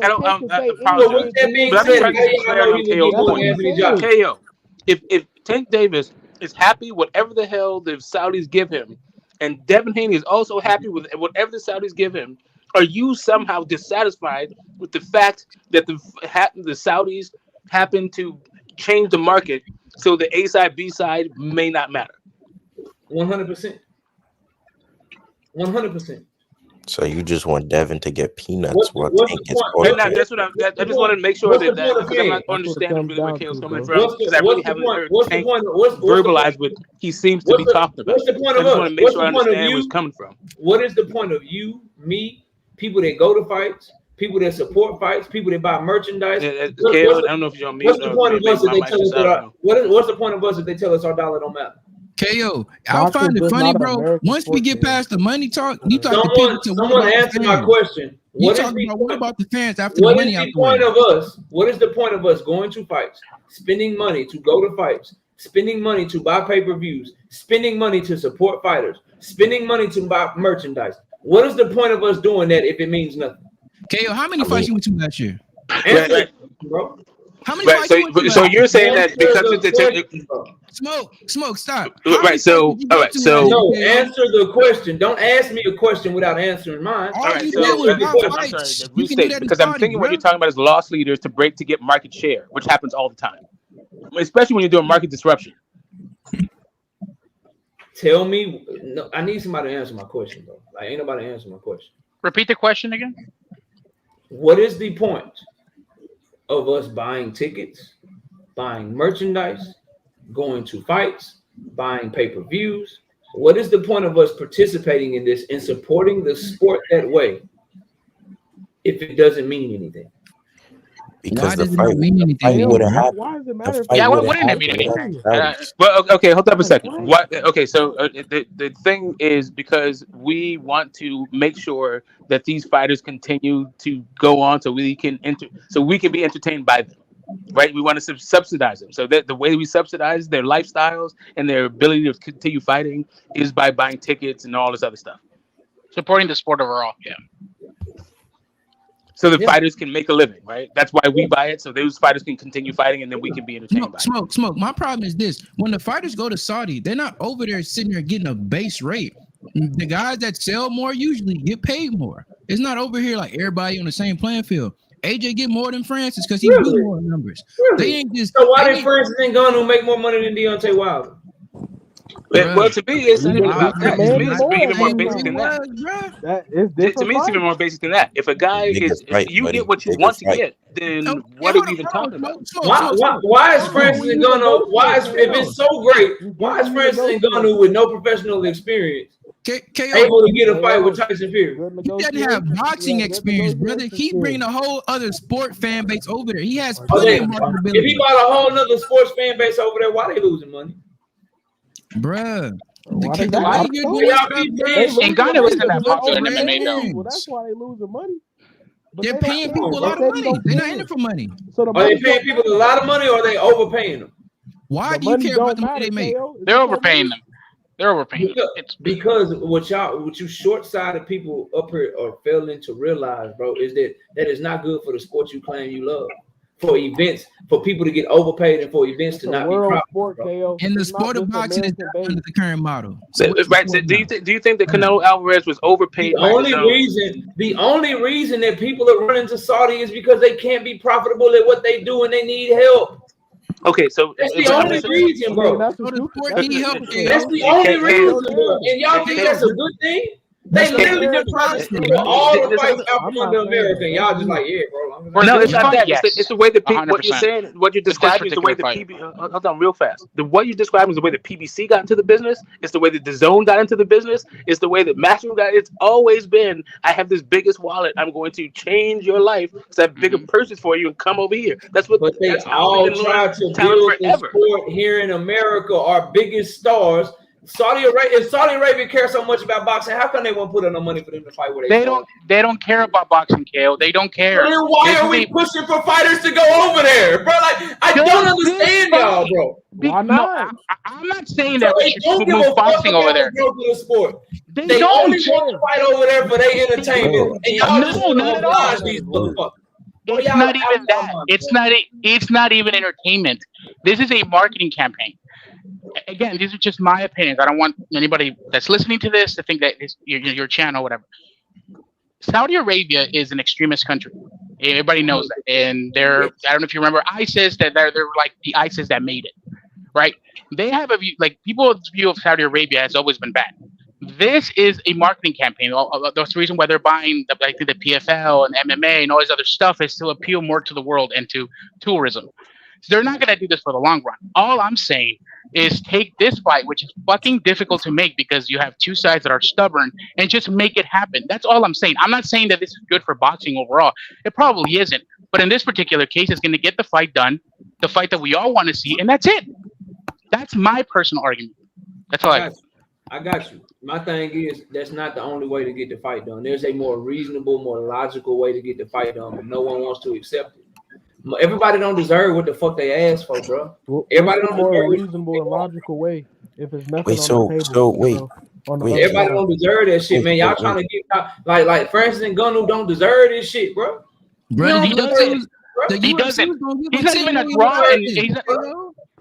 don't. Apologize. But I'm trying to get clarity on KO's point. KO, if Tank Davis is happy with whatever the hell the Saudis give him, and Devin Haney is also happy with whatever the Saudis give him, are you somehow dissatisfied with the fact that the Saudis happen to change the market so the A side, B side may not matter? 100%. 100%. So you just want Devin to get peanuts while Tank gets oil. That's what I just wanted to make sure that because I'm not understanding really where KO's coming from because I really haven't heard Tank verbalize what he seems to be talking about. What's the point of I just want to make sure I understand where he's coming from. What is the point of you, me, people that go to fights, people that support fights, people that buy merchandise. I don't know if you're on mute. What's the point of us if they tell us that? What's the point of us if they tell us our dollar don't matter? KO, I'll find it funny, bro. Once we get past the money talk, you talk someone answer my question. What about the fans after the money? What is the point of us? What is the point of us going to fights, spending money to go to fights, spending money to buy pay-per-views, spending money to support fighters, spending money to buy merchandise? What is the point of us doing that if it means nothing? KO, how many fights you went to last year? Bro. How many fights you went to so you're saying that because of the Smoke, stop. Right. So no, answer the question. Don't ask me a question without answering mine. All right. So I'm sorry. Restate, because I'm thinking what you're talking about is loss leaders to break to get market share, which happens all the time, especially when you're doing market disruption. Tell me. No, I need somebody to answer my question, bro. Like, ain't nobody answer my question. Repeat the question again. What is the point of us buying tickets, buying merchandise, going to fights, buying pay-per-views? What is the point of us participating in this and supporting the sport that way if it doesn't mean anything? Because the fight would have happened. Why does it matter? Yeah, why wouldn't it mean anything? Well, okay, hold up a second. What? Okay, so the thing is because we want to make sure that these fighters continue to go on, so we can be entertained by them, right? We want to subsidize them, so that the way we subsidize their lifestyles and their ability to continue fighting is by buying tickets and all this other stuff, supporting the sport overall. Yeah. So the fighters can make a living, right? That's why we buy it, so those fighters can continue fighting, and then we can be entertained by it. Smoke. My problem is this: when the fighters go to Saudi, they're not over there sitting there getting a base rate. The guys that sell more usually get paid more. It's not over here like everybody on the same playing field. AJ get more than Francis because he do more numbers. They ain't just. So why did Francis and Ngannou make more money than Deontay Wilder? Well, to me, it's not even about that. To me, it's even more basic than that. To me, it's even more basic than that. If a guy if you get what you want to get, then what are we even talking about? Why is Francis Ngannou? If it's so great, why is Francis Ngannou with no professional experience able to get a fight with Tyson Fury? He doesn't have boxing experience, brother. He bringing a whole other sport fan base over there. He has plenty of marketability. If he bought a whole other sports fan base over there, why they losing money? Bruh. Ngannou isn't that popular in MMA though. Well, that's why they losing money. They're paying people a lot of money. They're not in it for money. So are they paying people a lot of money or are they overpaying them? Why do you care about the money they make? They're overpaying them. They're overpaying them. Because what you short-sighted people up here are failing to realize, bro, is that is not good for the sport you claim you love. For events, for people to get overpaid and for events to not be profitable. And the sport of boxing is under the current model. So, right. So do you think that Canelo Alvarez was overpaid? The only reason that people are running to Saudi is because they can't be profitable at what they do and they need help. Okay, so that's the only reason, bro. That's the only reason, bro. And y'all think that's a good thing? They literally just trying to steal all the fights out from under America. Y'all just like, yeah, bro. No, it's not that. It's the way that people, what you're saying, what you're describing is the way the PBC. Hold on, real fast. What you're describing is the way the PBC got into the business. It's the way that the Zone got into the business. It's the way that Matchroom got. It's always been. I have this biggest wallet. I'm going to change your life. Because I have bigger purses for you and come over here. That's what. But they all try to build the sport here in America. Our biggest stars. If Saudi Arabia cares so much about boxing, how come they won't put in no money for them to fight where they don't? They don't care about boxing, Kale. They don't care. Then why are we pushing for fighters to go over there, bro? Like I don't understand y'all, bro. Why not? No, I'm not saying that we should move boxing over there. They only want to fight over there for their entertainment, and y'all just oblige these motherfuckers. It's not even that. It's not even entertainment. This is a marketing campaign. Again, these are just my opinions. I don't want anybody that's listening to this to think that it's your channel or whatever. Saudi Arabia is an extremist country. Everybody knows that. And I don't know if you remember ISIS, that they're like the ISIS that made it, right? They have a view, like people's view of Saudi Arabia has always been bad. This is a marketing campaign. That's the reason why they're buying the PFL and MMA and all this other stuff is to appeal more to the world and to tourism. So they're not gonna do this for the long run. All I'm saying is take this fight, which is fucking difficult to make because you have two sides that are stubborn, and just make it happen. That's all I'm saying. I'm not saying that this is good for boxing overall. It probably isn't. But in this particular case, it's going to get the fight done, the fight that we all want to see, and that's it. That's my personal argument. That's all I got you. My thing is that's not the only way to get the fight done. There's a more reasonable, more logical way to get the fight done, but no one wants to accept it. Everybody don't deserve what the fuck they asked for, bro. Everybody don't deserve a reasonable and logical way if it's nothing on the table. Everybody don't deserve that shit, man. Y'all trying to get like Francis and Ngannou don't deserve this shit, bro. Bro, he doesn't. He doesn't. He's not even a draw. He's not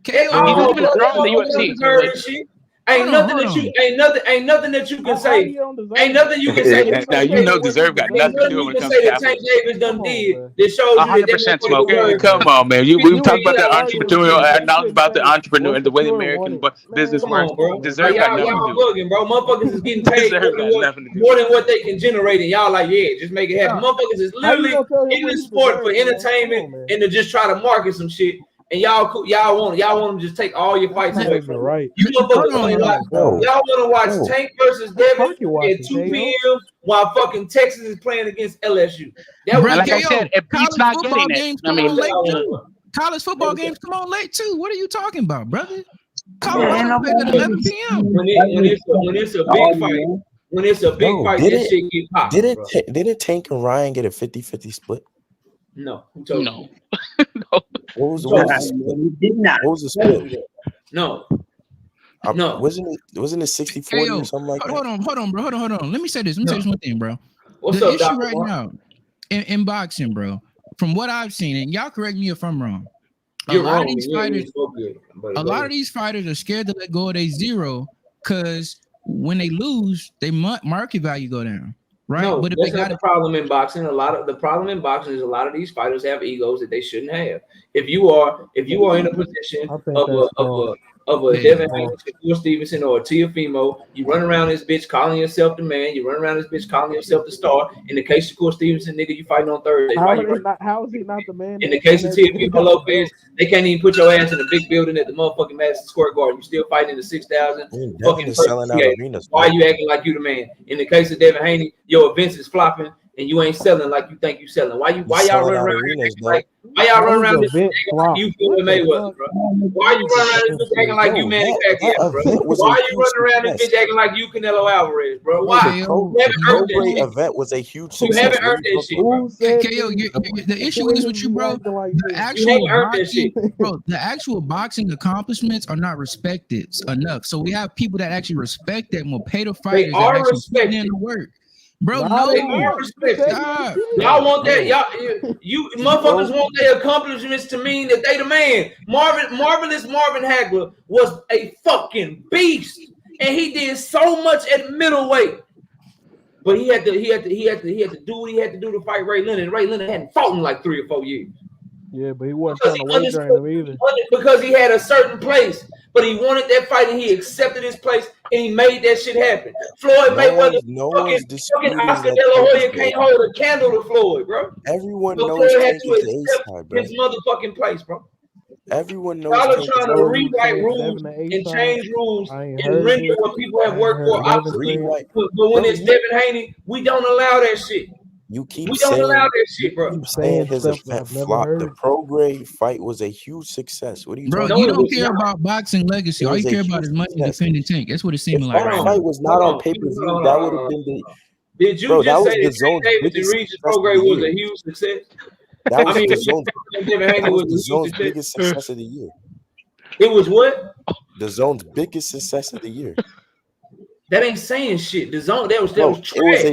even a draw in the UFC. Ain't nothing that you can say. Ain't nothing you can say. Now you know deserve got nothing to do when it comes to Tank Davis done did. That shows you 100% smoke. Come on, man. We talk about the entrepreneurial, not about the entrepreneur and the way the American business works. Deserve got nothing to do. Bugging, bro. Motherfuckers is getting paid more than what they can generate, and y'all like, yeah, just make it happen. Motherfuckers is literally in the sport for entertainment and to just try to market some shit. And y'all want them to just take all your fights away from right. You motherfuckers y'all want to watch Tank versus Devin at 2 p.m. while fucking Texas is playing against LSU. Like I said, if Pete's not getting it, college football games come on late too. What are you talking about, brother? Colorado plays at 11 p.m. When it's a big fight, when it's a big fight, this shit get popped. Didn't Tank and Ryan get a 50-50 split? No. No. What was the split? No. Wasn't it 60-40 or something like that? Hold on, bro. Hold on. Let me say this. Let me say this one thing, bro. What's the up, issue Dr. right now in boxing, bro, from what I've seen, and y'all correct me if I'm wrong. A lot of these fighters are scared to let go of their zero because when they lose, their market value go down. Right? No, but if that's not the problem in boxing. The problem in boxing is a lot of these fighters have egos that they shouldn't have. If you are in a position of a Devin Haney, Shakur Stevenson, or a Teofimo, you run around this bitch calling yourself the man. You run around this bitch calling yourself the star. In the case of Shakur Stevenson, nigga, you fighting on Thursday. How is he not the man? In the case of Teofimo Lopez, they can't even put your ass in a big building at the motherfucking Madison Square Garden. You still fighting in the 6,000 fucking selling out arenas. Why are you acting like you the man? In the case of Devin Haney, your events is flopping and you ain't selling like you think you selling. Why y'all running around arenas, like this like you Floyd Mayweather, bro? Why you running around this bitch acting like you Manny Pacquiao, bro? Why you running around this bitch acting like you Canelo Alvarez, bro? Why? You haven't earned that shit. Event was a huge success. You haven't earned that shit, bro. The issue is with you, bro. The actual boxing accomplishments are not respected enough. So we have people that actually respect them will pay the fighters that actually put in the work. Bro, no, y'all want that. You motherfuckers want their accomplishments to mean that they the man. Marvelous Marvin Hagler was a fucking beast, and he did so much at middleweight. But he had to do what he had to do to fight Ray Leonard. And Ray Leonard hadn't fought in like 3 or 4 years. Yeah, but he wasn't trying to wait during him either. Because he had a certain place, but he wanted that fight and he accepted his place and he made that shit happen. Floyd Mayweather, fucking Oscar De La Hoya can't hold a candle to Floyd, bro. Everyone knows Floyd had to accept his motherfucking place, bro. Everyone knows. Y'all are trying to rewrite rules and change rules and render what people have worked for obsolete. But when it's Devin Haney, we don't allow that shit. You keep we don't allow that shit, bro. Keep saying his event flopped. The pro grade fight was a huge success. What are you talking about? You don't care about boxing legacy. All you care about is money defending Tank. That's what it seemed like. If the fight was not on pay-per-view, that would have been the. Did you just say that David and Regis pro grade was a huge success? That was the Zone's biggest success of the year. It was what? The Zone's biggest success of the year. That ain't saying shit. The Zone that was trash.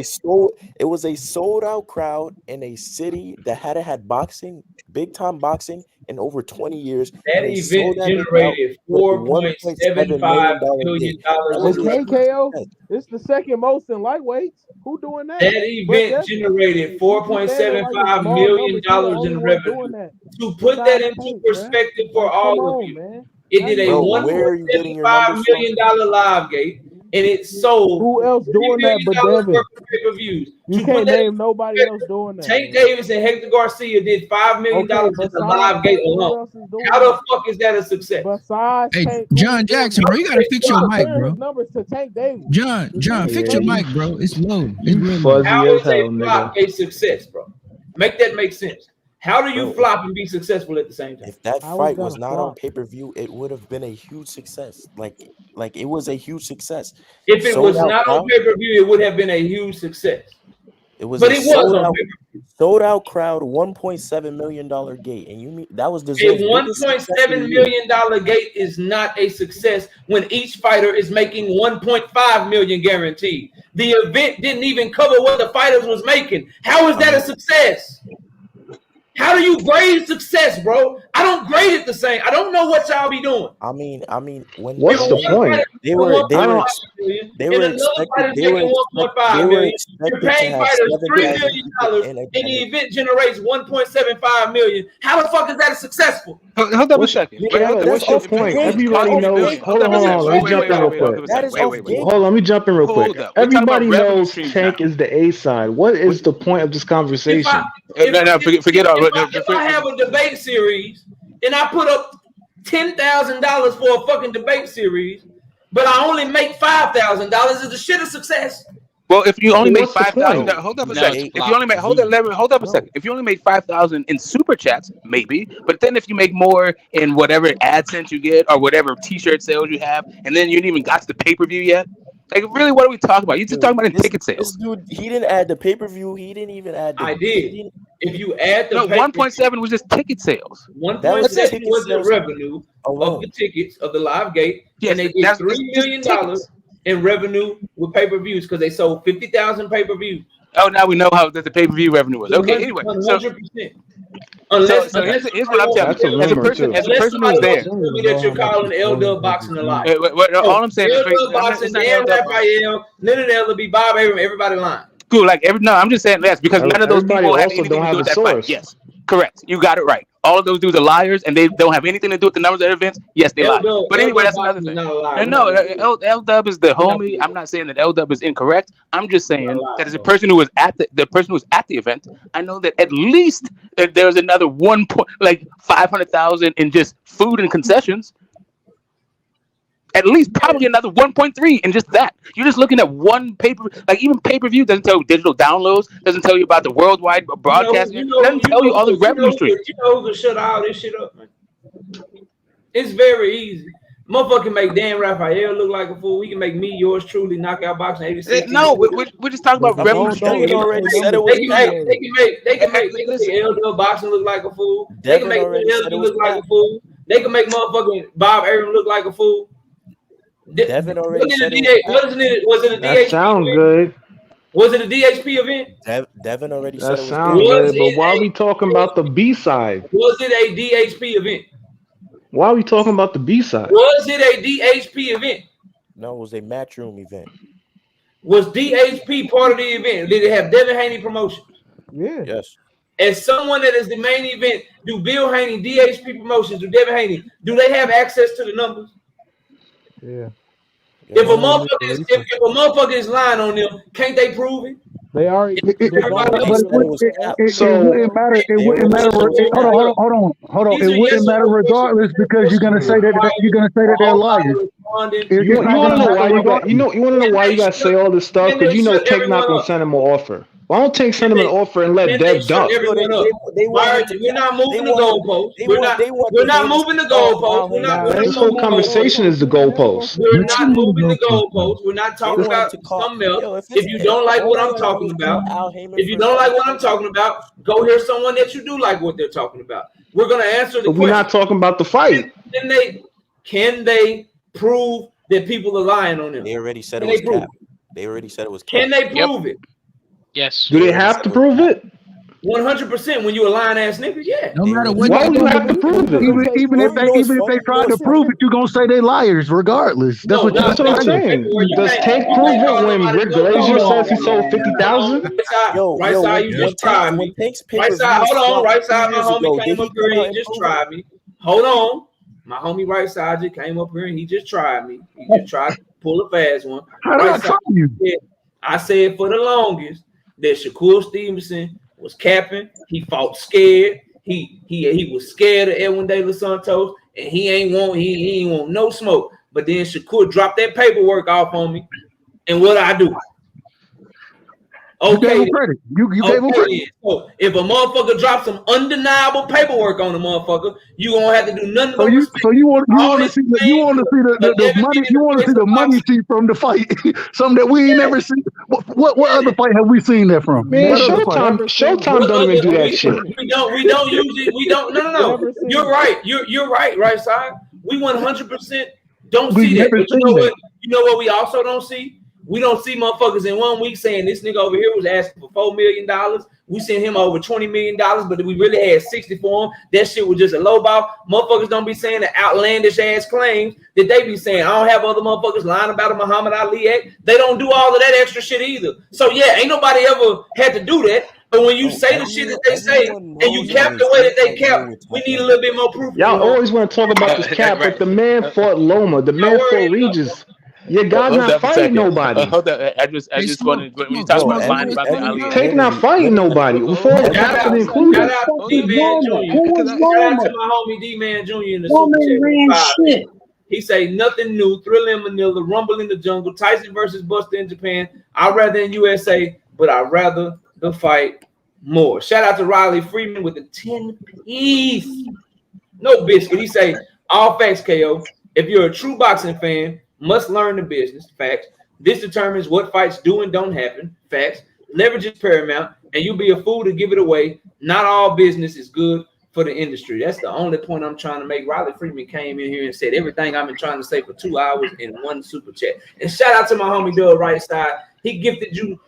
It was a sold out crowd in a city that hadn't had boxing, big time boxing, in over 20 years. That event generated $4.75 million. KO, it's the second most in lightweights. Who doing that? That event generated $4.75 million in revenue. To put that into perspective for all of you, man. It did a $1.75 million live gate. and it sold. Who else doing that but Devin? Worth of pay-per-views. You can't name nobody else doing that. Tank Davis and Hector Garcia did $5 million in the live gate alone. How the fuck is that a success? Besides Tank, John Jackson, bro, you gotta fix your mic, bro. Numbers to Tank Davis. John, fix your mic, bro. It's low. It's real low. How is a flop a success, bro? Make that make sense. How do you flop and be successful at the same time? If that fight was not on pay-per-view, it would have been a huge success. Like it was a huge success. If it was not on pay-per-view, it would have been a huge success. It was, but it was on pay-per-view. Sold out crowd, $1.7 million gate, and you mean that was the $1.7 million gate is not a success when each fighter is making $1.5 million guaranteed. The event didn't even cover what the fighters was making. How is that a success? How do you grade success, bro? I don't grade it the same. I don't know what y'all be doing. I mean, when what's the point? They were expecting You're paying fighters $3 million, and the event generates $1.75 million. How the fuck is that successful? Hold up a second. What's your point? Everybody knows. Hold on. Let me jump in real quick. Hold on. Let me jump in real quick. Everybody knows Tank is the A side. What is the point of this conversation? Forget all. If I have a debate series and I put up $10,000 for a fucking debate series, but I only make $5,000, is the shit a success? Well, if you only make $5,000, hold up a second. If you only make hold up a second. If you only make $5,000 in super chats, maybe. But then if you make more in whatever AdSense you get or whatever T-shirt sales you have, and then you didn't even got to the pay-per-view yet. Like, really, what are we talking about? You just talking about ticket sales. This dude, he didn't add the pay-per-view. He didn't even add the... I did. If you add the... No, 1.7 was just ticket sales. 1.7 was the revenue of the tickets of the live gate. Yes, and they did $3 million in revenue with pay-per-views because they sold 50,000 pay-per-views. Oh, now we know how that the pay-per-view revenue was. Okay, anyway. 100%. Unless here's what I'm telling you. As a person who's there, that you're calling L-Dub boxing a lie. All I'm saying is L-Dub boxing, Dan Raphael, none of that will be Bob Arum, everybody lying. Cool, no, I'm just saying that's because none of those people have anything to do with that fight. Yes, correct. You got it right. All of those dudes are liars, and they don't have anything to do with the numbers of events. Yes, they lie. But anyway, that's another thing. No, L-Dub is the homie. I'm not saying that L-Dub is incorrect. I'm just saying that as a person who was at the person who was at the event, I know that at least there's another 500,000 in just food and concessions. At least probably another 1.3 in just that. You're just looking at one even pay-per-view doesn't tell you digital downloads, doesn't tell you about the worldwide broadcast, doesn't tell you all the revenue streams. You know who can shut all this shit up, man? It's very easy. Motherfucker can make Dan Raphael look like a fool. We can make me, yours truly, knockout boxing 86. No, we're just talking about revenue streams. They can make L-Dub boxing look like a fool. They can make L-Dub look like a fool. They can make motherfucking Bob Arum look like a fool. Devin already said was it a DHP? That sounds good. Was it a DHP event? Devin already said it was sounds good. But why are we talking about the B side? Was it a DHP event? Why are we talking about the B side? Was it a DHP event? No, it was a matchroom event. Was DHP part of the event? Did it have Devin Haney promotions? Yeah. Yes. As someone that is the main event, do Bill Haney, DHP promotions, do Devin Haney, do they have access to the numbers? Yeah. If a motherfucker is lying on them, can't they prove it? They already. So it wouldn't matter. It wouldn't matter. Hold on. It wouldn't matter regardless because you're gonna say that they're liars. You want to know why you got? You want to know why you got to say all this stuff? Because you know Tank not gonna send him an offer. Why don't Tank send him an offer and let Dev dump? We're not moving the goalpost. We're not moving the goalpost. This whole conversation is the goalpost. We're not moving the goalpost. We're not talking about something else. If you don't like what I'm talking about, go hear someone that you do like what they're talking about. We're gonna answer the question. We're not talking about the fight. Can they prove that people are lying on them? They already said it was cap. They already said it was cap. Can they prove it? Yes. Do they have to prove it? 100% when you a lying ass nigga, yeah. No matter what. Why would you have to prove it? Even if they try to prove it, you're gonna say they liars regardless. That's what I'm saying. Does Tank prove it when Rick Glazier says he sold 50,000? Right side, you just tried me. Right side, hold on. Right side, my homie came up here and he just tried me. Hold on. My homie right side just came up here and he just tried me. He just tried to pull a fast one. How did I tell you? I said for the longest that Shakur Stevenson was capping. He fought scared. He was scared of Edwin De Los Santos, and he ain't want no smoke. But then Shakur dropped that paperwork off on me, and what I do? Okay, you gave him credit. You gave him credit. So if a motherfucker drops some undeniable paperwork on the motherfucker, you gonna have to do nothing. So you want to see the money. You want to see the money sheet from the fight. Something that we ain't never seen. What other fight have we seen that from? Man, Showtime don't even do that shit. We don't use it. We don't. No. You're right. You're right. Right side. We 100% don't see that. But you know what? We also don't see. We don't see motherfuckers in 1 week saying this nigga over here was asking for $4 million. We sent him over $20 million, but we really had 60 for him. That shit was just a low ball. Motherfuckers don't be saying the outlandish ass claims that they be saying. I don't have other motherfuckers lying about a Muhammad Ali act. They don't do all of that extra shit either. So yeah, ain't nobody ever had to do that. But when you say the shit that they say and you cap the way that they cap, we need a little bit more proof. Y'all always want to talk about this cap, but the man fought Loma. The man fought Regis. Your guy's not fighting nobody. Hold on. I just wanted when you talk about lying about the Ali. Tank not fighting nobody. Before the cap was included. Shout out to my homie D-Man Jr. in the Super Chat. He say nothing new. Thriller in Manila, Rumble in the Jungle, Tyson versus Buster in Japan. I'd rather in USA, but I'd rather the fight more. Shout out to Riley Freeman with the 10-piece. No biscuit. He say all facts, KO. If you're a true boxing fan, must learn the business. Facts. This determines what fights do and don't happen. Facts. Leverage is paramount, and you'll be a fool to give it away. Not all business is good for the industry. That's the only point I'm trying to make. Riley Freeman came in here and said everything I've been trying to say for 2 hours in one super chat. And shout out to my homie Doug Right Side. He gifted you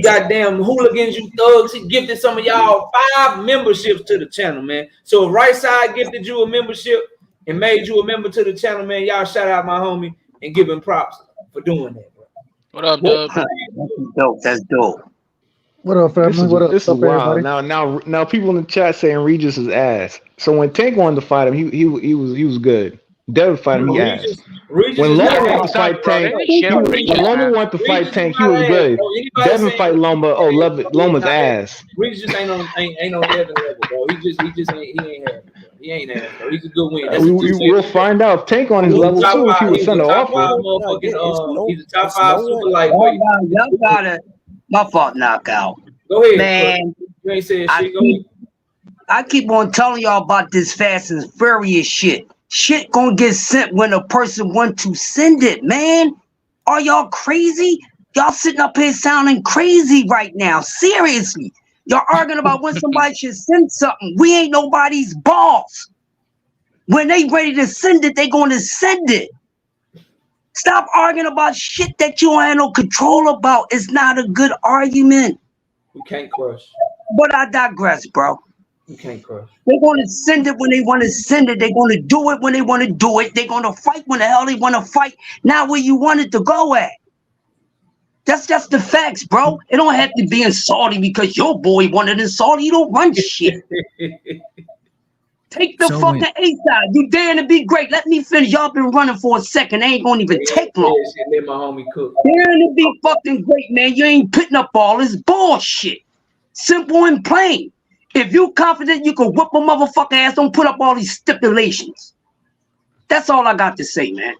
goddamn hooligans, you thugs. He gifted some of y'all 5 memberships to the channel, man. So if Right Side gifted you a membership and made you a member to the channel, man, y'all shout out my homie and give him props for doing that, bro. What up, Dub? That's dope. What up, family? What up? This is wild. Now people in the chat saying Regis is ass. So when Tank wanted to fight him, he was good. Devin fight him, he ass. When Loma wanted to fight Tank, he was good. Devin fight Loma. Oh, Loma's ass. Regis just ain't on Devin level, bro. He ain't having. He ain't ass, bro. He's a good win. We'll find out. Tank on his level too if he was sent to offer. He's a top 5 super lightweight. Y'all got it. My fault knockout. Go ahead, man. You ain't saying shit. I keep on telling y'all about this Fast and Furious shit. Shit gonna get sent when a person wants to send it, man. Are y'all crazy? Y'all sitting up here sounding crazy right now. Seriously. Y'all arguing about when somebody should send something. We ain't nobody's boss. When they ready to send it, they gonna send it. Stop arguing about shit that you don't have no control about. It's not a good argument. We can't crush. But I digress, bro. You can't crush. They're going to send it when they want to send it. They're going to do it when they want to do it. They're going to fight when the hell they want to fight. Not where you want it to go at. That's just the facts, bro. It don't have to be in Saudi because your boy wanted in Saudi. You don't run shit. Take the fucking A side. You daring to be great. Let me finish. Y'all been running for a second. They ain't gonna even take long. Let my homie cook. Daring to be fucking great, man. You ain't putting up all this bullshit. Simple and plain. If you confident you can whip a motherfucker ass, don't put up all these stipulations. That's all I got to say, man.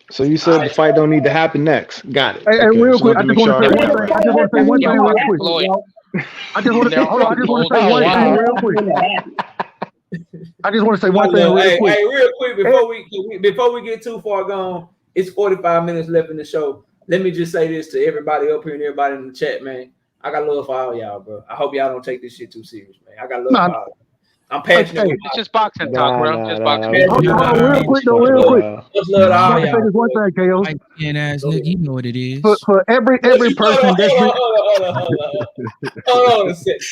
So you said the fight don't need to happen next. Got it. Hey, real quick, I just want to say one thing real quick. I just want to say one thing real quick. I just want to say one thing real quick. Hey, real quick, before we get too far gone, it's 45 minutes left in the show. Let me just say this to everybody up here and everybody in the chat, man. I got love for all y'all, bro. I hope y'all don't take this shit too serious, man. I got love for all y'all. I'm passionate. It's just boxing talk, bro. Just boxing. Real quick, though, real quick. Much love to all y'all. This one thing, KO. Ass nigga, you know what it is. For every person that's been. Hold on a second.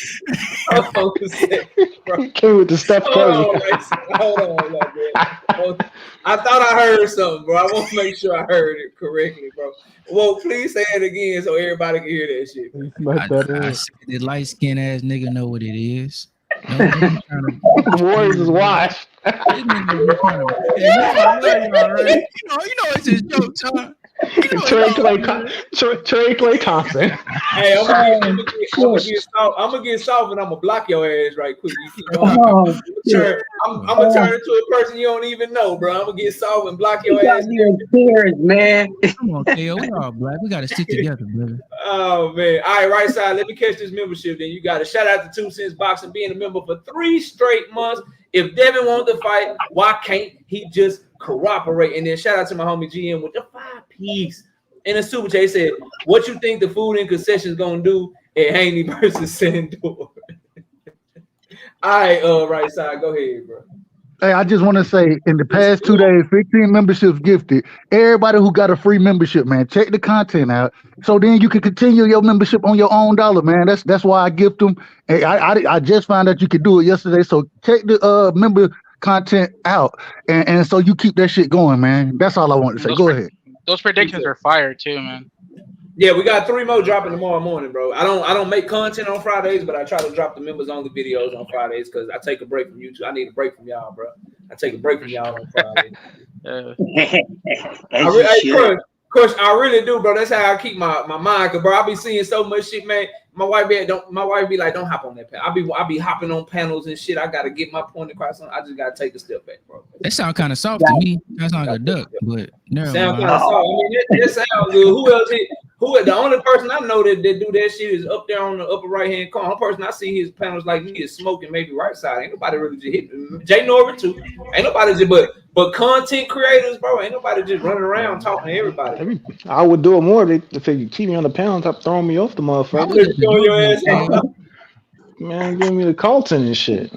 Bro. Came with the stuff. Hold on, man. I thought I heard something, bro. I want to make sure I heard it correctly, bro. Well, please say it again so everybody can hear that shit. I said the light skinned ass nigga know what it is. The Warriors is washed. This nigga be trying to. Hey, you know I love y'all, right? You know it's his joke time. Trey Clay Thompson. Hey, I'm gonna get soft and I'm gonna block your ass right quick. You keep going. I'm gonna turn into a person you don't even know, bro. I'm gonna get soft and block your ass. Man. Come on, KO. We all black. We gotta stick together, brother. Oh man. All right, right side. Let me catch this membership. Then you got a shout out to 2 Cents Boxing being a member for 3 straight months. If Devin wants to fight, why can't he just cooperate? And then shout out to my homie GM with the 5-piece. In a super chat, he said, "What you think the food and concessions gonna do at Haney versus Sandor?" All right, right side, go ahead, bro. Hey, I just want to say, in the past 2 days, 15 memberships gifted. Everybody who got a free membership, man, check the content out. So then you can continue your membership on your own dollar, man. That's why I gift them. Hey, I just found out you could do it yesterday. So check the member content out, and so you keep that shit going, man. That's all I want to say. Go ahead. Those predictions are fire too, man. Yeah, we got 3 more dropping tomorrow morning, bro. I don't make content on Fridays, but I try to drop the members only videos on Fridays because I take a break from YouTube. I need a break from y'all, bro. I take a break from y'all on Fridays. Crush, I really do, bro. That's how I keep my mind, cause bro, I be seeing so much shit, man. My wife be like, don't hop on that panel. I be hopping on panels and shit. I gotta get my point across. I just gotta take a step back, bro. That sound kind of soft to me. That sound like a duck, but never sound mind. kind of soft. I mean, that sounds good. Who else? The only person I know that do that shit is up there on the upper right hand corner. The person I see his panels like me is smoking maybe right side. Ain't nobody really just hit Jay Norwood too. Ain't nobody just but content creators, bro. Ain't nobody just running around talking to everybody. I would do it more if you keep me on the panel, stop throwing me off the motherfucker. Your ass off. Man, give me the Colton and shit.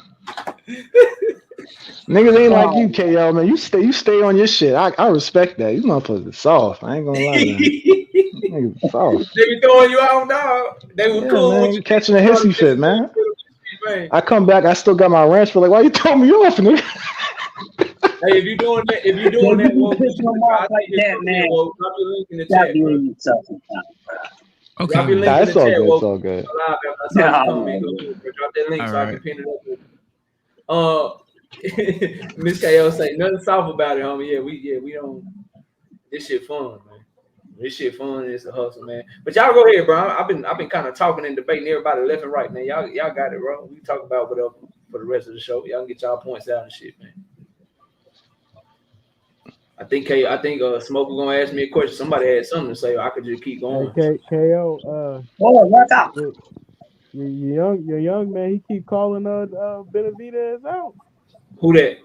Niggas ain't like you, KO, man. You stay on your shit. I respect that. You motherfuckers are soft. I ain't gonna lie, man. Niggas soft. They be throwing you out, dog. They were cool. Man, you catching a hissy fit, man. I come back, I still got my ranch, but like, why you throwing me off, nigga? Hey, if you doing that, well, drop your link in the chat, bro. Okay, drop your link in the chat. It's all good. Drop that link so I can pin it up. Miss KO say nothing soft about it, homie. We don't. This shit fun, man. This shit fun. It's a hustle, man. But y'all go ahead, bro. I've been kind of talking and debating everybody left and right, man. Y'all got it, bro. We talk about whatever for the rest of the show. Y'all can get y'all points out and shit, man. I think Smoker gonna ask me a question. Somebody had something to say. I could just keep going. Okay, KO. What's up? Your young man, he keep calling Benavidez out. Who that?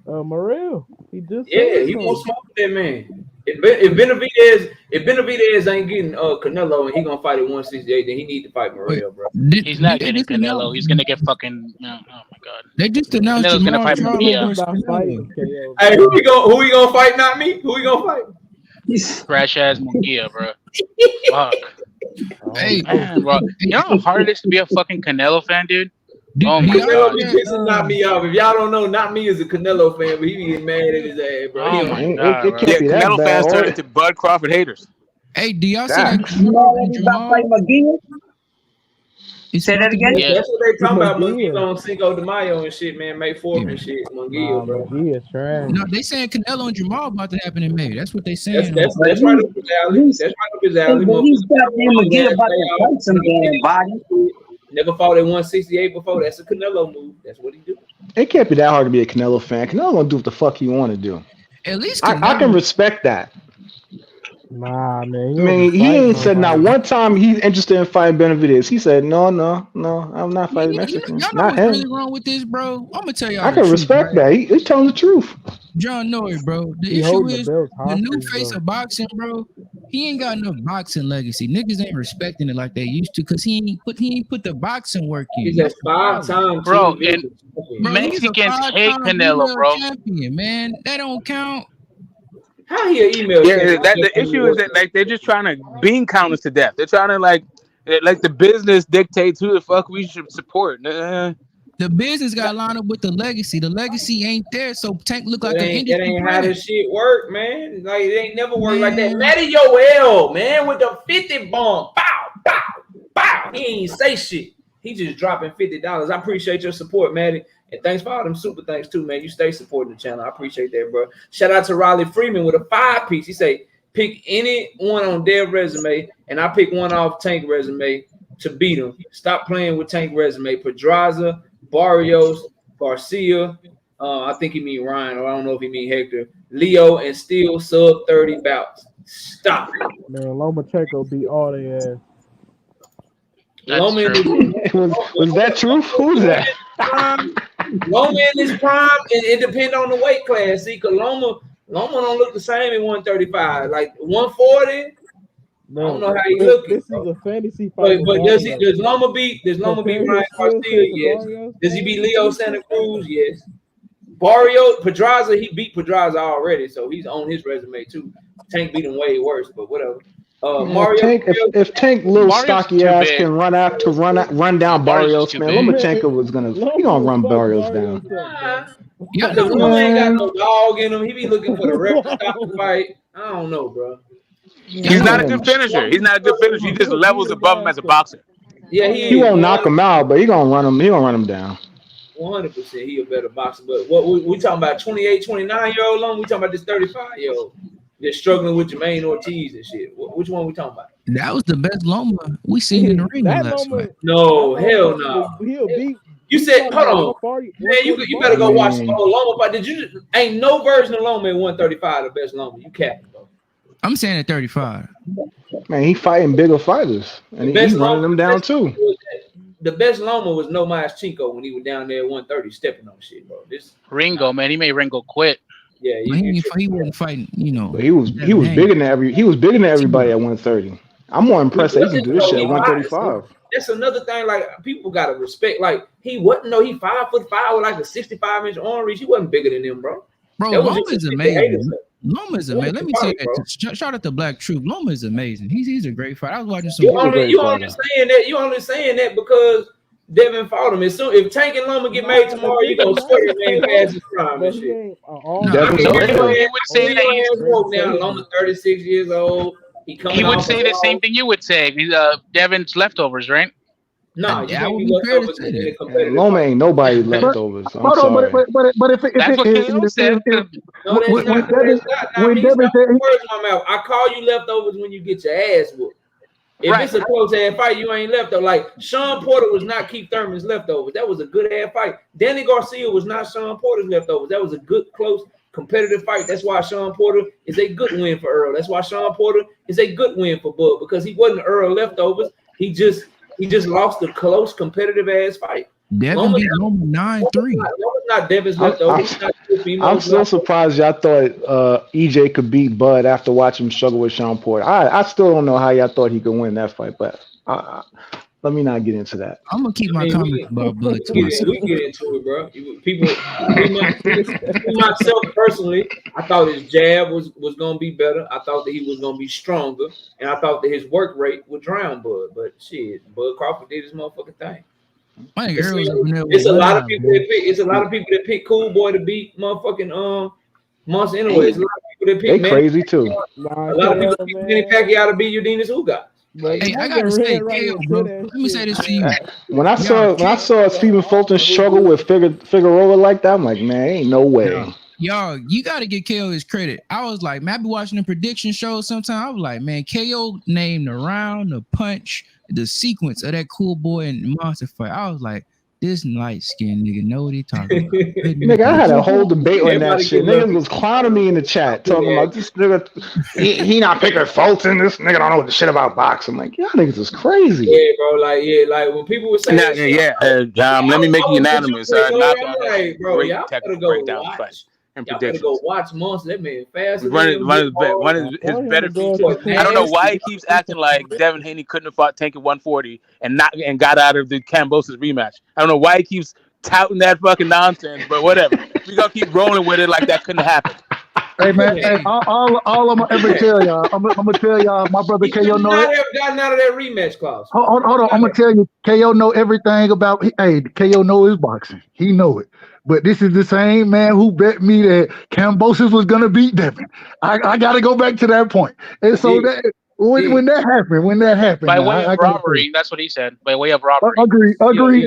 Morel. He just he won't smoke with that man. If Benavidez ain't getting Canelo and he gonna fight at 168, then he need to fight Morel, bro. He's not getting Canelo. He's gonna get fucking. Oh my god. They just announced Canelo's gonna fight Murray. Hey, who he gonna fight? Not me. Who he gonna fight? Trash ass Munguia, bro. Fuck. Hey, man, bro. You know how hard it is to be a fucking Canelo fan, dude? Oh my god. Not me off. If y'all don't know, Not Me is a Canelo fan, but he be getting mad at his ass, bro. Oh my god, bro. Yeah, Canelo fans turned into Bud Crawford haters. Hey, do y'all see that? You say that again? Yeah. That's what they talking about. Munguia on Cinco de Mayo and shit, man. May 4th and shit. Munguia, bro. Munguia's trash. No, they saying Canelo and Jamal about to happen in May. That's what they saying. That's right up his alley. That's right up his alley. He's got Munguia about to fight some damn body. Never fought at 168 before. That's a Canelo move. That's what he do. It can't be that hard to be a Canelo fan. Canelo gonna do what the fuck he want to do. At least I can respect that. Nah, man. I mean, he ain't said not one time he's interested in fighting Benavidez. He said, no, I'm not fighting Mexican. Y'all know not what's him. really wrong with this, bro? I'm gonna tell y'all. I can respect that. He's telling the truth. John Noy, bro. The issue is the new face of boxing, bro. He ain't got no boxing legacy. Niggas ain't respecting it like they used to because he ain't put the boxing work in. He's a 5-time bro. And Mexicans hate Canelo, bro. Champion, man. That don't count. How he an email? Yeah, the issue is that like they're just trying to bean count us to death. They're trying to like the business dictates who the fuck we should support. The business got lined up with the legacy. The legacy ain't there, so Tank look like an industry. That ain't how this shit work, man. Like it ain't never worked like that. Matty Yoel, man, with the 50 bomb. Bow, bow, bow. He ain't say shit. He just dropping $50. I appreciate your support, Matty. And thanks for all them super thanks too, man. You stay supporting the channel. I appreciate that, bro. Shout out to Riley Freeman with a 5-piece. He say, pick any one on their resume, and I pick one off Tank resume to beat him. Stop playing with Tank resume. Pedraza, Barrios, Garcia. I think he mean Ryan, or I don't know if he mean Hector. Leo, and still sub 30 bouts. Stop it. Man, Lomachenko beat all their ass. Loma was that true? Who's that? Loma in his prime, it depends on the weight class. See, because Loma don't look the same at 135. Like 140, Man, I don't know how he look. This is a fantasy fight. But does Loma beat Ryan Garcia? Yes. Does he beat Leo Santa Cruz? Yes. Barrio Pedraza, he beat Pedraza already, so he's on his resume too. Tank beat him way worse, but whatever. Mario, if Tank little stocky ass can run down Barrios, man, Lomachenko was gonna run Barrios down. Because Loma ain't got no dog in him. He be looking for the ref to stop the fight. I don't know, bro. He's not a good finisher. He just levels above him as a boxer. Yeah, he won't knock him out, but he gonna run him. He gonna run him down. 100%, he a better boxer. But what we talking about? 28, 29-year-old Loma. We talking about this 35-year-old. They're struggling with Jermaine Ortiz and shit. Which one we talking about? That was the best Loma we seen in the ring last night. No, hell no. He'll beat. You said, hold on, man. You better go watch the whole Loma fight. Ain't no version of Loma at 135 the best Loma. You capping, bro. I'm saying at 35. Man, he fighting bigger fighters, and he's running them down too. The best Loma was No Mas Chico when he was down there at 130 stepping on shit, bro. Ringo, man, he made Ringo quit. Yeah, he wasn't fighting, But he was bigger than everybody at 130. I'm more impressed that he can do this shit at 135. That's another thing. Like people gotta respect. Like he wasn't. No, he 5'5" with like a 65-inch arm reach. He wasn't bigger than him, bro. Bro, Loma is amazing. Loma is amazing. Let me tell you that. Shout out to Black Truth. Loma is amazing. He's a great fighter. I was watching some. You only saying that because Devin fought him. If Tank and Loma get made tomorrow, you gonna swear that man past his prime and shit. Loma 36 years old. He would say the same thing you would say. He's Devin's leftovers, right? No, Loma ain't nobody leftovers. I'm sorry. But if that's what KO said. When Devin said, I call you leftovers when you get your ass whooped. If it's a close ass fight, you ain't leftover. Like Sean Porter was not Keith Thurman's leftovers. That was a good ass fight. Danny Garcia was not Sean Porter's leftovers. That was a good, close, competitive fight. That's why Sean Porter is a good win for Earl. That's why Sean Porter is a good win for Bud, because he wasn't Earl leftovers. He just lost a close, competitive ass fight. Devin beat Loma 9-3. Not Devin's leftovers. I'm still surprised y'all thought EJ could beat Bud after watching him struggle with Sean Porter. I still don't know how y'all thought he could win that fight, but let me not get into that. I'm gonna keep my comments about Bud to myself. We get into it, bro. Myself personally, I thought his jab was gonna be better. I thought that he was gonna be stronger, and I thought that his work rate would drown Bud. But shit, Bud Crawford did his motherfucking thing. It's a lot of people that pick Cool Boy to beat motherfucking Monster anyway. It's a lot of people that pick crazy too. A lot of people pick Manny Pacquiao to beat Udinese Ugas. Hey, I gotta say, KO, bro. Let me say this to you. When I saw Stephen Fulton struggle with Figueroa like that, I'm like, man, ain't no way. Y'all, you gotta give KO his credit. I was like, man, I be watching the prediction shows sometimes. I was like, man, KO named the round, the punch, the sequence of that Cool Boy and Monster fight. I was like, this light-skinned nigga know what he talking about. Nigga, I had a whole debate on that shit. Niggas was clowning me in the chat, talking about this nigga, he not picking Fulton. This nigga don't know the shit about boxing. I'm like, y'all niggas is crazy. Yeah, bro, like when people were saying let me make you unanimous. Bro, y'all better go watch. Y'all better go watch Monster. That man fast. One of his better features. I don't know why he keeps acting like Devin Haney couldn't have fought Tank at 140 and got out of the Kambosos rematch. I don't know why he keeps touting that fucking nonsense, but whatever. We gonna keep rolling with it like that couldn't happen. Hey man, all I'm gonna ever tell y'all, I'm gonna tell y'all, my brother KO know it. Have gotten out of that rematch clause. Hold on, I'm gonna tell you, KO know everything about. Hey, KO know his boxing. He know it. But this is the same man who bet me that Kambosos was gonna beat Devin. I got to go back to that point. And so that When that happened. By way of robbery, that's what he said. By way of robbery. Agree.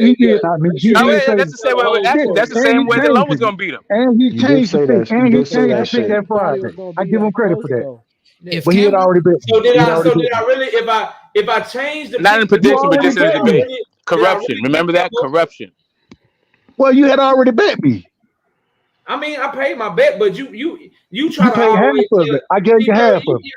He did. I mean, he did say That's the same way. Actually, that's the same way that Lone was gonna beat him. And he changed the pick. And he changed the pick shit. that Friday. I give him credit for that. If But he had already bet. So did I really? If I changed the Not in prediction, but just in the debate. Corruption. Remember that corruption. Well, you had already bet me. I mean, I paid my bet, but you try You to paid half of it. I gave you half of it.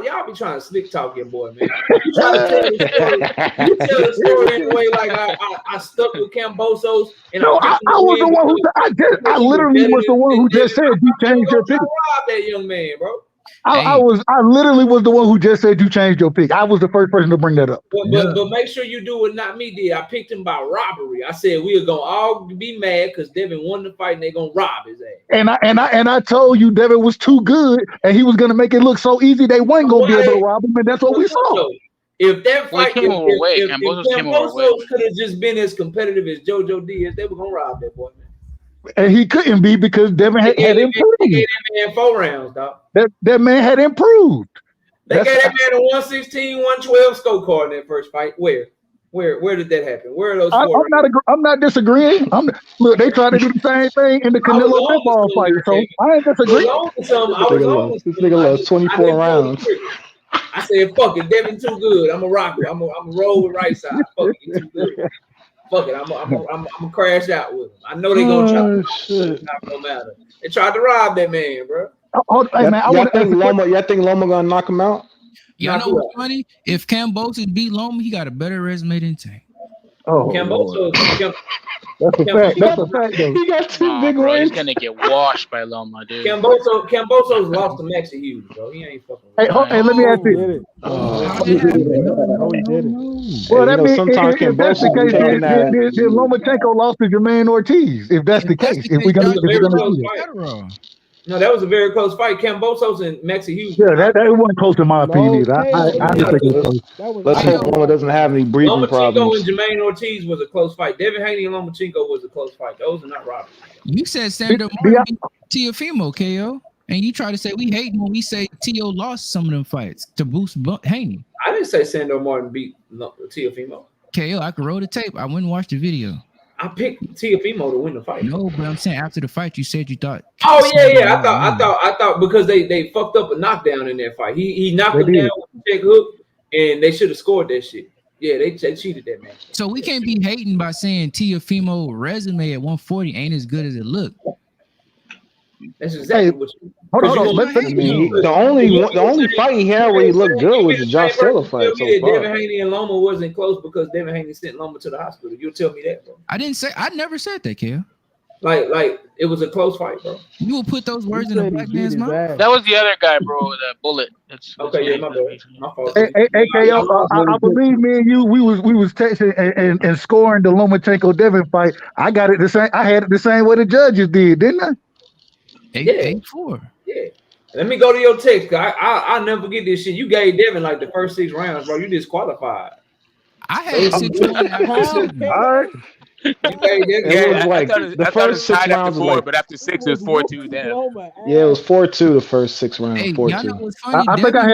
Y'all be trying to slick talk your boy, man. You try to tell the story. You tell the story in a way like I stuck with Cambosos. And no, I was the one who I literally was the one who just said you changed your pick. I robbed that young man, bro. I literally was the one who just said you changed your pick. I was the first person to bring that up. But make sure you do what not me did. I picked him by robbery. I said we are gonna all be mad because Devin won the fight and they're gonna rob his ass. And I told you Devin was too good and he was gonna make it look so easy they weren't gonna be able to rob him, and that's what we saw. If that fight, if Cambosos could have just been as competitive as JoJo Diaz, they were gonna rob that boy, man. And he couldn't be because Devin had improved. They gave that man 4 rounds, dog. That man had improved. They gave that man a 116, 112 scorecard in that first fight. Where did that happen? Where are those 4 I'm not disagreeing. Look, they tried to do the same thing in the Canelo football fight, so I ain't disagreeing. This nigga lost 24 rounds. I said, fuck it, Devin too good. I'm a rocker. I'm a roll with right side. Fuck it, he too good. Fuck it, I'm gonna crash out with him. I know they gonna chop. It's not gonna matter. They tried to rob that man, bro. Y'all think Loma gonna knock him out? Y'all know what's funny? If Cambosos beat Loma, he got a better resume than Tank. Oh, Cambosos. That's a fact. That's a fact, though. He got 2 big bro, wins. he's gonna get washed by Loma, dude. Cambosos lost to Maxie Hughes, bro. He ain't fucking. Hey, let me ask you. He did it. Well, that means if that's the case, then Lomachenko lost to Jermaine Ortiz. If that's the case, if we're gonna do that. No, that was a very close fight. Cambosos and Maxie Hughes. Yeah, that wasn't close to my opinion either. I just think it was close. Let's hope Loma doesn't have any breathing problems. Lomachenko and Jermaine Ortiz was a close fight. Devin Haney and Lomachenko was a close fight. Those are not robberies. You said Sandor Martin beat Teofimo, KO. And you try to say we hate when we say Teo lost some of them fights to boost Haney. I didn't say Sandor Martin beat Teofimo. KO, I could roll the tape. I went and watched the video. I picked Teofimo to win the fight. No, but I'm saying after the fight, you said you thought. Oh yeah. I thought because they fucked up a knockdown in that fight. He knocked him down with a check hook, and they should have scored that shit. Yeah, they cheated that man. So we can't be hating by saying Teofimo resume at 140 ain't as good as it looked. That's exactly what you. Hold on. The only fight he had where he looked good was the Josh Taylor fight. So Devin Haney and Loma wasn't close because Devin Haney sent Loma to the hospital. You'll tell me that, bro. I never said that, Kel. Like it was a close fight, bro. You will put those words in a black man's mouth. That was the other guy, bro. The bullet. That's okay. Yeah, my bad. My fault. I believe me and you. We was texting and scoring the Lomachenko Devin fight. I got it the same. I had it the same way the judges did, didn't I? 8-4. Yeah. Let me go to your text. I'll never forget this shit. You gave Devin like the first 6 rounds, bro. You disqualified. I had 6-1. All right. It was like the first 6 rounds was like, but after 6 it was 4-2 down. Yeah, it was 4-2 the first 6 rounds. 4-2. I think I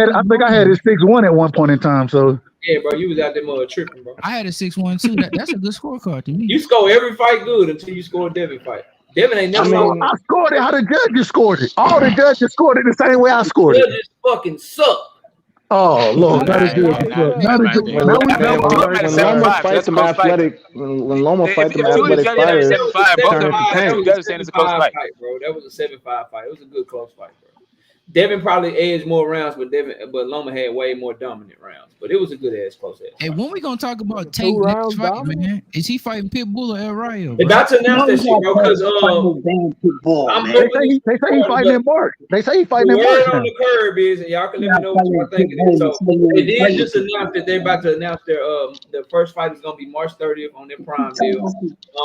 had it 6-1 at one point in time. So yeah, bro, you was out there mother tripping, bro. I had a 6-1 too. That's a good scorecard to me. You score every fight good until you score a Devin fight. Devin ain't never. I scored it how the judges scored it. All the judges scored it the same way I scored it. Judges fucking suck. Oh Lord, that is good. When Loma fights them athletic, when Loma fights them athletic fighters, it's a close fight, bro. That was a 7-5 fight. It was a good close fight, bro. Devin probably edged more rounds, but Loma had way more dominant rounds. But it was a good ass close ass. Hey, when we gonna talk about Tank next fight, man? Is he fighting Pitbull or El Rayo? They about to announce that shit, bro. Because they say he's fighting in March. They say he's fighting in March. The word on the curb is, and y'all can let me know what y'all think it is. So they did just announce that they're about to announce their first fight is gonna be March 30th on their Prime deal,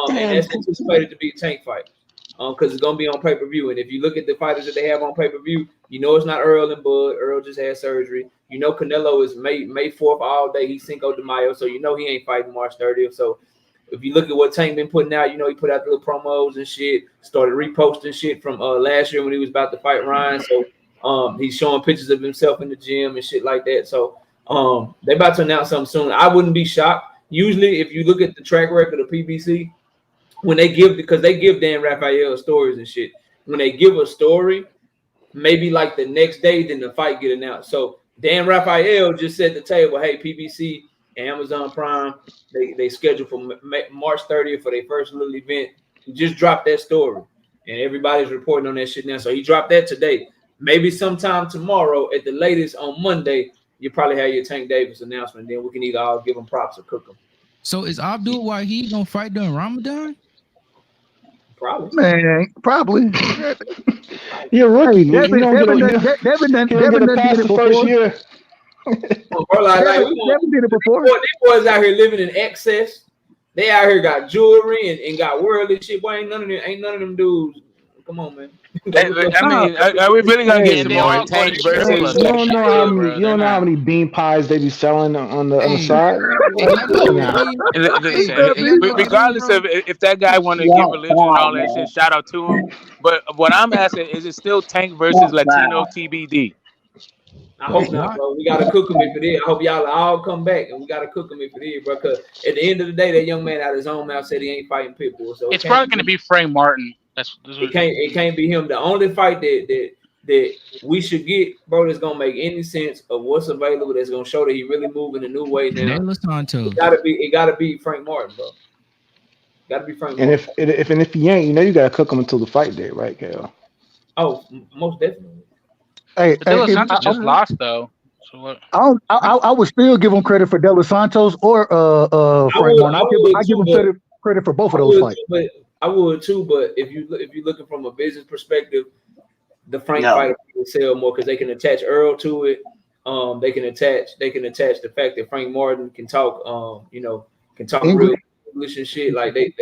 and that's anticipated to be a Tank fight. Because it's gonna be on pay-per-view, and if you look at the fighters that they have on pay-per-view, you know it's not Earl and Bud. Earl just had surgery. You know Canelo is May 4th all day. He's Cinco de Mayo, so you know he ain't fighting March 30th. So if you look at what Tank been putting out, you know he put out the little promos and shit. Started reposting shit from last year when he was about to fight Ryan. So he's showing pictures of himself in the gym and shit like that. So They about to announce something soon. I wouldn't be shocked. Usually, if you look at the track record of PBC, when they give Dan Raphael stories and shit. When they give a story, maybe like the next day, then the fight get announced. So Dan Raphael just set the table. Hey, PBC and Amazon Prime, they scheduled for March 30th for their first little event. He just dropped that story, and everybody's reporting on that shit now. So he dropped that today. Maybe sometime tomorrow, at the latest on Monday, you probably have your Tank Davis announcement. Then we can either all give him props or cook him. So is Abdul Wahid gonna fight during Ramadan? Probably. Man, probably. You're a rookie. Hey, Devin done did it before. First year. Bro, Devin did it before. These boys out here living in excess. They out here got jewelry and got worldly shit. Boy, ain't none of them dudes. Come on, man. I mean, are we really gonna get some more Tank versus? You don't know how many bean pies they be selling on the side. Regardless of if that guy want to get religion and all that shit, shout out to him. But what I'm asking is, it still Tank versus Latino TBD? I hope not, bro. We gotta cook him if it is. I hope y'all all come back, and we gotta cook him if it is, bro. Because at the end of the day, that young man out of his own mouth said he ain't fighting Pitbull. So it's probably gonna be Frank Martin. It can't be him. The only fight that we should get, bro, that's gonna make any sense of what's available, that's gonna show that he really moving a new way now. It gotta be Frank Martin, bro. Gotta be Frank Martin. And if he ain't, you gotta cook him until the fight day, right, KO? Oh, most definitely. Hey, De Los Santos just lost though. So what? I would still give him credit for De Los Santos or Frank Martin. I give him credit for both of those fights. I would too, but if you're looking from a business perspective, the Frank fighter will sell more because they can attach Earl to it. They can attach the fact that Frank Martin can talk, can talk real English and shit. Like it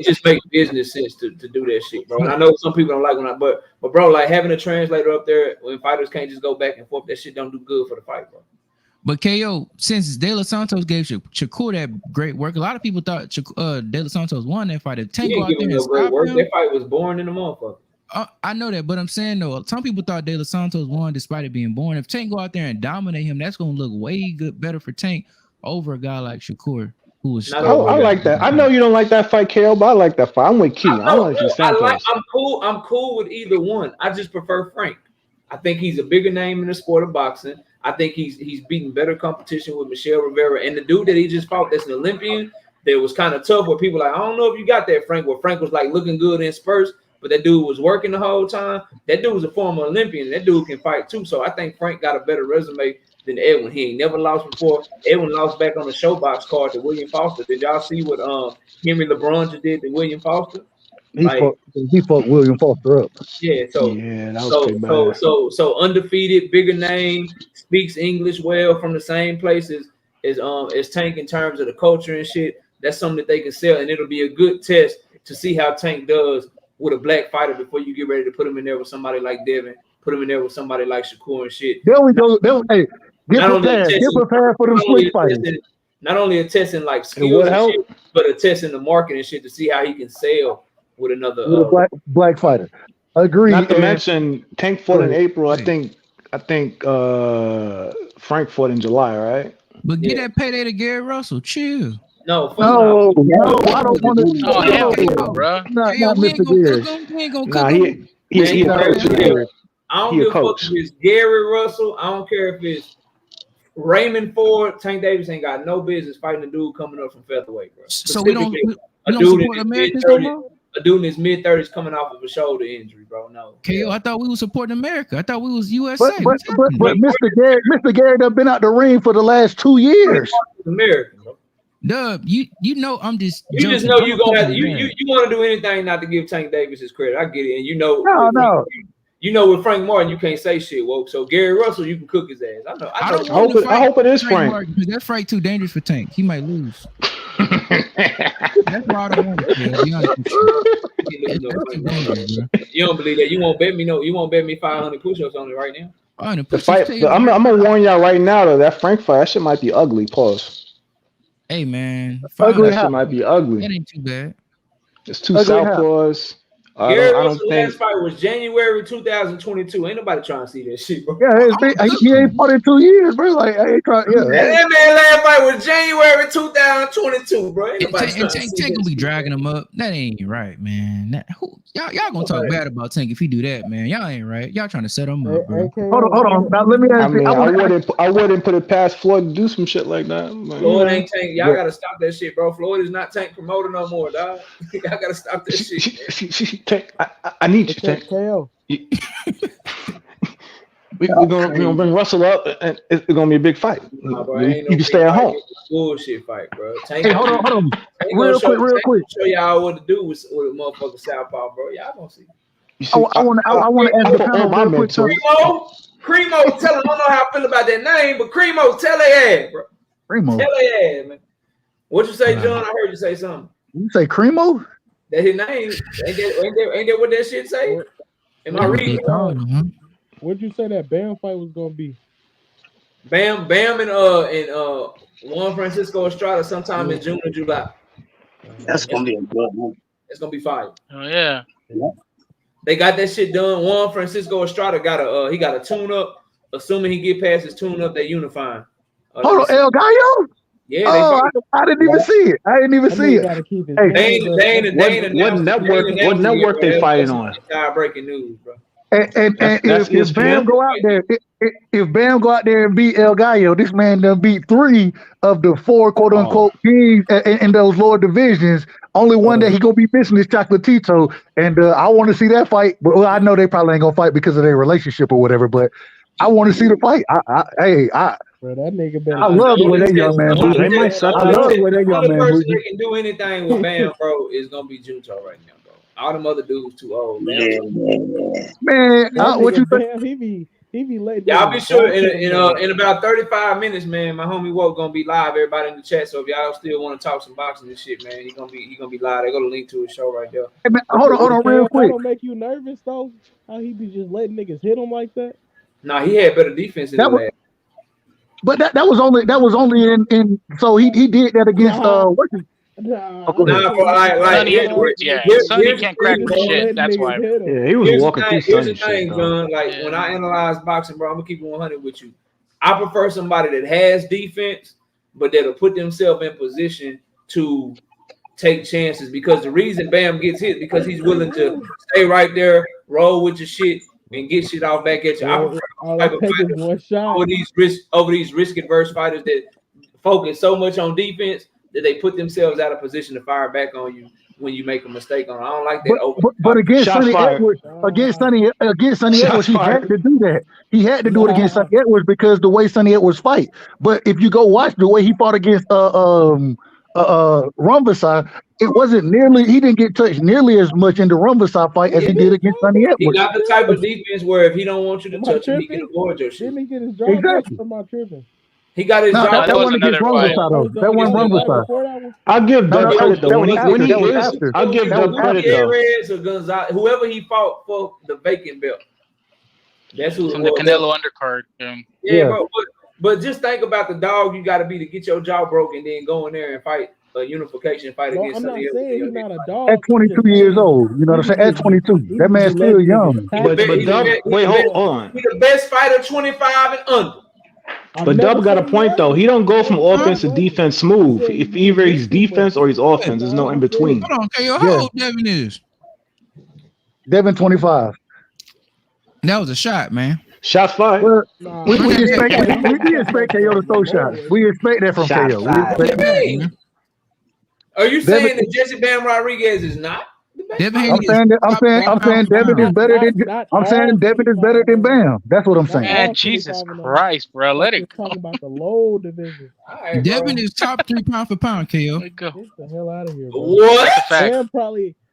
just makes business sense to do that shit, bro. And I know some people don't like but bro, like having a translator up there when fighters can't just go back and forth, that shit don't do good for the fight, bro. But KO, since De Los Santos gave Shakur that great work, a lot of people thought De Los Santos won that fight. If Tank go out there and stop him, that fight was boring in the motherfucker. I know that, but I'm saying though, some people thought De Los Santos won despite it being boring. If Tank go out there and dominate him, that's gonna look way better for Tank over a guy like Shakur, who was. I like that. I know you don't like that fight, KO, but I like that fight. I'm with Key. I don't like Santos. I'm cool with either one. I just prefer Frank. I think he's a bigger name in the sport of boxing. I think he's beating better competition with Michelle Rivera. And the dude that he just fought that's an Olympian that was kind of tough, where people like, I don't know if you got that, Frank. Where Frank was like looking good in spurts, but that dude was working the whole time. That dude was a former Olympian. That dude can fight too. So I think Frank got a better resume than Edwin. He ain't never lost before. Edwin lost back on the showbox card to William Foster. Did y'all see what Henry LeBron just did to William Foster? He fucked William Foster up. Yeah, that was so undefeated, bigger name, speaks English well from the same places as Tank in terms of the culture and shit. That's something that they can sell, and it'll be a good test to see how Tank does with a black fighter before you get ready to put him in there with somebody like Devin, put him in there with somebody like Shakur and shit. There we go. Hey, get prepared for them switch fighters. Not only a testing like skills and shit, but a testing the market and shit to see how he can sell with another black fighter. Agree. Not to mention Tank fought in April. I think Frank fought in July, right? But get that payday to Gary Russell. Chill. No, I don't want to. Oh, hell no, bro. Not Mr. Gary. We ain't gonna cook him. He a coach. I don't give a fuck if it's Gary Russell. I don't care if it's Raymond Ford. Tank Davis ain't got no business fighting a dude coming up from featherweight, bro. So we don't support Americans no more? A dude in his mid-30s coming off of a shoulder injury, bro. No. KO, I thought we were supporting America. I thought we was USA. But Mr. Gary done been out the ring for the last 2 years. American, bro. Dub, you know I'm just. You just know you gonna have to, you want to do anything not to give Tank Davis his credit. I get it, and you know. No. You know, with Frank Martin, you can't say shit, woke. So Gary Russell, you can cook his ass. I know. I hope it is Frank. Martin, because that fight too dangerous for Tank. He might lose. That's why I don't want it. Be honest with you. You don't believe that? You won't bet me You won't bet me 500 push-ups on it right now. The fight. I'm gonna warn y'all right now though. That Frank fight, that shit might be ugly. Pause. Hey man, that shit might be ugly. That ain't too bad. It's two southpaws. Gary Russell's last fight was January 2022. Ain't nobody trying to see that shit, bro. Yeah, he ain't fought in 2 years, bro. Like I ain't trying. Yeah, that man last fight was January 2022, bro. Ain't nobody trying to see Tank that gonna be shit, dragging him up. That ain't right, man. Y'all gonna talk bad about Tank if he do that, man. Y'all ain't right. Y'all trying to set him up, bro. Hold on. Now let me ask you. I wouldn't put it past Floyd to do some shit like that. Floyd ain't Tank. Y'all gotta stop that shit, bro. Floyd is not Tank promoter no more, dog. Y'all gotta stop that shit. Tank, I need you, Tank. KO. We're gonna bring Russell up, and it's gonna be a big fight. Nah, bro, you can stay at home. Bullshit fight, bro. Tank, Hey, hold on. Real quick. Show y'all what to do with a motherfucking southpaw, bro. Y'all gonna see. I want to ask the panel real quick. Cremo, tell him. I don't know how I feel about that name, but Cremo, tell their ass, bro. Cremo. Tell their ass, man. What you say, John? I heard you say something. You say Cremo? That his name. Ain't that what that shit say? Am I reading? What'd you say that Bam fight was gonna be? Bam and Juan Francisco Estrada sometime in June or July. That's gonna be a good one. It's gonna be fire. Oh yeah. They got that shit done. Juan Francisco Estrada got a tune up. Assuming he get past his tune up, they unifying. Hold on, El Gallo. Yeah. I didn't even see it. I didn't even see it. What network they fighting on? Breaking news, bro. And if Bam go out there, if Bam go out there and beat El Gallo, this man done beat 3 of the 4 quote unquote kings in those lower divisions. Only one that he gonna be missing is Chocolatito, and I want to see that fight. But I know they probably ain't gonna fight because of their relationship or whatever. But I want to see the fight. Bro, that nigga better. I love the way that young man. I love the way that young man. The person that can do anything with Bam, bro, is gonna be Junto right now, bro. All them other dudes too old, man. What you think? He be late. Y'all be sure in about 35 minutes, man. My homie Woke gonna be live. Everybody in the chat. So if y'all still want to talk some boxing and shit, man, he gonna be live. They got a link to his show right there. Hey, man, hold on, real quick. That don't make you nervous though? How he be just letting niggas hit him like that? Nah, he had better defense than that. But that was only in so he did that against Sonny can't crack the shit. That's why. Yeah, he was walking through Here's the Sonny thing, shit, John. Like when I analyze boxing, bro, I'm gonna keep it 100 with you. I prefer somebody that has defense, but that'll put themselves in position to take chances. Because the reason Bam gets hit because he's willing to stay right there, roll with your shit, and get shit off back at you. I prefer over these risk adverse fighters that focus so much on defense that they put themselves out of position to fire back on you when you make a mistake on. I don't like that. But against Sonny Edwards, he had to do that. He had to do it against Sonny Edwards because the way Sonny Edwards fight. But if you go watch the way he fought against Rumvasai, it wasn't nearly. He didn't get touched nearly as much in the Rumvasai fight as he did against Sonny Edwards. He got the type of defense where if he don't want you to touch him, he can avoid your shit. Didn't he get his jaw exactly. from my tripping? He got his job. That one against Rumvasai though. That one Rumvasai. I'll give Dub credit though. I'll give Dub credit though. Whoever he fought for the vacant belt. That's who. From the Canelo undercard. Yeah, bro. But just think about the dog you got to be to get your jaw broken, and then go in there and fight a unification fight against somebody else. Saying he's not a dog. At 22 years old, you know what I'm saying? At 22, that man's still young. But Dub, wait, hold on. He's the best fighter, 25 and under. But Dub got a point though. He don't go from offense to defense smooth. If either he's defense or he's offense, there's no in between. Hold on, KO. How old Devin is? Devin 25. That was a shot, man. Shots fired. Well, we expect KO to throw shots. We expect that from KO. Are you saying that Jesse Bam Rodriguez is not? I'm saying Devin is better than. I'm saying Devin is better than Bam. That's what I'm saying. Man, Jesus Christ, bro, let it go. Talking about the low division. Right, Devin is top 3 pound for pound. KO. Get the hell out of here, bro. What?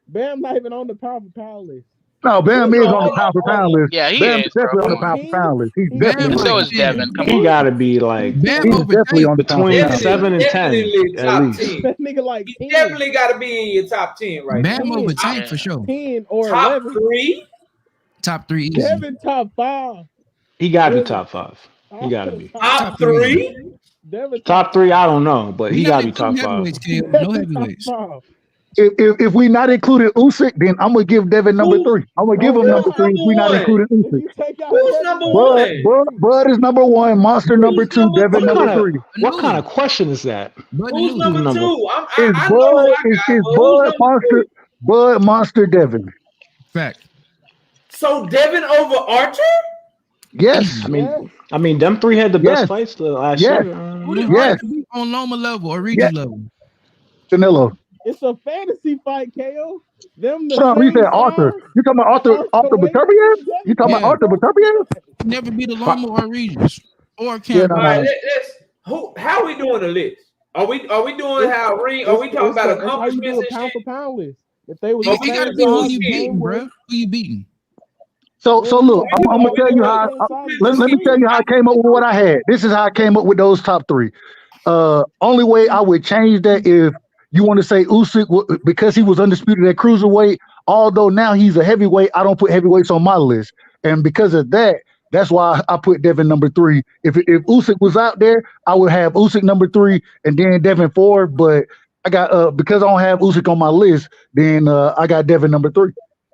Bam not even on the pound for pound list. No, Bam is on the pound for pound list. Yeah, he Bam is definitely on the pound for pound list. He's definitely. So is Devin. Come he on. Gotta be like. He's definitely on the between 7 and 10 at least. That nigga like he definitely got to be in your top 10 right now. Bam over Tank for sure. 10 or top 11. 3. Top 3 easy. Devin top 5. He got to be top 5. He got to be top 3. Top 3. I don't know, but he got to be top 5. No heavyweights. If we not including Usyk, then I'm gonna give Devin number 3. I'm gonna give him number 3 if we not including Usyk. Who's number 1? Bud is number 1. Monster number 2. Devin number 3. What kind of question is that? Who's number 2? Is Bud Monster? Bud Monster Devin. Fact. So Devin over Archer? Yes. I mean, them 3 had the best fights the last year. Yes. On Loma level or region level. Canelo. It's a fantasy fight, KO. Them the Hold on, you said Arthur. You talking about Arthur Beterbiev? You talking about Arthur Beterbiev? Never be the Loma or Regis or Yeah, Campbell. no, no. How are we doing the list? Are we doing how ring? Are we talking about accomplishments and pound shit? for pound list. If they was We gotta be who you beating, bro. Who you beating? So look, I'm gonna tell you how. Let me tell you how I came up with what I had. This is how I came up with those top 3. Only way I would change that if you want to say Usyk because he was undisputed at cruiserweight. Although now he's a heavyweight, I don't put heavyweights on my list, and because of that, that's why I put Devin number 3. If Usyk was out there, I would have Usyk number 3 and then Devin 4. But I got because I don't have Usyk on my list, then I got Devin number 3.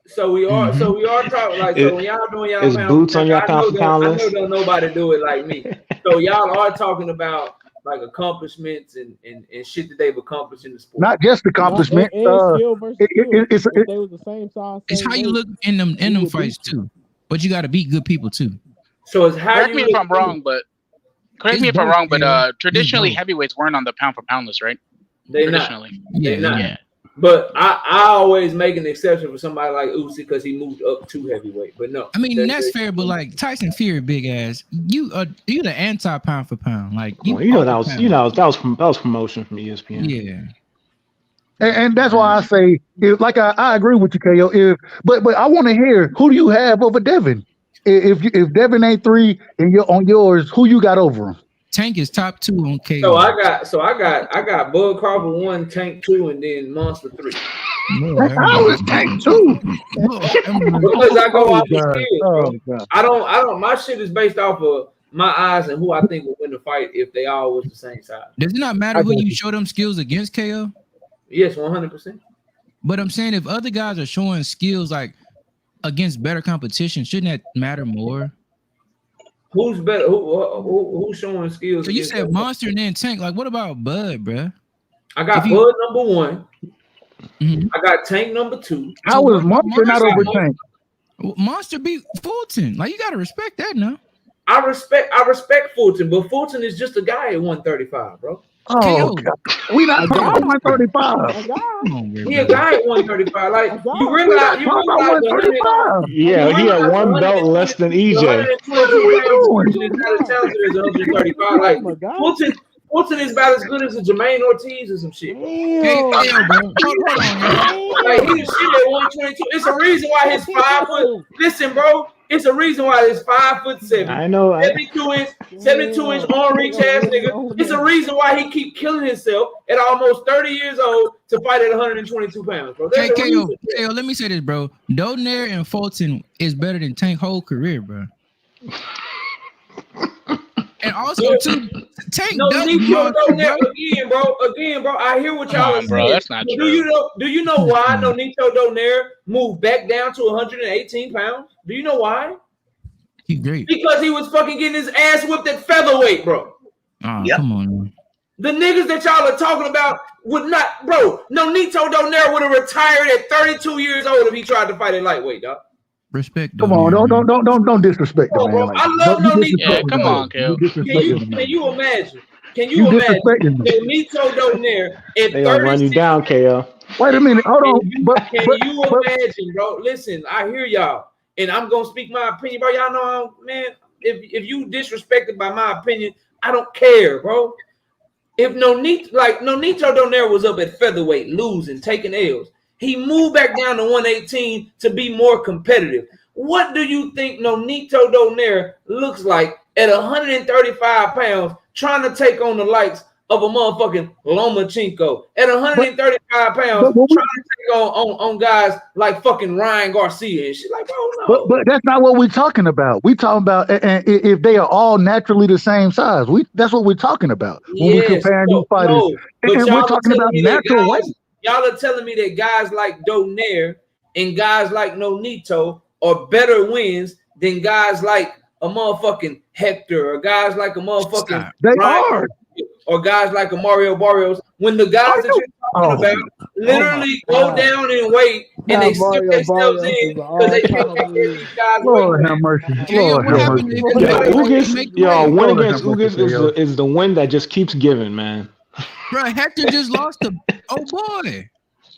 So we are talking like so when y'all doing y'all is boots on your pound for pound list? I know don't nobody do it like me. So y'all are talking about like accomplishments and shit that they've accomplished in the sport. Not just accomplishment. They was the same size. It's how you look in them fights too. But you gotta beat good people too. So it's how correct me if I'm wrong, but traditionally heavyweights weren't on the pound for pound list, right? They traditionally. They're not. Yeah. But I always make an exception for somebody like Usyk because he moved up to heavyweight. But no, I mean that's fair. But like Tyson Fury, big ass, you the anti pound for pound. Like that was promotion from ESPN. Yeah. And that's why I say, I agree with you, KO. But I want to hear who do you have over Devin? If Devin ain't 3 and you're on yours, who you got over him? Tank is top 2 on KO. So I got Bud Crawford 1, Tank 2, and then Monster 3. How is Tank 2? Because I go off the skills. I don't. My shit is based off of my eyes and who I think will win the fight if they all was the same size. Does it not matter who you show them skills against, KO? Yes, 100%. But I'm saying if other guys are showing skills like against better competition, shouldn't that matter more? Who's better? Who's showing skills? So you said Monster and then Tank. Like, what about Bud, bro? I got Bud number 1. Mm-hmm. I got Tank number 2. How is Monster not over Tank? Monster beat Fulton. Like, you gotta respect that now. I respect Fulton, but Fulton is just a guy at 135, bro. Oh, God. We not talking 135. He a guy at 135. Like you realize 135. Yeah, he had 1 belt less than EJ. Like Fulton is about as good as a Jermaine Ortiz or some shit. Like he's shit at 122. It's a reason why his 5 foot. Listen, bro. It's a reason why it's 5'7". I know. 72 inch arm reach ass nigga. It's a reason why he keep killing himself at almost 30 years old to fight at 122 pounds, bro. Hey, KO, let me say this, bro. Donaire and Fulton is better than Tank's whole career, bro. And also, too, Tank again, bro. I hear what y'all are saying. Bro, that's not true. Do you know why Nonito Donaire moved back down to 118 pounds? Do you know why? He's great. Because he was fucking getting his ass whipped at featherweight, bro. Come on, man. The niggas that y'all are talking about would not, bro. Nonito Donaire would have retired at 32 years old if he tried to fight at lightweight, dog. Respect. Come on, don't disrespect the man. Bro, I love Nonito. Yeah, come on, Kel. Can you imagine? Nonito Donaire at 36? They gonna run you down, KO. Wait a minute, hold on. Can you imagine, bro? Listen, I hear y'all, and I'm gonna speak my opinion, bro. Y'all know, man. If you disrespected by my opinion, I don't care, bro. If Nonito Donaire was up at featherweight, losing, taking L's, he moved back down to 118 to be more competitive. What do you think Nonito Donaire looks like at 135 pounds, trying to take on the likes of a motherfucking Lomachenko at 135 pounds, trying to take on guys like fucking Ryan Garcia and shit? Like, bro, no. But that's not what we're talking about. We talking about if they are all naturally the same size. That's what we're talking about when we're comparing these fighters. And we're talking about natural weight. y'all are telling me that guys like Donaire and guys like Nonito are better wins than guys like a motherfucking Hector or guys like a motherfucking Ryan, or guys like a Mario Barrios, when the guys that you're talking about literally go down and wait and they slip themselves in because they can't take care of these guys. Lord have mercy. Lord have mercy. Win against Ugas is the win that just keeps giving, man. Bro, Hector just lost to boy.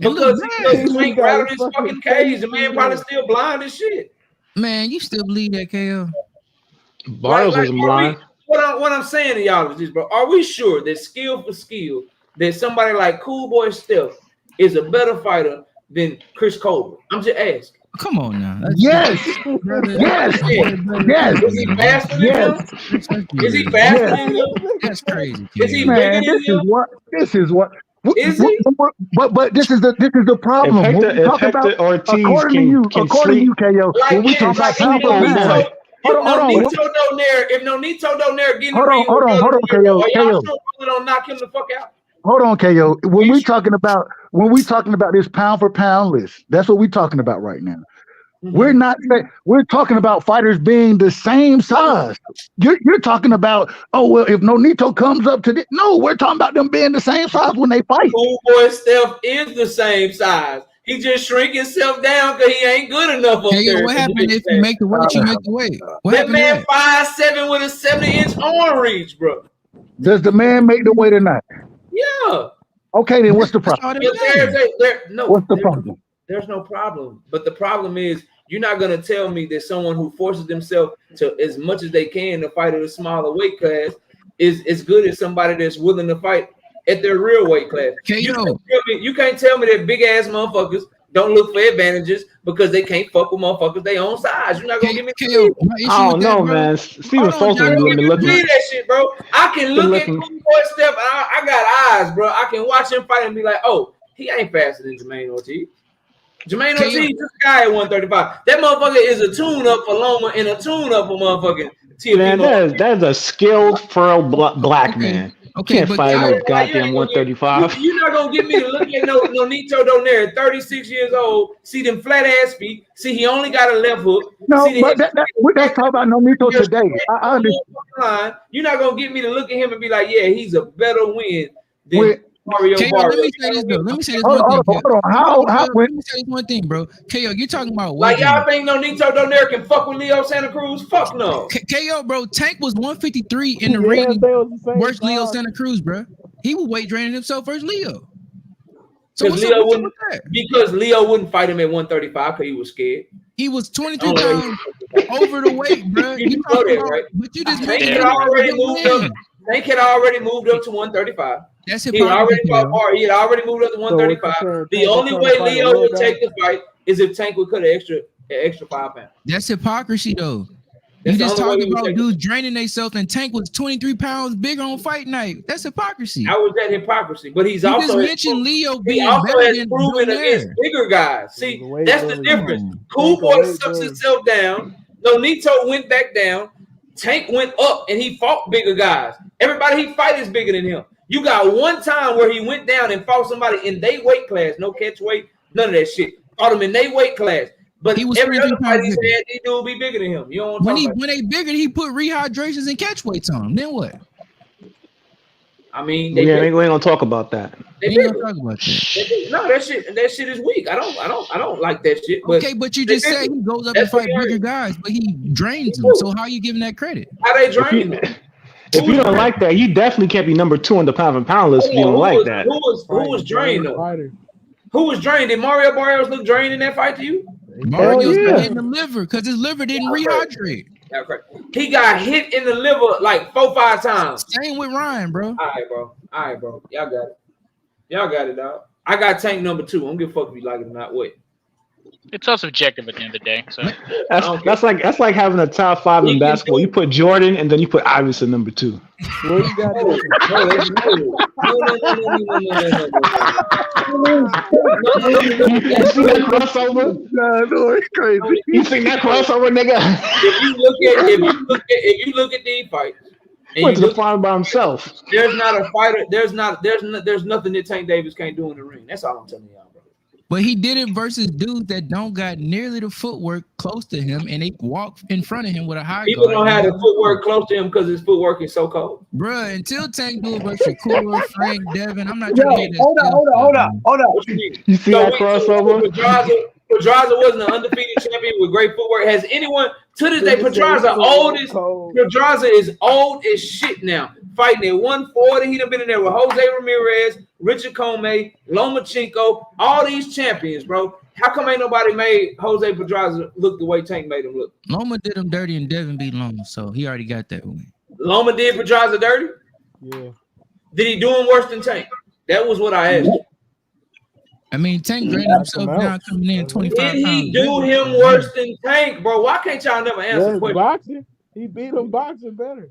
Because Tank rattled his fucking cage. The man probably still blind as shit. Man, you still believe that, KO? Barrios was blind. What I'm saying to y'all is this, bro. Are we sure that skill for skill, that somebody like Cool Boy Steph is a better fighter than Chris Colbert? I'm just asking. Come on now. Yes. Yes. Yes. Is he faster than him? Is he faster than him? That's crazy. Is he bigger than him? This is what. Is he? But this is the problem. If When we talk about, according to you, KO, when we talk about pound for pound. Hold on. If Nonito Donaire getting hold on, KO. Are y'all sure don't knock him the fuck out? Hold on, KO. When we talking about this pound for pound list, that's what we're talking about right now. Mm-hmm. We're talking about fighters being the same size. You're talking about, if Nonito comes up to this. No, we're talking about them being the same size when they fight. Cool Boy Steph is the same size. He just shrink himself down because he ain't good enough up there. What happened if you make the weight? You make the weight. That man 5'7" with a 70-inch arm reach, bro. Does the man make the weight or not? Yeah. Okay, then what's the problem? What's the problem? There's no problem. But the problem is you're not going to tell me that someone who forces themselves to as much as they can to fight at a smaller weight class is as good as somebody that's willing to fight at their real weight class. You can't tell me that big ass motherfuckers don't look for advantages because they can't fuck with motherfuckers their own size. You're not gonna give me I don't know, man. Stephen Fulton be looking at that shit, bro. I can look at Cool Boy Steph. I got eyes, bro. I can watch him fight and be like, oh, he ain't faster than Jermaine Ortiz. Jermaine Ortiz is a guy at 135. That motherfucker is a tune-up for Loma and a tune-up for motherfucking TFP. Man, that is a skilled, furrow black man. Can't fight no goddamn 135. You're not gonna get me to look at Nonito Donaire, 36 years old, see them flat ass feet, see he only got a left hook. No, but let's talk about Nonito today. I understand. You're not gonna get me to look at him and be like, yeah, he's a better win than Mario Barrios. Let me say this though. Let me say this one thing. Let me say this one thing, bro. KO, you're talking about like y'all think Nonito Donaire can fuck with Leo Santa Cruz? Fuck no. KO, bro. Tank was 153 in the ring versus Leo Santa Cruz, bro. He was weight draining himself versus Leo. So because Leo wouldn't fight him at 135 because he was scared. He was 22 pounds over the weight, bro. You know that, right? But you just Tank had already moved up. Tank had already moved up to 135. That's he had already moved up to 135. The only way Leo would take the fight is if Tank would cut an extra 5 pounds. That's hypocrisy, though. You just talking about dudes draining themselves, and Tank was 23 pounds bigger on fight night. That's hypocrisy. How was that hypocrisy? But he's also just mentioned Leo being better than proven against bigger guys. See, that's the difference. Cool Boy sucks himself down. Nonito went back down. Tank went up, and he fought bigger guys. Everybody he fight is bigger than him. You got one time where he went down and fought somebody in their weight class, no catch weight, none of that shit. Fought him in their weight class. But he was every other fight he said he dude be bigger than him. You don't when they bigger, he put rehydrations and catch weights on him. Then what? I mean, we ain't gonna talk about that. They ain't gonna talk about that. No, that shit is weak. I don't like that shit. But okay, but you just said he goes up and fight bigger guys, but he drains them. So how are you giving that credit? How they drain them? If you don't like that, you definitely can't be number 2 on the pound for pound list if you don't like that. Who was drained though? Who was drained? Did Mario Barrios look drained in that fight to you? Mario's in the liver because his liver didn't rehydrate. He got hit in the liver like 4-5 times. Same with Ryan, bro. All right, bro. Y'all got it, dog. I got Tank number 2. I don't give a fuck if you like it or not. Wait. It's all subjective at the end of the day. So that's like having a top 5 in basketball. You put Jordan and then you put Iverson number 2. What you got No. You see that crossover? No, it's crazy. You see that crossover, nigga? If you look at these fights, He went to the final by himself. There's not a fighter. There's nothing that Tank Davis can't do in the ring. That's all I'm telling y'all, bro. But he did it versus dudes that don't got nearly the footwork close to him, and they walk in front of him with a high People guard. don't have the footwork close to him because his footwork is so cold. Bruh, until Tank do it versus Shakur, Frank, Devin, I'm not trying to get this. Hold on. You see that crossover? Pedraza wasn't an undefeated champion with great footwork. Has anyone to this day? Pedraza is old as shit now. Fighting at 140. He done been in there with Jose Ramirez, Richard Comey, Lomachenko, all these champions, bro. How come ain't nobody made Jose Pedraza look the way Tank made him look? Loma did him dirty and Devin beat Loma, so he already got that win. Loma did Pedraza dirty? Yeah. Did he do him worse than Tank? That was what I asked you. I mean, Tank drained himself down coming in 25 pounds. Did he do him worse than Tank, bro? Why can't y'all never answer the question? Boxing. He beat him boxing better.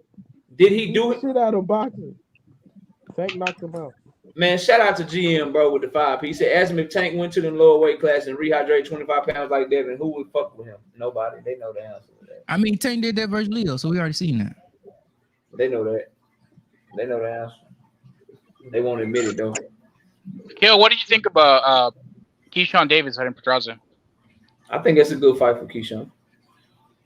Did he do it? Shit out of boxing. Tank knocked him out. Man, shout out to GM, bro, with the 5 piece. He said, ask him if Tank went to the lower weight class and rehydrated 25 pounds like Devin, who would fuck with him? Nobody. They know the answer to that. I mean, Tank did that versus Leo, so we already seen that. They know that. They know the answer. They won't admit it, though. Kill, what do you think about Keyshawn Davis fighting Pedraza? I think that's a good fight for Keyshawn.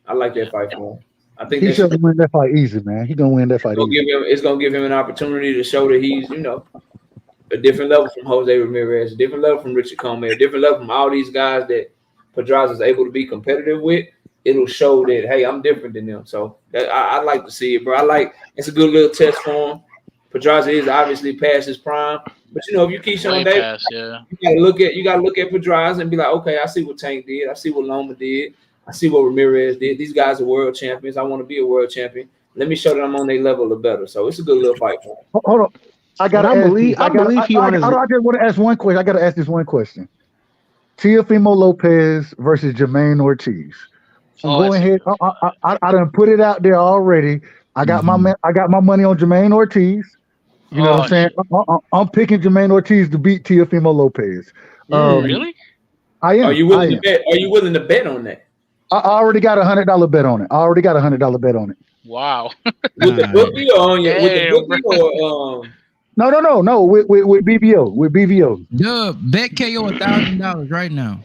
I like that fight for him. I think He's gonna win that fight easy, man. He's gonna win that fight easy. It's gonna give him an opportunity to show that he's, a different level from Jose Ramirez, a different level from Richard Comey, a different level from all these guys that Pedraza is able to be competitive with. It'll show that, hey, I'm different than them. So I like to see it, bro. It's a good little test for him. Pedraza is obviously past his prime, but if you Keyshawn Davis, you gotta look at Pedraza and be like, okay, I see what Tank did, I see what Loma did. I see what Ramirez did. These guys are world champions. I want to be a world champion. Let me show that I'm on their level or better. So it's a good little fight for him. Hold on. I believe he on his. I just want to ask one question. I got to ask this one question. Teofimo Lopez versus Jermaine Ortiz. Go ahead. I done put it out there already. I got my money on Jermaine Ortiz. You know what I'm saying? I'm picking Jermaine Ortiz to beat Teofimo Lopez. Really? I am. Are you willing to bet? Are you willing to bet on that? I already got $100 bet on it. Wow. With the bookie or on your with the bookie or No. With BBO. With BBO. Dub, bet KO $1,000 right now.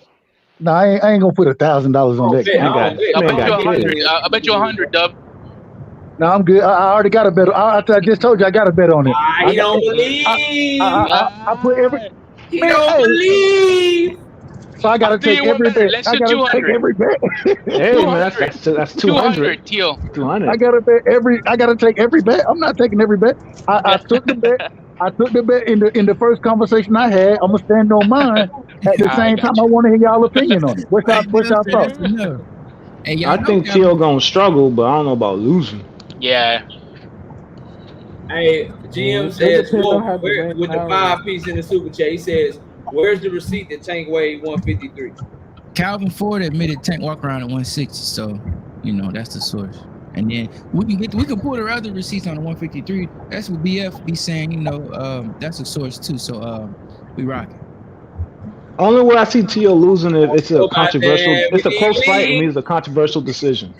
No, I ain't gonna put $1,000 on that. I bet you 100, Dub. No, I'm good. I already got a bet. I just told you I got a bet on it. I don't believe. I put every. He don't believe. So I gotta take every bet. I gotta take every bet. Hey man, that's 200. Teal. 200. I gotta take every bet. I'm not taking every bet. I took the bet. I took the bet in the first conversation I had. I'm gonna stand on mine. At the same time, I want to hear y'all opinion on it. What's y'all thoughts? Hey, I think Teal gonna struggle, but I don't know about losing. Yeah. Hey, GM says with the 5 piece in the super chat, he says, where's the receipt that Tank weighed 153? Calvin Ford admitted Tank walk around at 160, so that's the source. And then we can pull the other receipts on the 153. That's what BF be saying, that's a source too. So we rocking. Only way I see Teal losing if it's a controversial, it's a close fight. It means a controversial decision.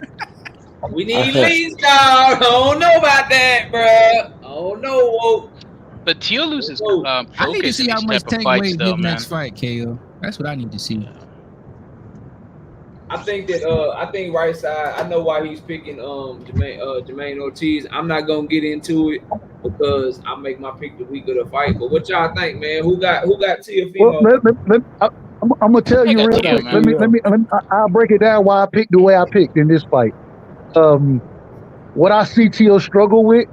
We need leads, dog. I don't know about that, bro. Oh no. But Teal loses. I need to see how much Tank weighs his next fight, KO. That's what I need to see. I think right side. I know why he's picking Jermaine Ortiz. I'm not gonna get into it because I make my pick the week of the fight. But what y'all think, man? Who got Teofimo? Well, I'm gonna tell you real quick. Let me. I'll break it down why I picked the way I picked in this fight. What I see Teal struggle with,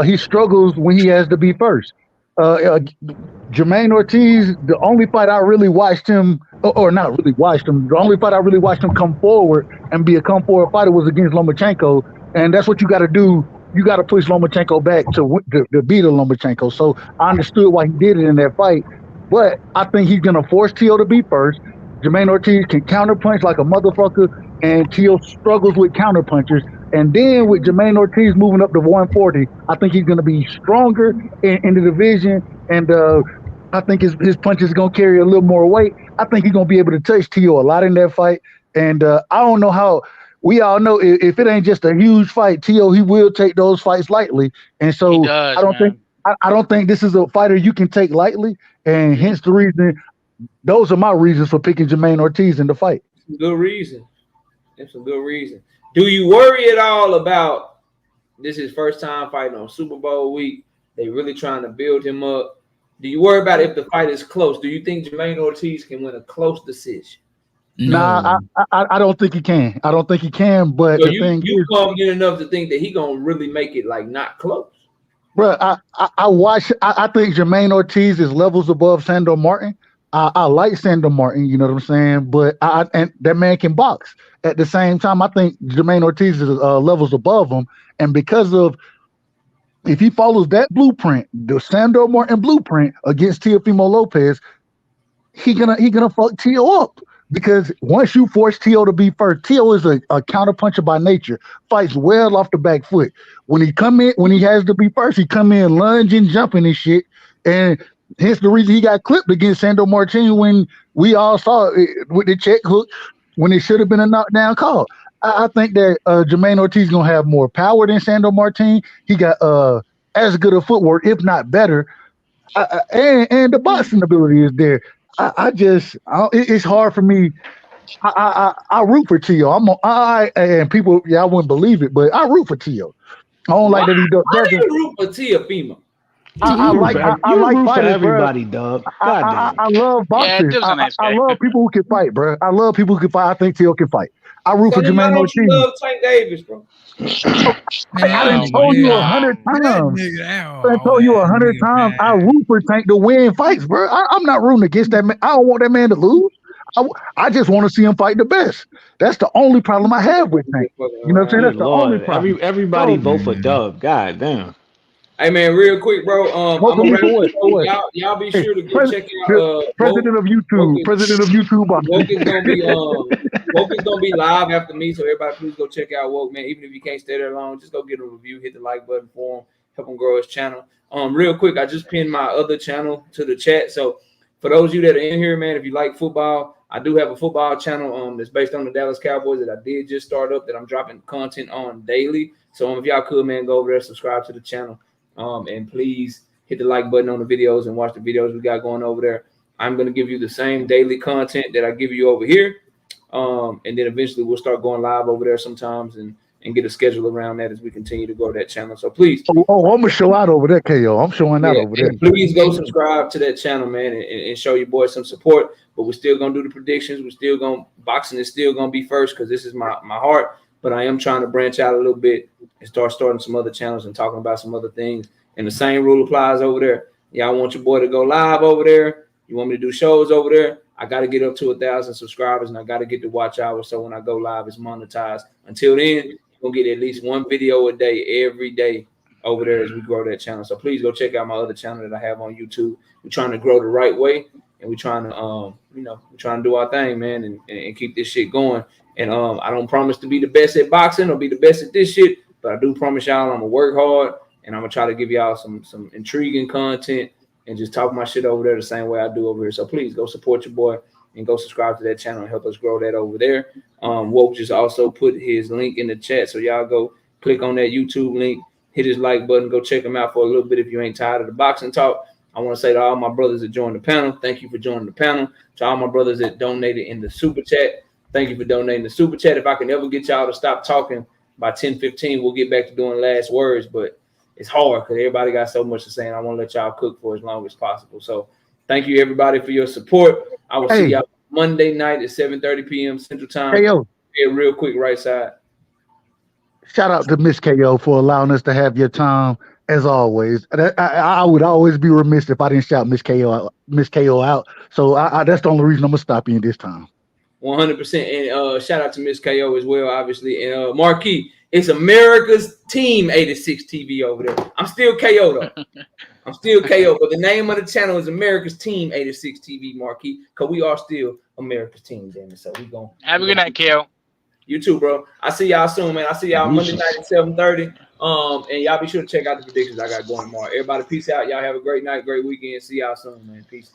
he struggles when he has to be first. Jermaine Ortiz, the only fight I really watched him, or not really watched him, the only fight I really watched him come forward and be a come forward fighter was against Lomachenko, and that's what you got to do. You got to push Lomachenko back to beat a Lomachenko. So I understood why he did it in that fight, but I think he's gonna force Teal to be first. Jermaine Ortiz can counterpunch like a motherfucker, and Teal struggles with counterpunchers. And then with Jermaine Ortiz moving up to 140, I think he's going to be stronger in the division. And I think his punches are going to carry a little more weight. I think he's going to be able to touch Teal a lot in that fight. And I don't know we all know if it ain't just a huge fight, T.O. he will take those fights lightly, and so I don't think this is a fighter you can take lightly, and hence the reason. Those are my reasons for picking Jermaine Ortiz in the fight. Good reason. That's a good reason. Do you worry at all about this is first time fighting on Super Bowl week? They really trying to build him up. Do you worry about if the fight is close? Do you think Jermaine Ortiz can win a close decision? No. Nah, I don't think he can. I don't think he can. But so the thing you is, confident enough to think that he gonna really make it like not close? Bro, I watch. I think Jermaine Ortiz is levels above Sandor Martin. I like Sandor Martin, you know what I'm saying? But and that man can box. At the same time, I think Jermaine Ortiz is levels above him, and because of if he follows that blueprint, the Sandor Martin blueprint against Teofimo Lopez, he gonna fuck T.O. up. Because once you force T.O. to be first, T.O. is a counterpuncher by nature, fights well off the back foot. When he has to be first, he come in lunging, jumping and shit. And hence the reason he got clipped against Sandor Martin when we all saw it with the check hook when it should have been a knockdown call. I think that Jermaine Ortiz gonna have more power than Sandor Martin. He got as good a footwork, if not better, and the boxing ability is there. It's hard for me. I root for T.O. And people, I wouldn't believe it, but I root for T.O. I don't like that he does. Why do you root for Teofimo? I like for fighters, everybody, bro. dog. I love boxers. I love people who can fight, bro. I love people who can fight. I think T.O. can fight. I root for Jermaine Ortiz. You love Tank Davis, bro. I done told you 100 times. I told you 100 times. I root for Tank to win fights, bro. I'm not rooting against that man. I don't want that man to lose. I just want to see him fight the best. That's the only problem I have with Tank. You know what I'm saying? That's the only problem. Everybody vote for Dub. God damn. Hey man, real quick, bro. I'm gonna y'all be sure to go check out President of YouTube. President of YouTube. Woke is gonna be live after me, so everybody please go check out Woke, man. Even if you can't stay there long, just go get a review, hit the like button for him, help him grow his channel. Real quick, I just pinned my other channel to the chat. So for those of you that are in here, man, if you like football, I do have a football channel that's based on the Dallas Cowboys that I did just start up that I'm dropping content on daily. So if y'all could, man, go over there, subscribe to the channel. And please hit the like button on the videos and watch the videos we got going over there. I'm going to give you the same daily content that I give you over here. And then eventually we'll start going live over there sometimes and get a schedule around that as we continue to grow that channel. So please. I'm going to show out over there, KO. I'm showing out over there. Please go subscribe to that channel, man, and show your boys some support. But we're still going to do the predictions. We're still going to, boxing is still going to be first because this is my heart. But I am trying to branch out a little bit and starting some other channels and talking about some other things. And the same rule applies over there. Y'all want your boy to go live over there. You want me to do shows over there. I got to get up to 1,000 subscribers and I got to get the watch hours. So when I go live, it's monetized. Until then, you're going to get at least one video a day, every day over there as we grow that channel. So please go check out my other channel that I have on YouTube. We're trying to grow the right way. And we're trying to, we're trying to do our thing, man, and keep this shit going. And I don't promise to be the best at boxing or be the best at this shit, but I do promise y'all I'm gonna work hard and I'm gonna try to give y'all some intriguing content and just talk my shit over there the same way I do over here. So please go support your boy and go subscribe to that channel and help us grow that over there. Woke just also put his link in the chat, so y'all go click on that YouTube link, hit his like button, go check him out for a little bit if you ain't tired of the boxing talk. I want to say to all my brothers that joined the panel, thank you for joining the panel. To all my brothers that donated in the super chat, thank you for donating the super chat. If I can ever get y'all to stop talking by 10:15, we'll get back to doing last words, but it's hard because everybody got so much to say, and I want to let y'all cook for as long as possible. So thank you, everybody, for your support. I will see y'all Monday night at 7:30 p.m. Central Time. KO. Here, real quick, right side. Shout out to Miss KO for allowing us to have your time, as always. I would always be remiss if I didn't shout Miss KO out. So that's the only reason I'm going to stop you this time. 100%. And shout out to Miss KO as well, obviously. And Marquis, it's America's Team 86 TV over there. I'm still KO, though. I'm still KO, but the name of the channel is America's Team 86 TV, Marquis, because we are still America's Team, damn it. So we going to have a good night, KO. You too, bro. I see y'all soon, man. I see y'all Monday night at 7:30. And y'all be sure to check out the predictions I got going tomorrow. Everybody, peace out. Y'all have a great night, great weekend. See y'all soon, man. Peace.